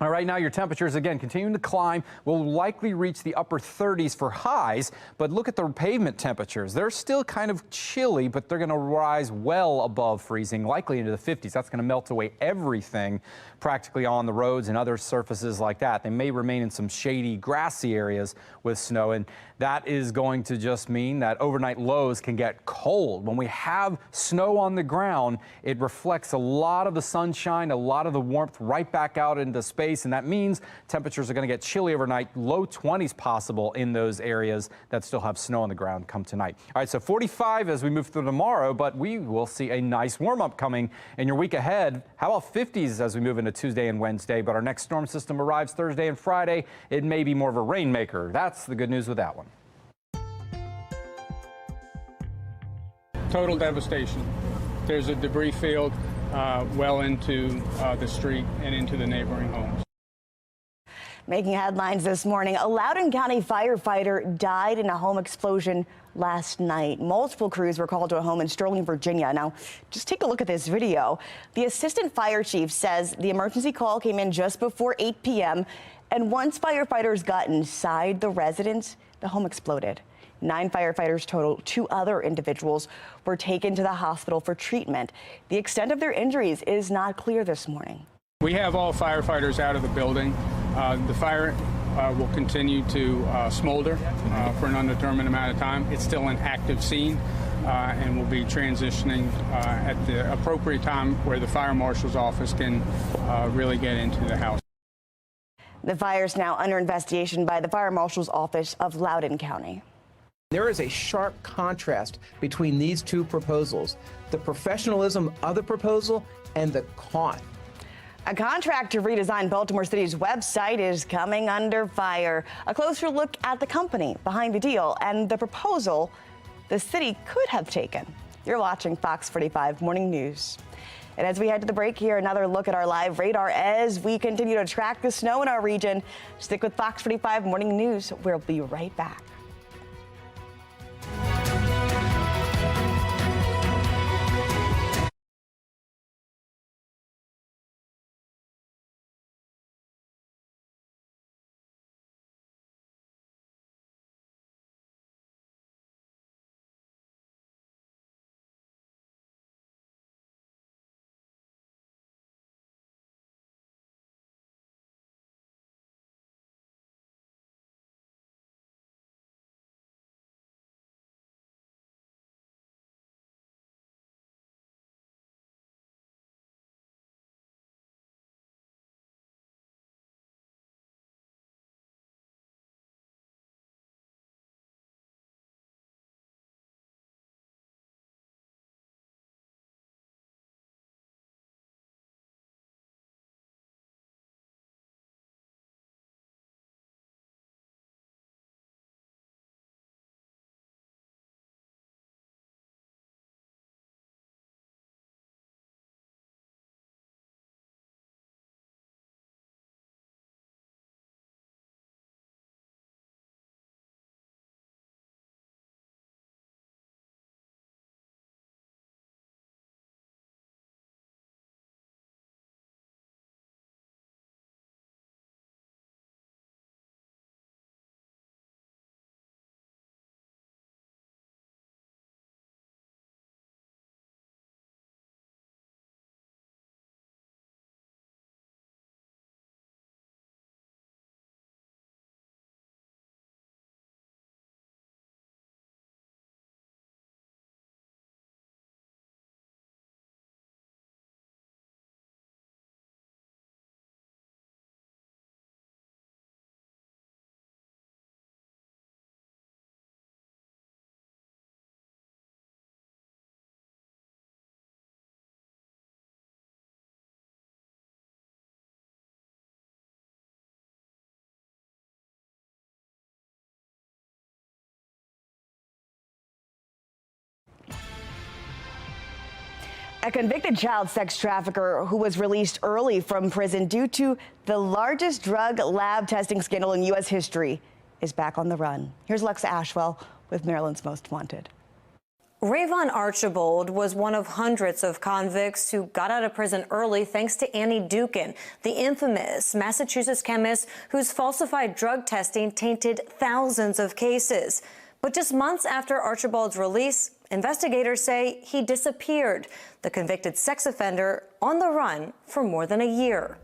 All right, now your temperatures, again, continuing to climb. We'll likely reach the upper 30s for highs, but look at the pavement temperatures. They're still kind of chilly, but they're going to rise well above freezing, likely into the 50s. That's going to melt away everything practically on the roads and other surfaces like that. They may remain in some shady, grassy areas with snow, and that is going to just mean that overnight lows can get cold. When we have snow on the ground, it reflects a lot of the sunshine, a lot of the warmth right back out into space, and that means temperatures are going to get chilly overnight, low 20s possible in those areas that still have snow on the ground come tonight. All right, so 45 as we move through tomorrow, but we will see a nice warm-up coming in your week ahead. How about 50s as we move into Tuesday and Wednesday, but our next storm system arrives Thursday and Friday. It may be more of a rainmaker. That's the good news with that one. Total devastation. There's a debris field well into the street and into the neighboring homes. Making headlines this morning, a Loudoun County firefighter died in a home explosion last night. Multiple crews were called to a home in Sterling, Virginia. Now, just take a look at this video. The assistant fire chief says the emergency call came in just before 8 p.m. and once firefighters got inside the residence, the home exploded. 9 firefighters total. 2 other individuals were taken to the hospital for treatment. The extent of their injuries is not clear this morning. We have all firefighters out of the building. The fire will continue to smolder for an undetermined amount of time. It's still an active scene, and will be transitioning at the appropriate time where the fire marshal's office can really get into the house. The fire is now under investigation by the fire marshal's office of Loudoun County. There is a sharp contrast between these two proposals, the professionalism of the proposal and the cost. A contract to redesign Baltimore City's website is coming under fire. A closer look at the company behind the deal and the proposal the city could have taken. You're watching Fox 45 Morning News. And as we head to the break here, another look at our live radar as we continue to track the snow in our region. Stick with Fox 45 Morning News. We'll be right back. A convicted child sex trafficker who was released early from prison due to the largest drug lab testing scandal in U.S. history is back on the run. Here's Alexa Ashwell with Maryland's Most Wanted. Rayvon Archibald was one of hundreds of convicts who got out of prison early thanks to Annie Dukin, the infamous Massachusetts chemist whose falsified drug testing tainted thousands of cases. But just months after Archibald's release, investigators say he disappeared, the convicted sex offender on the run for more than a year.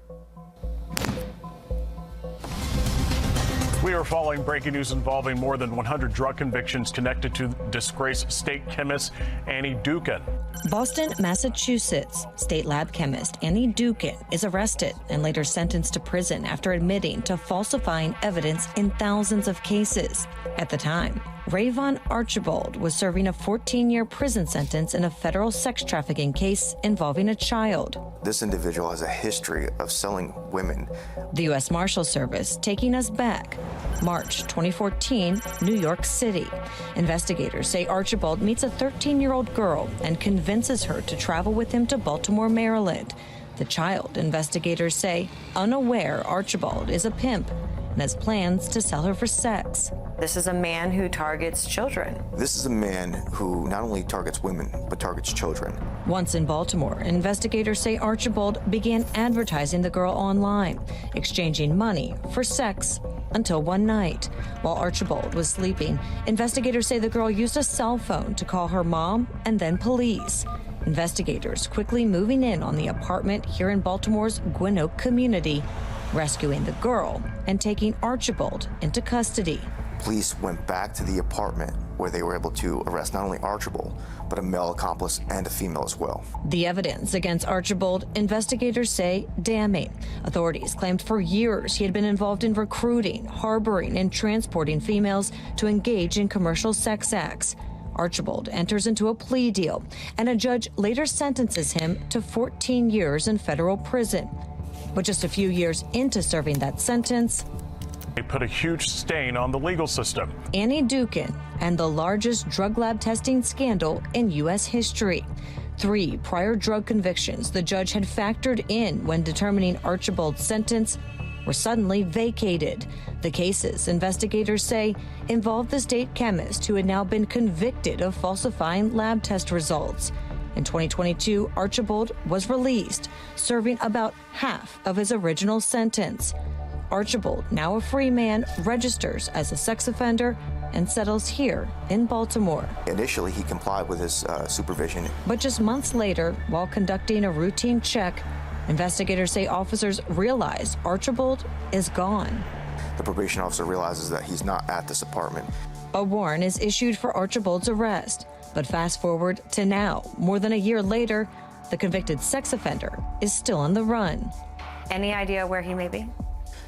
We are following breaking news involving more than 100 drug convictions connected to disgraced state chemist Annie Dukin. Boston, Massachusetts state lab chemist Annie Dukin is arrested and later sentenced to prison after admitting to falsifying evidence in thousands of cases. At the time, Rayvon Archibald was serving a 14-year prison sentence in a federal sex trafficking case involving a child. This individual has a history of selling women. The U.S. Marshals Service taking us back. March 2014, New York City. Investigators say Archibald meets a 13-year-old girl and convinces her to travel with him to Baltimore, Maryland. The child, investigators say, unaware Archibald is a pimp and has plans to sell her for sex. This is a man who targets children. This is a man who not only targets women, but targets children. Once in Baltimore, investigators say Archibald began advertising the girl online, exchanging money for sex. Until one night, while Archibald was sleeping, investigators say the girl used a cell phone to call her mom and then police. Investigators quickly moving in on the apartment here in Baltimore's Gwynn Oak community, rescuing the girl and taking Archibald into custody. Police went back to the apartment where they were able to arrest not only Archibald, but a male accomplice and a female as well. The evidence against Archibald, investigators say, damning. Authorities claimed for years he had been involved in recruiting, harboring, and transporting females to engage in commercial sex acts. Archibald enters into a plea deal, and a judge later sentences him to 14 years in federal prison. But just a few years into serving that sentence, They put a huge stain on the legal system. Annie Dukin and the largest drug lab testing scandal in U.S. history. 3 prior drug convictions the judge had factored in when determining Archibald's sentence were suddenly vacated. The cases, investigators say, involved the state chemist who had now been convicted of falsifying lab test results. In 2022, Archibald was released, serving about half of his original sentence. Archibald, now a free man, registers as a sex offender and settles here in Baltimore. Initially, he complied with his supervision. But just months later, while conducting a routine check, investigators say officers realize Archibald is gone. The probation officer realizes that he's not at this apartment. A warrant is issued for Archibald's arrest. But fast forward to now, more than a year later, the convicted sex offender is still on the run. Any idea where he may be?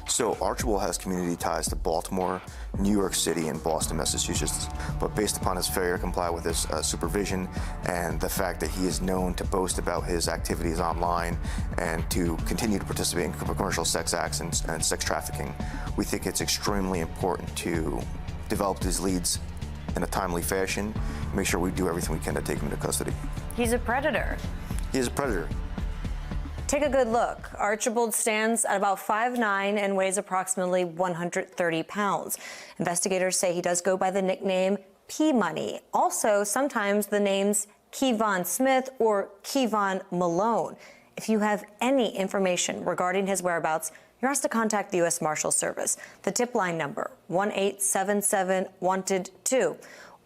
So Archibald has community ties to Baltimore, New York City, and Boston, Massachusetts. But based upon his failure to comply with his supervision and the fact that he is known to boast about his activities online and to continue to participate in commercial sex acts and sex trafficking, we think it's extremely important to develop these leads in a timely fashion, make sure we do everything we can to take him into custody. He's a predator. He is a predator. Take a good look. Archibald stands at about 5'9" and weighs approximately 130 pounds. Investigators say he does go by the nickname P-Money. Also, sometimes the names Kevon Smith or Kevon Malone. If you have any information regarding his whereabouts, you're asked to contact the U.S. Marshals Service. The tip line number, 1-877-WANTED-2.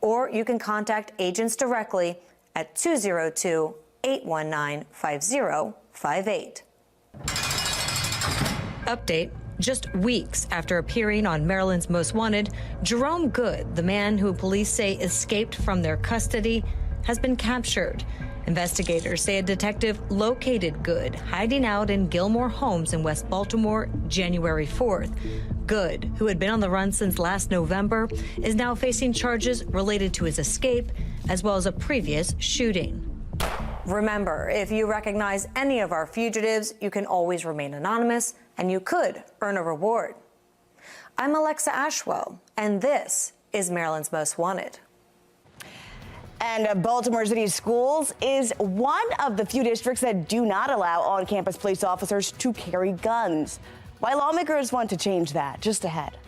Or you can contact agents directly at 202-819-5058. Update. Just weeks after appearing on Maryland's Most Wanted, Jerome Good, the man who police say escaped from their custody, has been captured. Investigators say a detective located Good hiding out in Gilmore Homes in West Baltimore January 4th. Good, who had been on the run since last November, is now facing charges related to his escape as well as a previous shooting. Remember, if you recognize any of our fugitives, you can always remain anonymous and you could earn a reward. I'm Alexa Ashwell, and this is Maryland's Most Wanted. And Baltimore City Schools is one of the few districts that do not allow on-campus police officers to carry guns. Why lawmakers want to change that, just ahead.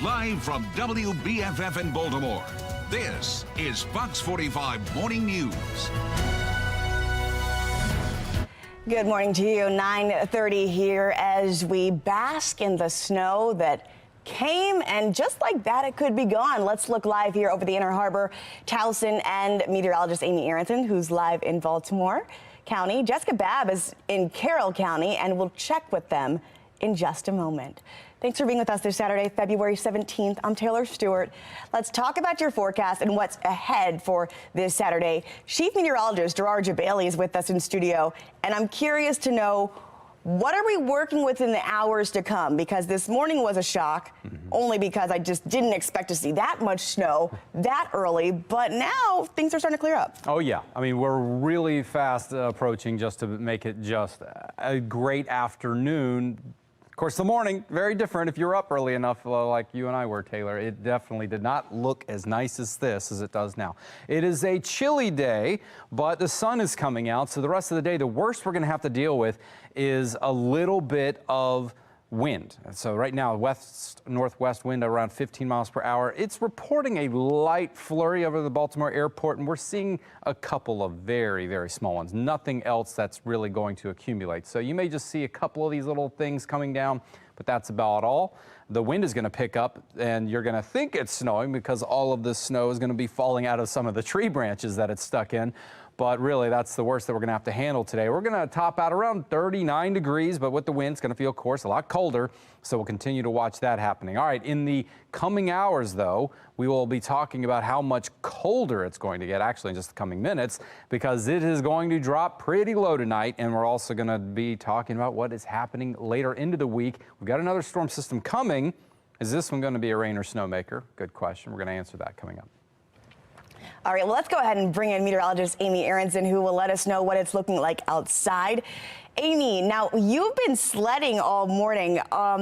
Live from WBFF in Baltimore, this is Fox 45 Morning News. Good morning to you. 9:30 here as we bask in the snow that came, and just like that, it could be gone. Let's look live here over the Inner Harbor. Towson and meteorologist Amy Aronson, who's live in Baltimore County. Jessica Babb is in Carroll County, and we'll check with them in just a moment. Thanks for being with us this Saturday, February 17th. I'm Taylor Stewart. Let's talk about your forecast and what's ahead for this Saturday. Chief Meteorologist Gerard Bailey is with us in studio, and I'm curious to know, what are we working with in the hours to come? Because this morning was a shock, only because I just didn't expect to see that much snow that early. But now things are starting to clear up. Oh, yeah. I mean, we're really fast approaching just to make it just a great afternoon. Of course, the morning, very different if you're up early enough like you and I were, Taylor. It definitely did not look as nice as this as it does now. It is a chilly day, but the sun is coming out, so the rest of the day, the worst we're going to have to deal with is a little bit of wind. So right now, west-northwest wind around 15 miles per hour. It's reporting a light flurry over the Baltimore airport, and we're seeing a couple of very, very small ones. Nothing else that's really going to accumulate. So you may just see a couple of these little things coming down, but that's about all. The wind is going to pick up, and you're going to think it's snowing because all of this snow is going to be falling out of some of the tree branches that it's stuck in. But really, that's the worst that we're going to have to handle today. We're going to top out around 39 degrees, but with the wind, it's going to feel, of course, a lot colder. So we'll continue to watch that happening. All right, in the coming hours, though, we will be talking about how much colder it's going to get, actually, in just the coming minutes, because it is going to drop pretty low tonight. And we're also going to be talking about what is happening later into the week. We've got another storm system coming. Is this one going to be a rain or snowmaker? Good question. We're going to answer that coming up. All right, well, let's go ahead and bring in meteorologist Amy Aronson, who will let us know what it's looking like outside. Amy, now you've been sledding all morning.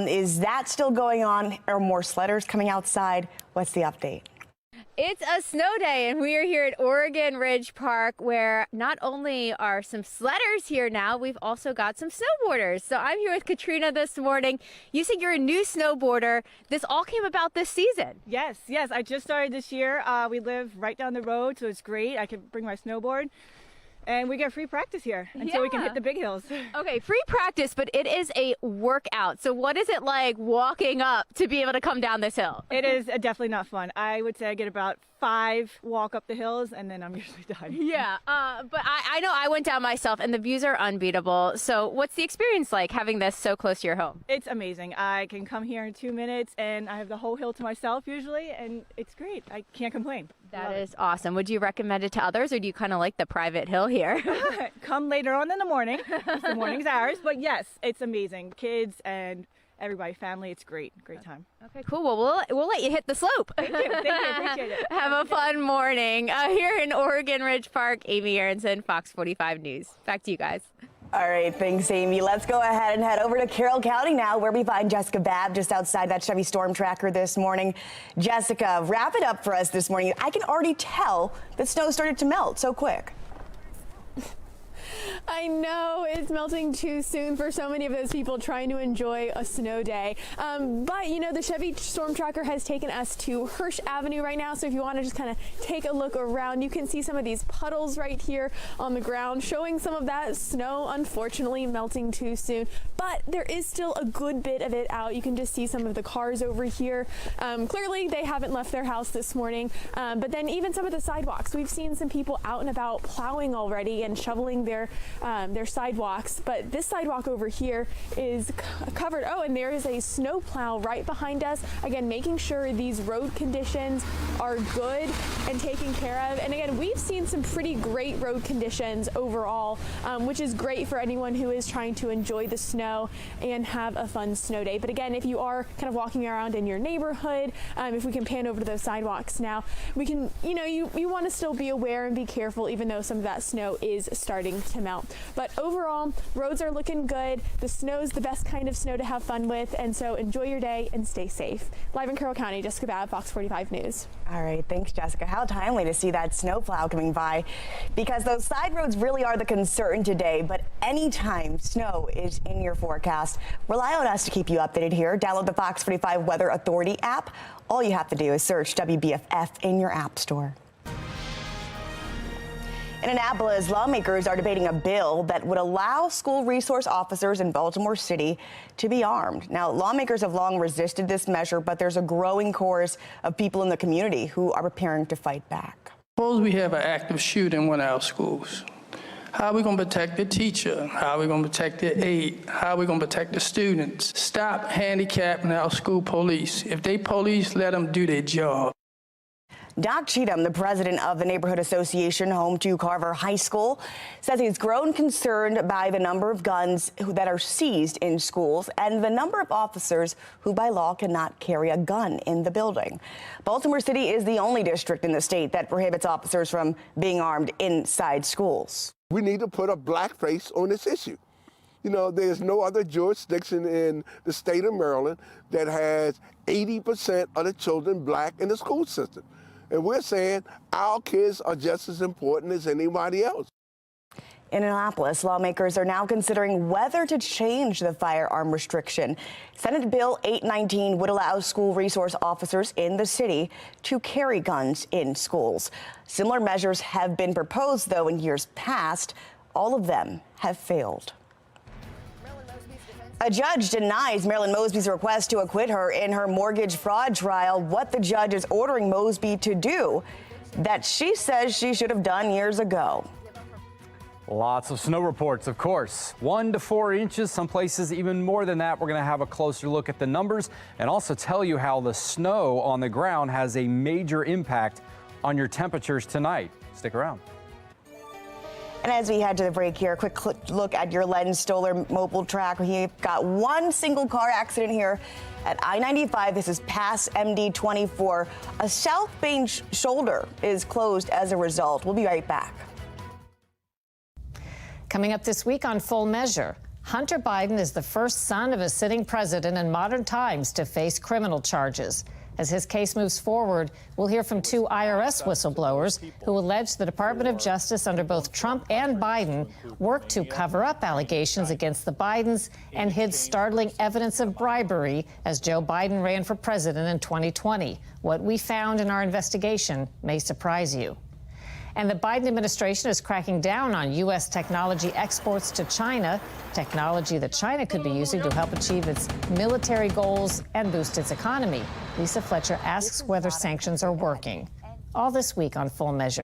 Is that still going on? Are more sledders coming outside? What's the update? It's a snow day, and we are here at Oregon Ridge Park, where not only are some sledders here now, we've also got some snowboarders. So I'm here with Katrina this morning. You said you're a new snowboarder. This all came about this season. Yes. I just started this year. We live right down the road, so it's great. I can bring my snowboard. And we get free practice here until we can hit the big hills. Okay, free practice, but it is a workout. So what is it like walking up to be able to come down this hill? It is definitely not fun. I would say I get about 5 walk up the hills, and then I'm usually done. Yeah, but I know I went down myself, and the views are unbeatable. So what's the experience like having this so close to your home? It's amazing. I can come here in 2 minutes, and I have the whole hill to myself usually, and it's great. I can't complain. That is awesome. Would you recommend it to others, or do you kind of like the private hill here? Come later on in the morning. The morning's ours, but yes, it's amazing. Kids and everybody, family, it's great time. Okay, cool. Well, we'll let you hit the slope. Thank you. Appreciate it. Have a fun morning. Here in Oregon Ridge Park, Amy Aronson, Fox 45 News. Back to you guys. All right, thanks, Amy. Let's go ahead and head over to Carroll County now, where we find Jessica Babb just outside that Chevy storm tracker this morning. Jessica, wrap it up for us this morning. I can already tell that snow started to melt so quick. I know it's melting too soon for so many of those people trying to enjoy a snow day. But you know, the Chevy storm tracker has taken us to Hirsch Avenue right now. So if you want to just kind of take a look around, you can see some of these puddles right here on the ground showing some of that snow, unfortunately melting too soon. But there is still a good bit of it out. You can just see some of the cars over here. Clearly they haven't left their house this morning. But then even some of the sidewalks, we've seen some people out and about plowing already and shoveling their sidewalks, but this sidewalk over here is covered. Oh, and there is a snow plow right behind us, again making sure these road conditions are good and taken care of. And again, we've seen some pretty great road conditions overall, which is great for anyone who is trying to enjoy the snow and have a fun snow day. But again, if you are kind of walking around in your neighborhood, if we can pan over to those sidewalks now, we can, you want to still be aware and be careful, even though some of that snow is starting to melt. But overall, roads are looking good. The snow is the best kind of snow to have fun with, and so enjoy your day and stay safe. Live in Carroll County, Jessica Babb, Fox 45 News. All right, thanks, Jessica. How timely to see that snowplow coming by, because those side roads really are the concern today. But anytime snow is in your forecast, rely on us to keep you updated here. Download the Fox 45 Weather Authority app. All you have to do is search WBFF in your app store. In Annapolis, lawmakers are debating a bill that would allow school resource officers in Baltimore City to be armed. Now, lawmakers have long resisted this measure, but there's a growing chorus of people in the community who are preparing to fight back. Suppose we have an active shooter in one of our schools. How are we going to protect the teacher? How are we going to protect the aide? How are we going to protect the students? Stop handicapping our school police. If they police, let them do their job. Doc Cheatham, the president of the Neighborhood Association home to Carver High School, says he's grown concerned by the number of guns that are seized in schools and the number of officers who by law cannot carry a gun in the building. Baltimore City is the only district in the state that prohibits officers from being armed inside schools. We need to put a black face on this issue. You know, there's no other jurisdiction in the state of Maryland that has 80% of the children black in the school system. And we're saying our kids are just as important as anybody else. In Annapolis, lawmakers are now considering whether to change the firearm restriction. Senate Bill 819 would allow school resource officers in the city to carry guns in schools. Similar measures have been proposed, though, in years past. All of them have failed. A judge denies Marilyn Mosby's request to acquit her in her mortgage fraud trial. What the judge is ordering Mosby to do that she says she should have done years ago. Lots of snow reports, of course. 1 to 4 inches, some places even more than that. We're going to have a closer look at the numbers and also tell you how the snow on the ground has a major impact on your temperatures tonight. Stick around. And as we head to the break here, a quick look at your Len Stoller mobile track. We've got one single car accident here at I-95. This is past MD-24. A South Main shoulder is closed as a result. We'll be right back. Coming up this week on Full Measure, Hunter Biden is the first son of a sitting president in modern times to face criminal charges. As his case moves forward, we'll hear from 2 IRS whistleblowers who allege the Department of Justice under both Trump and Biden worked to cover up allegations against the Bidens and hid startling evidence of bribery as Joe Biden ran for president in 2020. What we found in our investigation may surprise you. And the Biden administration is cracking down on U.S. technology exports to China, technology that China could be using to help achieve its military goals and boost its economy. Lisa Fletcher asks whether sanctions are working. All this week on Full Measure.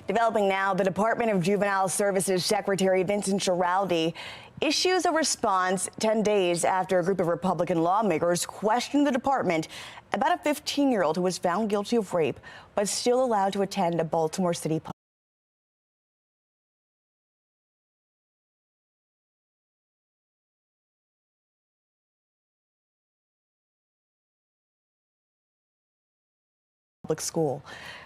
Developing now, the Department of Juvenile Services Secretary Vincent Schiraldi issues a response 10 days after a group of Republican lawmakers questioned the department about a 15-year-old who was found guilty of rape but still allowed to attend a Baltimore City public school.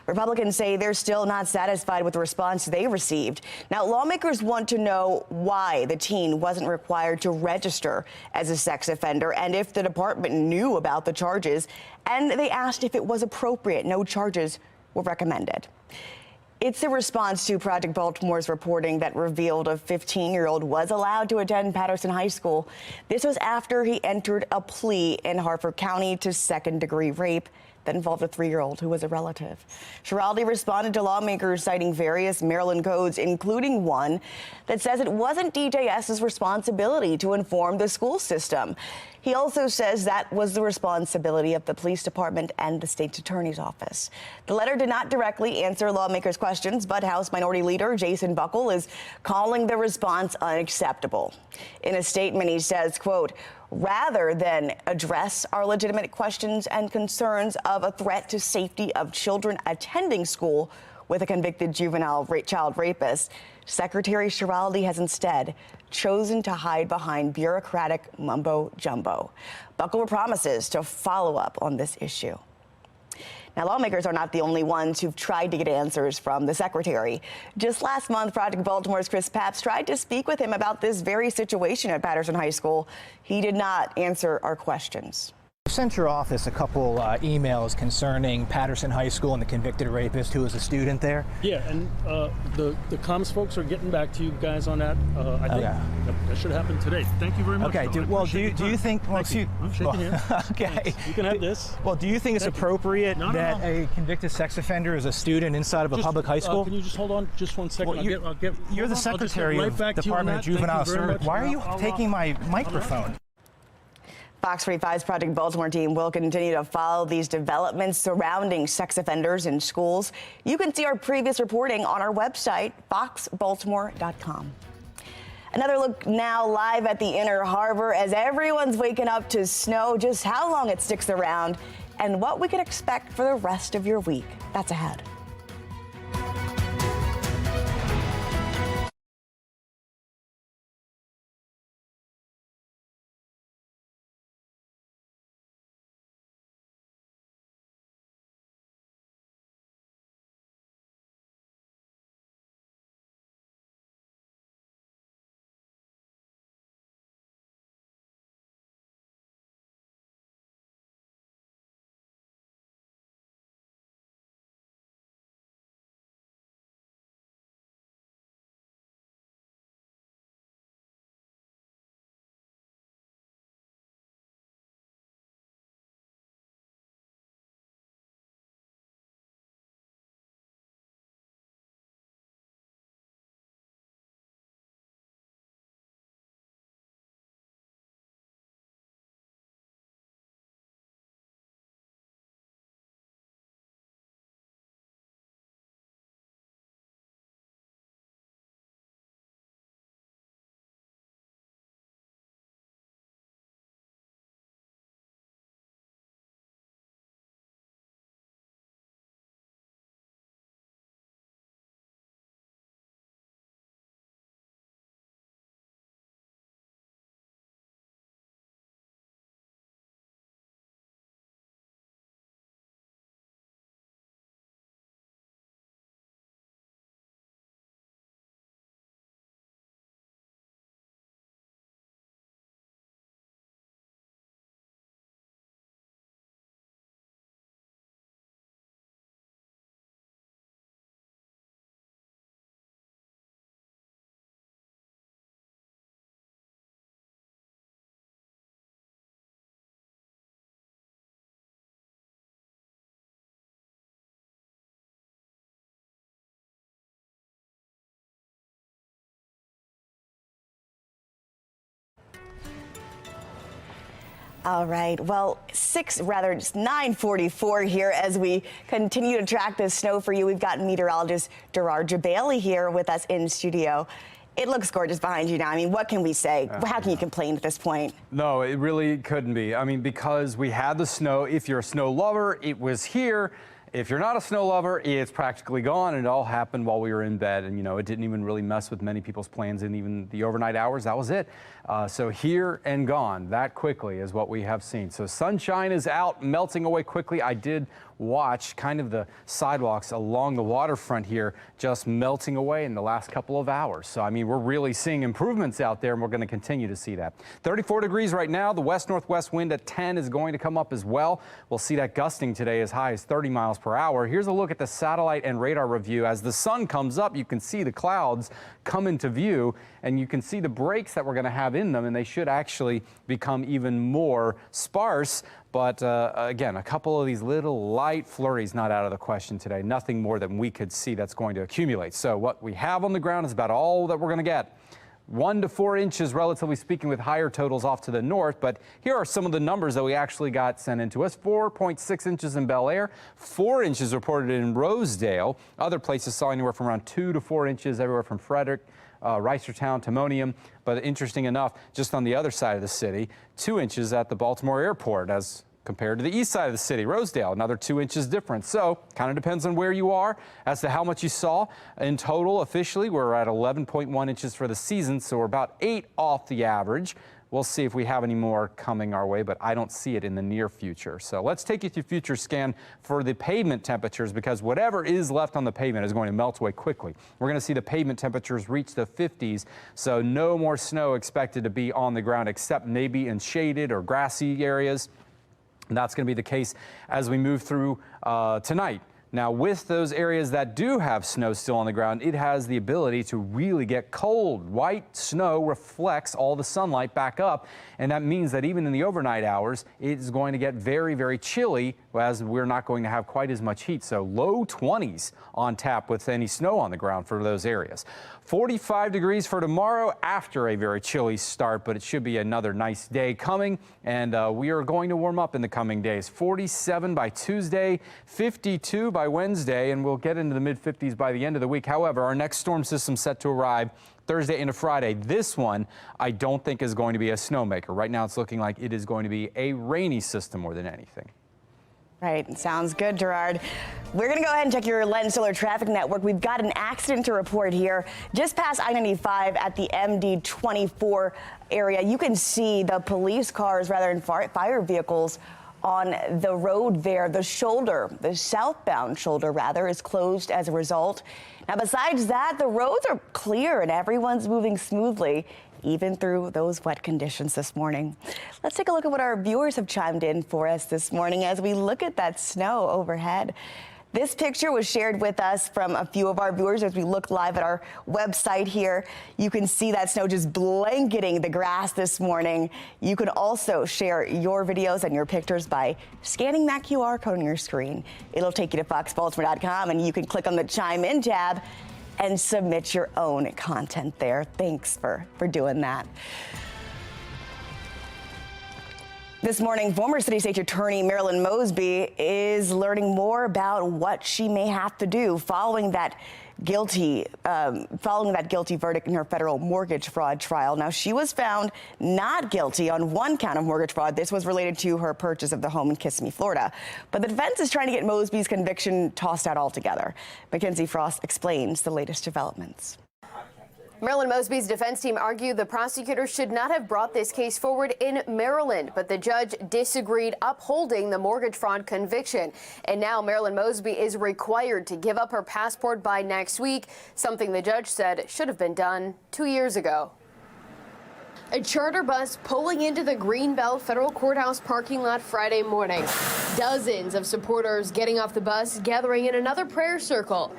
Republicans say they're still not satisfied with the response they received. Now, lawmakers want to know why the teen wasn't required to register as a sex offender and if the department knew about the charges. And they asked if it was appropriate. No charges were recommended. It's a response to Project Baltimore's reporting that revealed a 15-year-old was allowed to attend Patterson High School. This was after he entered a plea in Harford County to second-degree rape that involved a 3-year-old who was a relative. Schiraldi responded to lawmakers citing various Maryland codes, including one that says it wasn't DJS's responsibility to inform the school system. He also says that was the responsibility of the police department and the state's attorney's office. The letter did not directly answer lawmakers' questions, but House Minority Leader Jason Buckle is calling the response unacceptable. In a statement, he says, quote, rather than address our legitimate questions and concerns of a threat to safety of children attending school with a convicted juvenile child rapist, Secretary Schiraldi has instead chosen to hide behind bureaucratic mumbo-jumbo. Buckle promises to follow up on this issue. Now, lawmakers are not the only ones who've tried to get answers from the secretary. Just last month, Project Baltimore's Chris Papps tried to speak with him about this very situation at Patterson High School. He did not answer our questions. sent your office a couple emails concerning Patterson High School and the convicted rapist who was a student there. Yeah, and the comms folks are getting back to you guys on that. I think that should happen today. Thank you very much. Okay. Do you think? Well, excuse. I'm shaking hands. Okay. Thanks. You can have this. Well, do you think it's appropriate that a convicted sex offender is a student inside of a public high school? Can you just hold on just 1 second? Well, you're the secretary of Department of Juvenile Services. Why are you taking my microphone? Fox 45's Project Baltimore team will continue to follow these developments surrounding sex offenders in schools. You can see our previous reporting on our website, foxbaltimore.com. Another look now live at the Inner Harbor as everyone's waking up to snow, just how long it sticks around, and what we can expect for the rest of your week. That's ahead. All right, well, it's 9:44 here as we continue to track this snow for you. We've got meteorologist Gerard Jabali here with us in studio. It looks gorgeous behind you now. I mean, what can we say? How can you complain at this point? No, it really couldn't be. I mean, because we had the snow. If you're a snow lover, it was here. If you're not a snow lover, it's practically gone. And it all happened while we were in bed. And, you know, it didn't even really mess with many people's plans in even the overnight hours. That was it. So here and gone that quickly is what we have seen. So sunshine is out, melting away quickly. I did watch kind of the sidewalks along the waterfront here just melting away in the last couple of hours. So, I mean, we're really seeing improvements out there, and we're going to continue to see that. 34 degrees right now. The west-northwest wind at 10 is going to come up as well. We'll see that gusting today as high as 30 miles per hour. Here's a look at the satellite and radar review. As the sun comes up, you can see the clouds come into view, and you can see the breaks that we're going to have in them, and they should actually become even more sparse. But again, a couple of these little light flurries not out of the question today. Nothing more than we could see that's going to accumulate. So what we have on the ground is about all that we're going to get. 1 to 4 inches, relatively speaking, with higher totals off to the north. But here are some of the numbers that we actually got sent into us. 4.6 inches in Bel Air, 4 inches reported in Rosedale. Other places saw anywhere from around 2 to 4 inches, everywhere from Frederick, Reisterstown, Timonium. But interesting enough, just on the other side of the city, 2 inches at the Baltimore airport as compared to the east side of the city, Rosedale, another 2 inches difference. So kind of depends on where you are as to how much you saw. In total, officially, we're at 11.1 inches for the season, so we're about 8 off the average. We'll see if we have any more coming our way, but I don't see it in the near future. So let's take you to future scan for the pavement temperatures, because whatever is left on the pavement is going to melt away quickly. We're going to see the pavement temperatures reach the 50s, so no more snow expected to be on the ground except maybe in shaded or grassy areas. And that's going to be the case as we move through tonight. Now, with those areas that do have snow still on the ground, it has the ability to really get cold. White snow reflects all the sunlight back up, and that means that even in the overnight hours, it is going to get very, very chilly, as we're not going to have quite as much heat. So low 20s on tap with any snow on the ground for those areas. 45 degrees for tomorrow after a very chilly start, but it should be another nice day coming, and we are going to warm up in the coming days. 47 by Tuesday, 52 by Wednesday, and we'll get into the mid-50s by the end of the week. However, our next storm system set to arrive Thursday into Friday. This one, I don't think is going to be a snowmaker. Right now, it's looking like it is going to be a rainy system more than anything. Right. Sounds good, Gerard. We're going to go ahead and check your Lens Solar traffic network. We've got an accident to report here just past I-95 at the MD-24 area. You can see the police cars rather than fire vehicles on the road there. The shoulder, the southbound shoulder rather, is closed as a result. Now, besides that, the roads are clear and everyone's moving smoothly, even through those wet conditions this morning. Let's take a look at what our viewers have chimed in for us this morning as we look at that snow overhead. This picture was shared with us from a few of our viewers as we look live at our website here. You can see that snow just blanketing the grass this morning. You can also share your videos and your pictures by scanning that QR code on your screen. It'll take you to foxbaltimore.com, and you can click on the Chime In tab and submit your own content there. Thanks for doing that. This morning, former City State Attorney Marilyn Mosby is learning more about what she may have to do following that guilty verdict in her federal mortgage fraud trial. Now, she was found not guilty on one count of mortgage fraud. This was related to her purchase of the home in Kissimmee, Florida. But the defense is trying to get Mosby's conviction tossed out altogether. Mackenzie Frost explains the latest developments. Marilyn Mosby's defense team argued the prosecutor should not have brought this case forward in Maryland, but the judge disagreed, upholding the mortgage fraud conviction. And now Marilyn Mosby is required to give up her passport by next week, something the judge said should have been done 2 years ago. A charter bus pulling into the Greenbelt Federal Courthouse parking lot Friday morning. Dozens of supporters getting off the bus, gathering in another prayer circle.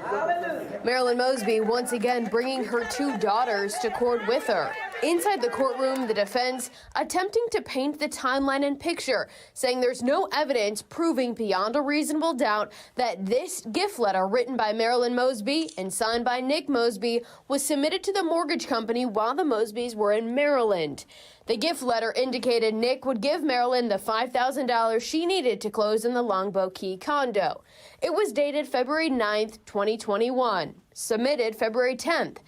Marilyn Mosby once again bringing her 2 daughters to court with her. Inside the courtroom, the defense attempting to paint the timeline and picture, saying there's no evidence proving beyond a reasonable doubt that this gift letter written by Marilyn Mosby and signed by Nick Mosby was submitted to the mortgage company while the Mosbys were in Maryland. The gift letter indicated Nick would give Marilyn the $5,000 she needed to close in the Longboat Key condo. It was dated February 9th, 2021, submitted February 10th.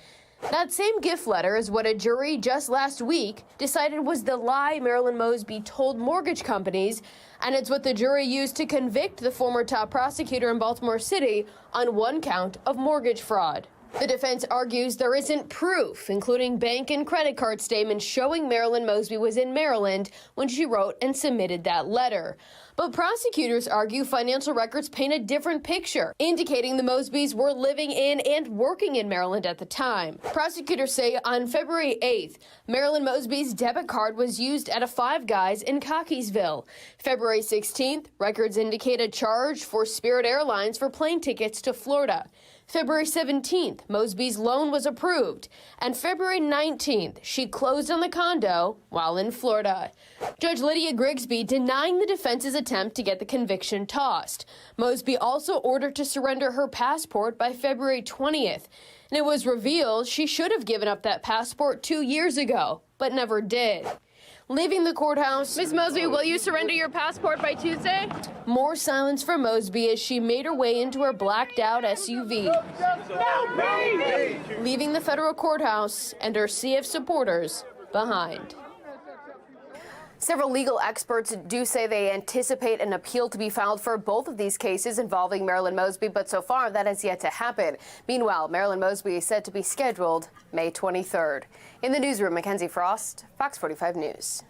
That same gift letter is what a jury just last week decided was the lie Marilyn Mosby told mortgage companies, and it's what the jury used to convict the former top prosecutor in Baltimore City on one count of mortgage fraud. The defense argues there isn't proof, including bank and credit card statements showing Marilyn Mosby was in Maryland when she wrote and submitted that letter. But prosecutors argue financial records paint a different picture, indicating the Mosbys were living in and working in Maryland at the time. Prosecutors say on February 8th, Marilyn Mosby's debit card was used at a Five Guys in Cockeysville. February 16th, records indicate a charge for Spirit Airlines for plane tickets to Florida. February 17th, Mosby's loan was approved, and February 19th, she closed on the condo while in Florida. Judge Lydia Grigsby denying the defense's attempt to get the conviction tossed. Mosby also ordered to surrender her passport by February 20th, and it was revealed she should have given up that passport 2 years ago, but never did. Leaving the courthouse, Ms. Mosby, will you surrender your passport by Tuesday? More silence from Mosby as she made her way into her blacked-out SUV. Leaving the federal courthouse and her sea of supporters behind. Several legal experts do say they anticipate an appeal to be filed for both of these cases involving Marilyn Mosby, but so far that has yet to happen. Meanwhile, Marilyn Mosby is set to be scheduled May 23rd. In the newsroom, Mackenzie Frost, Fox 45 News.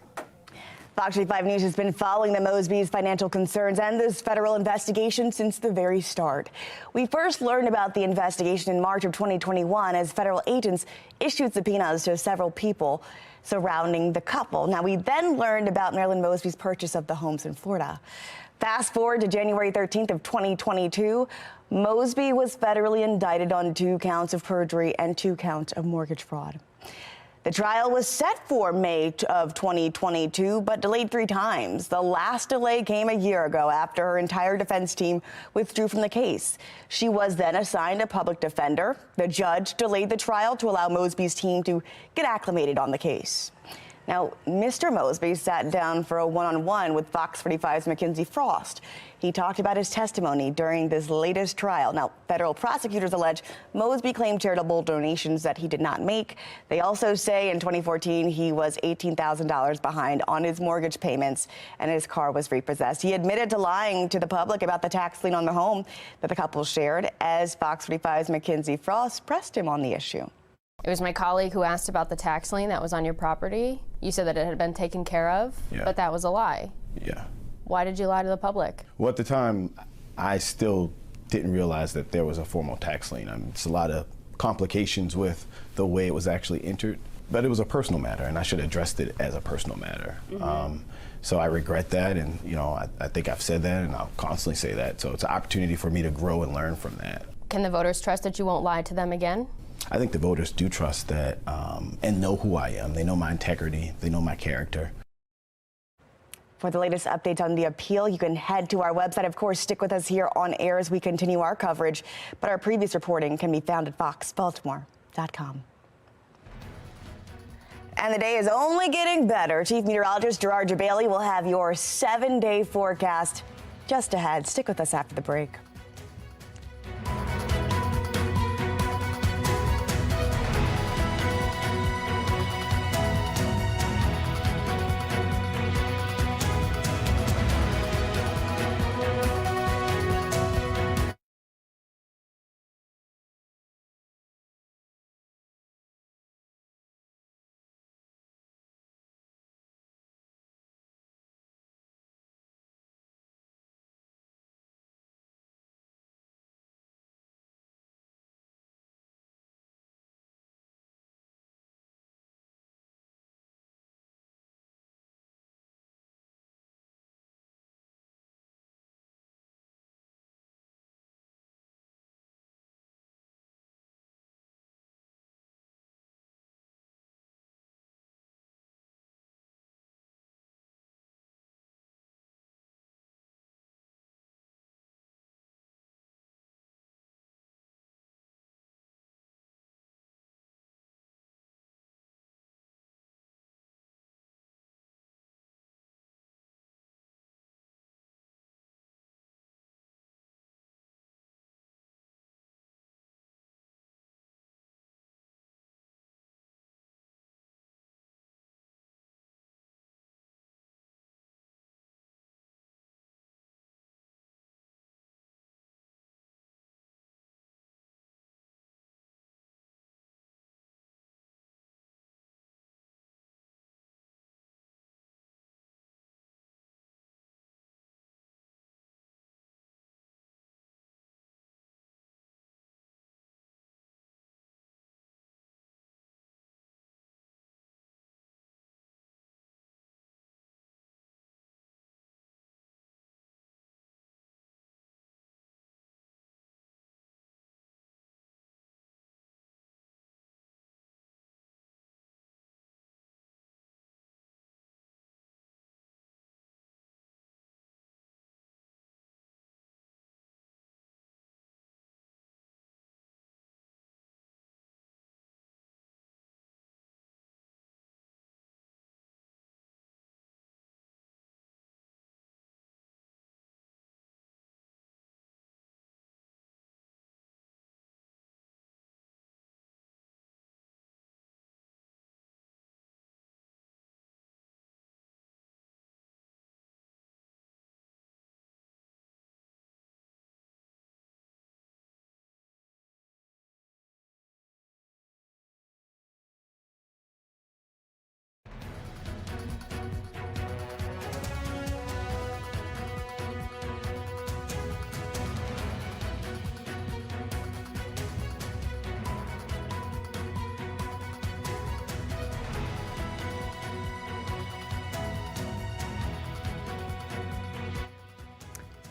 Fox 45 News has been following the Mosby's financial concerns and this federal investigation since the very start. We first learned about the investigation in March of 2021 as federal agents issued subpoenas to several people surrounding the couple. Now, we then learned about Marilyn Mosby's purchase of the homes in Florida. Fast forward to January 13th of 2022, Mosby was federally indicted on 2 counts of perjury and 2 counts of mortgage fraud. The trial was set for May of 2022, but delayed 3 times. The last delay came a year ago after her entire defense team withdrew from the case. She was then assigned a public defender. The judge delayed the trial to allow Mosby's team to get acclimated on the case. Now, Mr. Mosby sat down for a one-on-one with Fox 45's Mackenzie Frost. He talked about his testimony during this latest trial. Now, federal prosecutors allege Mosby claimed charitable donations that he did not make. They also say in 2014 he was $18,000 behind on his mortgage payments and his car was repossessed. He admitted to lying to the public about the tax lien on the home that the couple shared as Fox 45's Mackenzie Frost pressed him on the issue. It was my colleague who asked about the tax lien that was on your property. You said that it had been taken care of, but that was a lie. Yeah. Why did you lie to the public? Well, at the time, I still didn't realize that there was a formal tax lien. It's a lot of complications with the way it was actually entered, but it was a personal matter, and I should have addressed it as a personal matter. So I regret that, and I think I've said that, and I'll constantly say that. So it's an opportunity for me to grow and learn from that. Can the voters trust that you won't lie to them again? I think the voters do trust that and know who I am. They know my integrity. They know my character. For the latest updates on the appeal, you can head to our website. Of course, stick with us here on air as we continue our coverage. But our previous reporting can be found at foxbaltimore.com. And the day is only getting better. Chief Meteorologist Gerard Jabali will have your 7-day forecast just ahead. Stick with us after the break.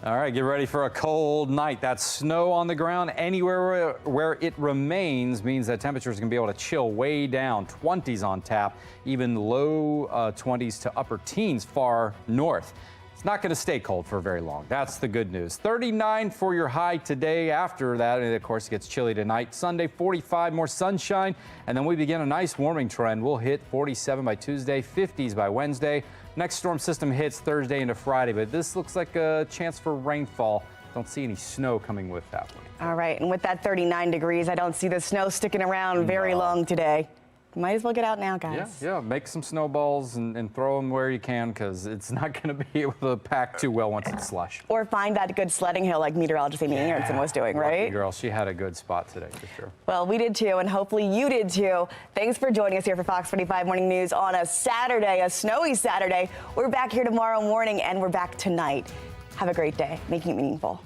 All right, get ready for a cold night. That snow on the ground anywhere where it remains means that temperatures can be able to chill way down. 20s on tap, even low 20s to upper teens far north. It's not going to stay cold for very long. That's the good news. 39 for your high today. After that, it, of course, gets chilly tonight. Sunday, 45, more sunshine. And then we begin a nice warming trend. We'll hit 47 by Tuesday, 50s by Wednesday. Next storm system hits Thursday into Friday, but this looks like a chance for rainfall. Don't see any snow coming with that one. All right, and with that 39 degrees, I don't see the snow sticking around very long today. Might as well get out now, guys. Yeah, make some snowballs and throw them where you can, because it's not going to be able to pack too well once it's slush. Or find that good sledding hill like meteorologist Amy Aronson was doing, right? Lucky girl, she had a good spot today for sure. Well, we did too, and hopefully you did too. Thanks for joining us here for Fox 45 Morning News on a Saturday, a snowy Saturday. We're back here tomorrow morning, and we're back tonight. Have a great day. Making it meaningful.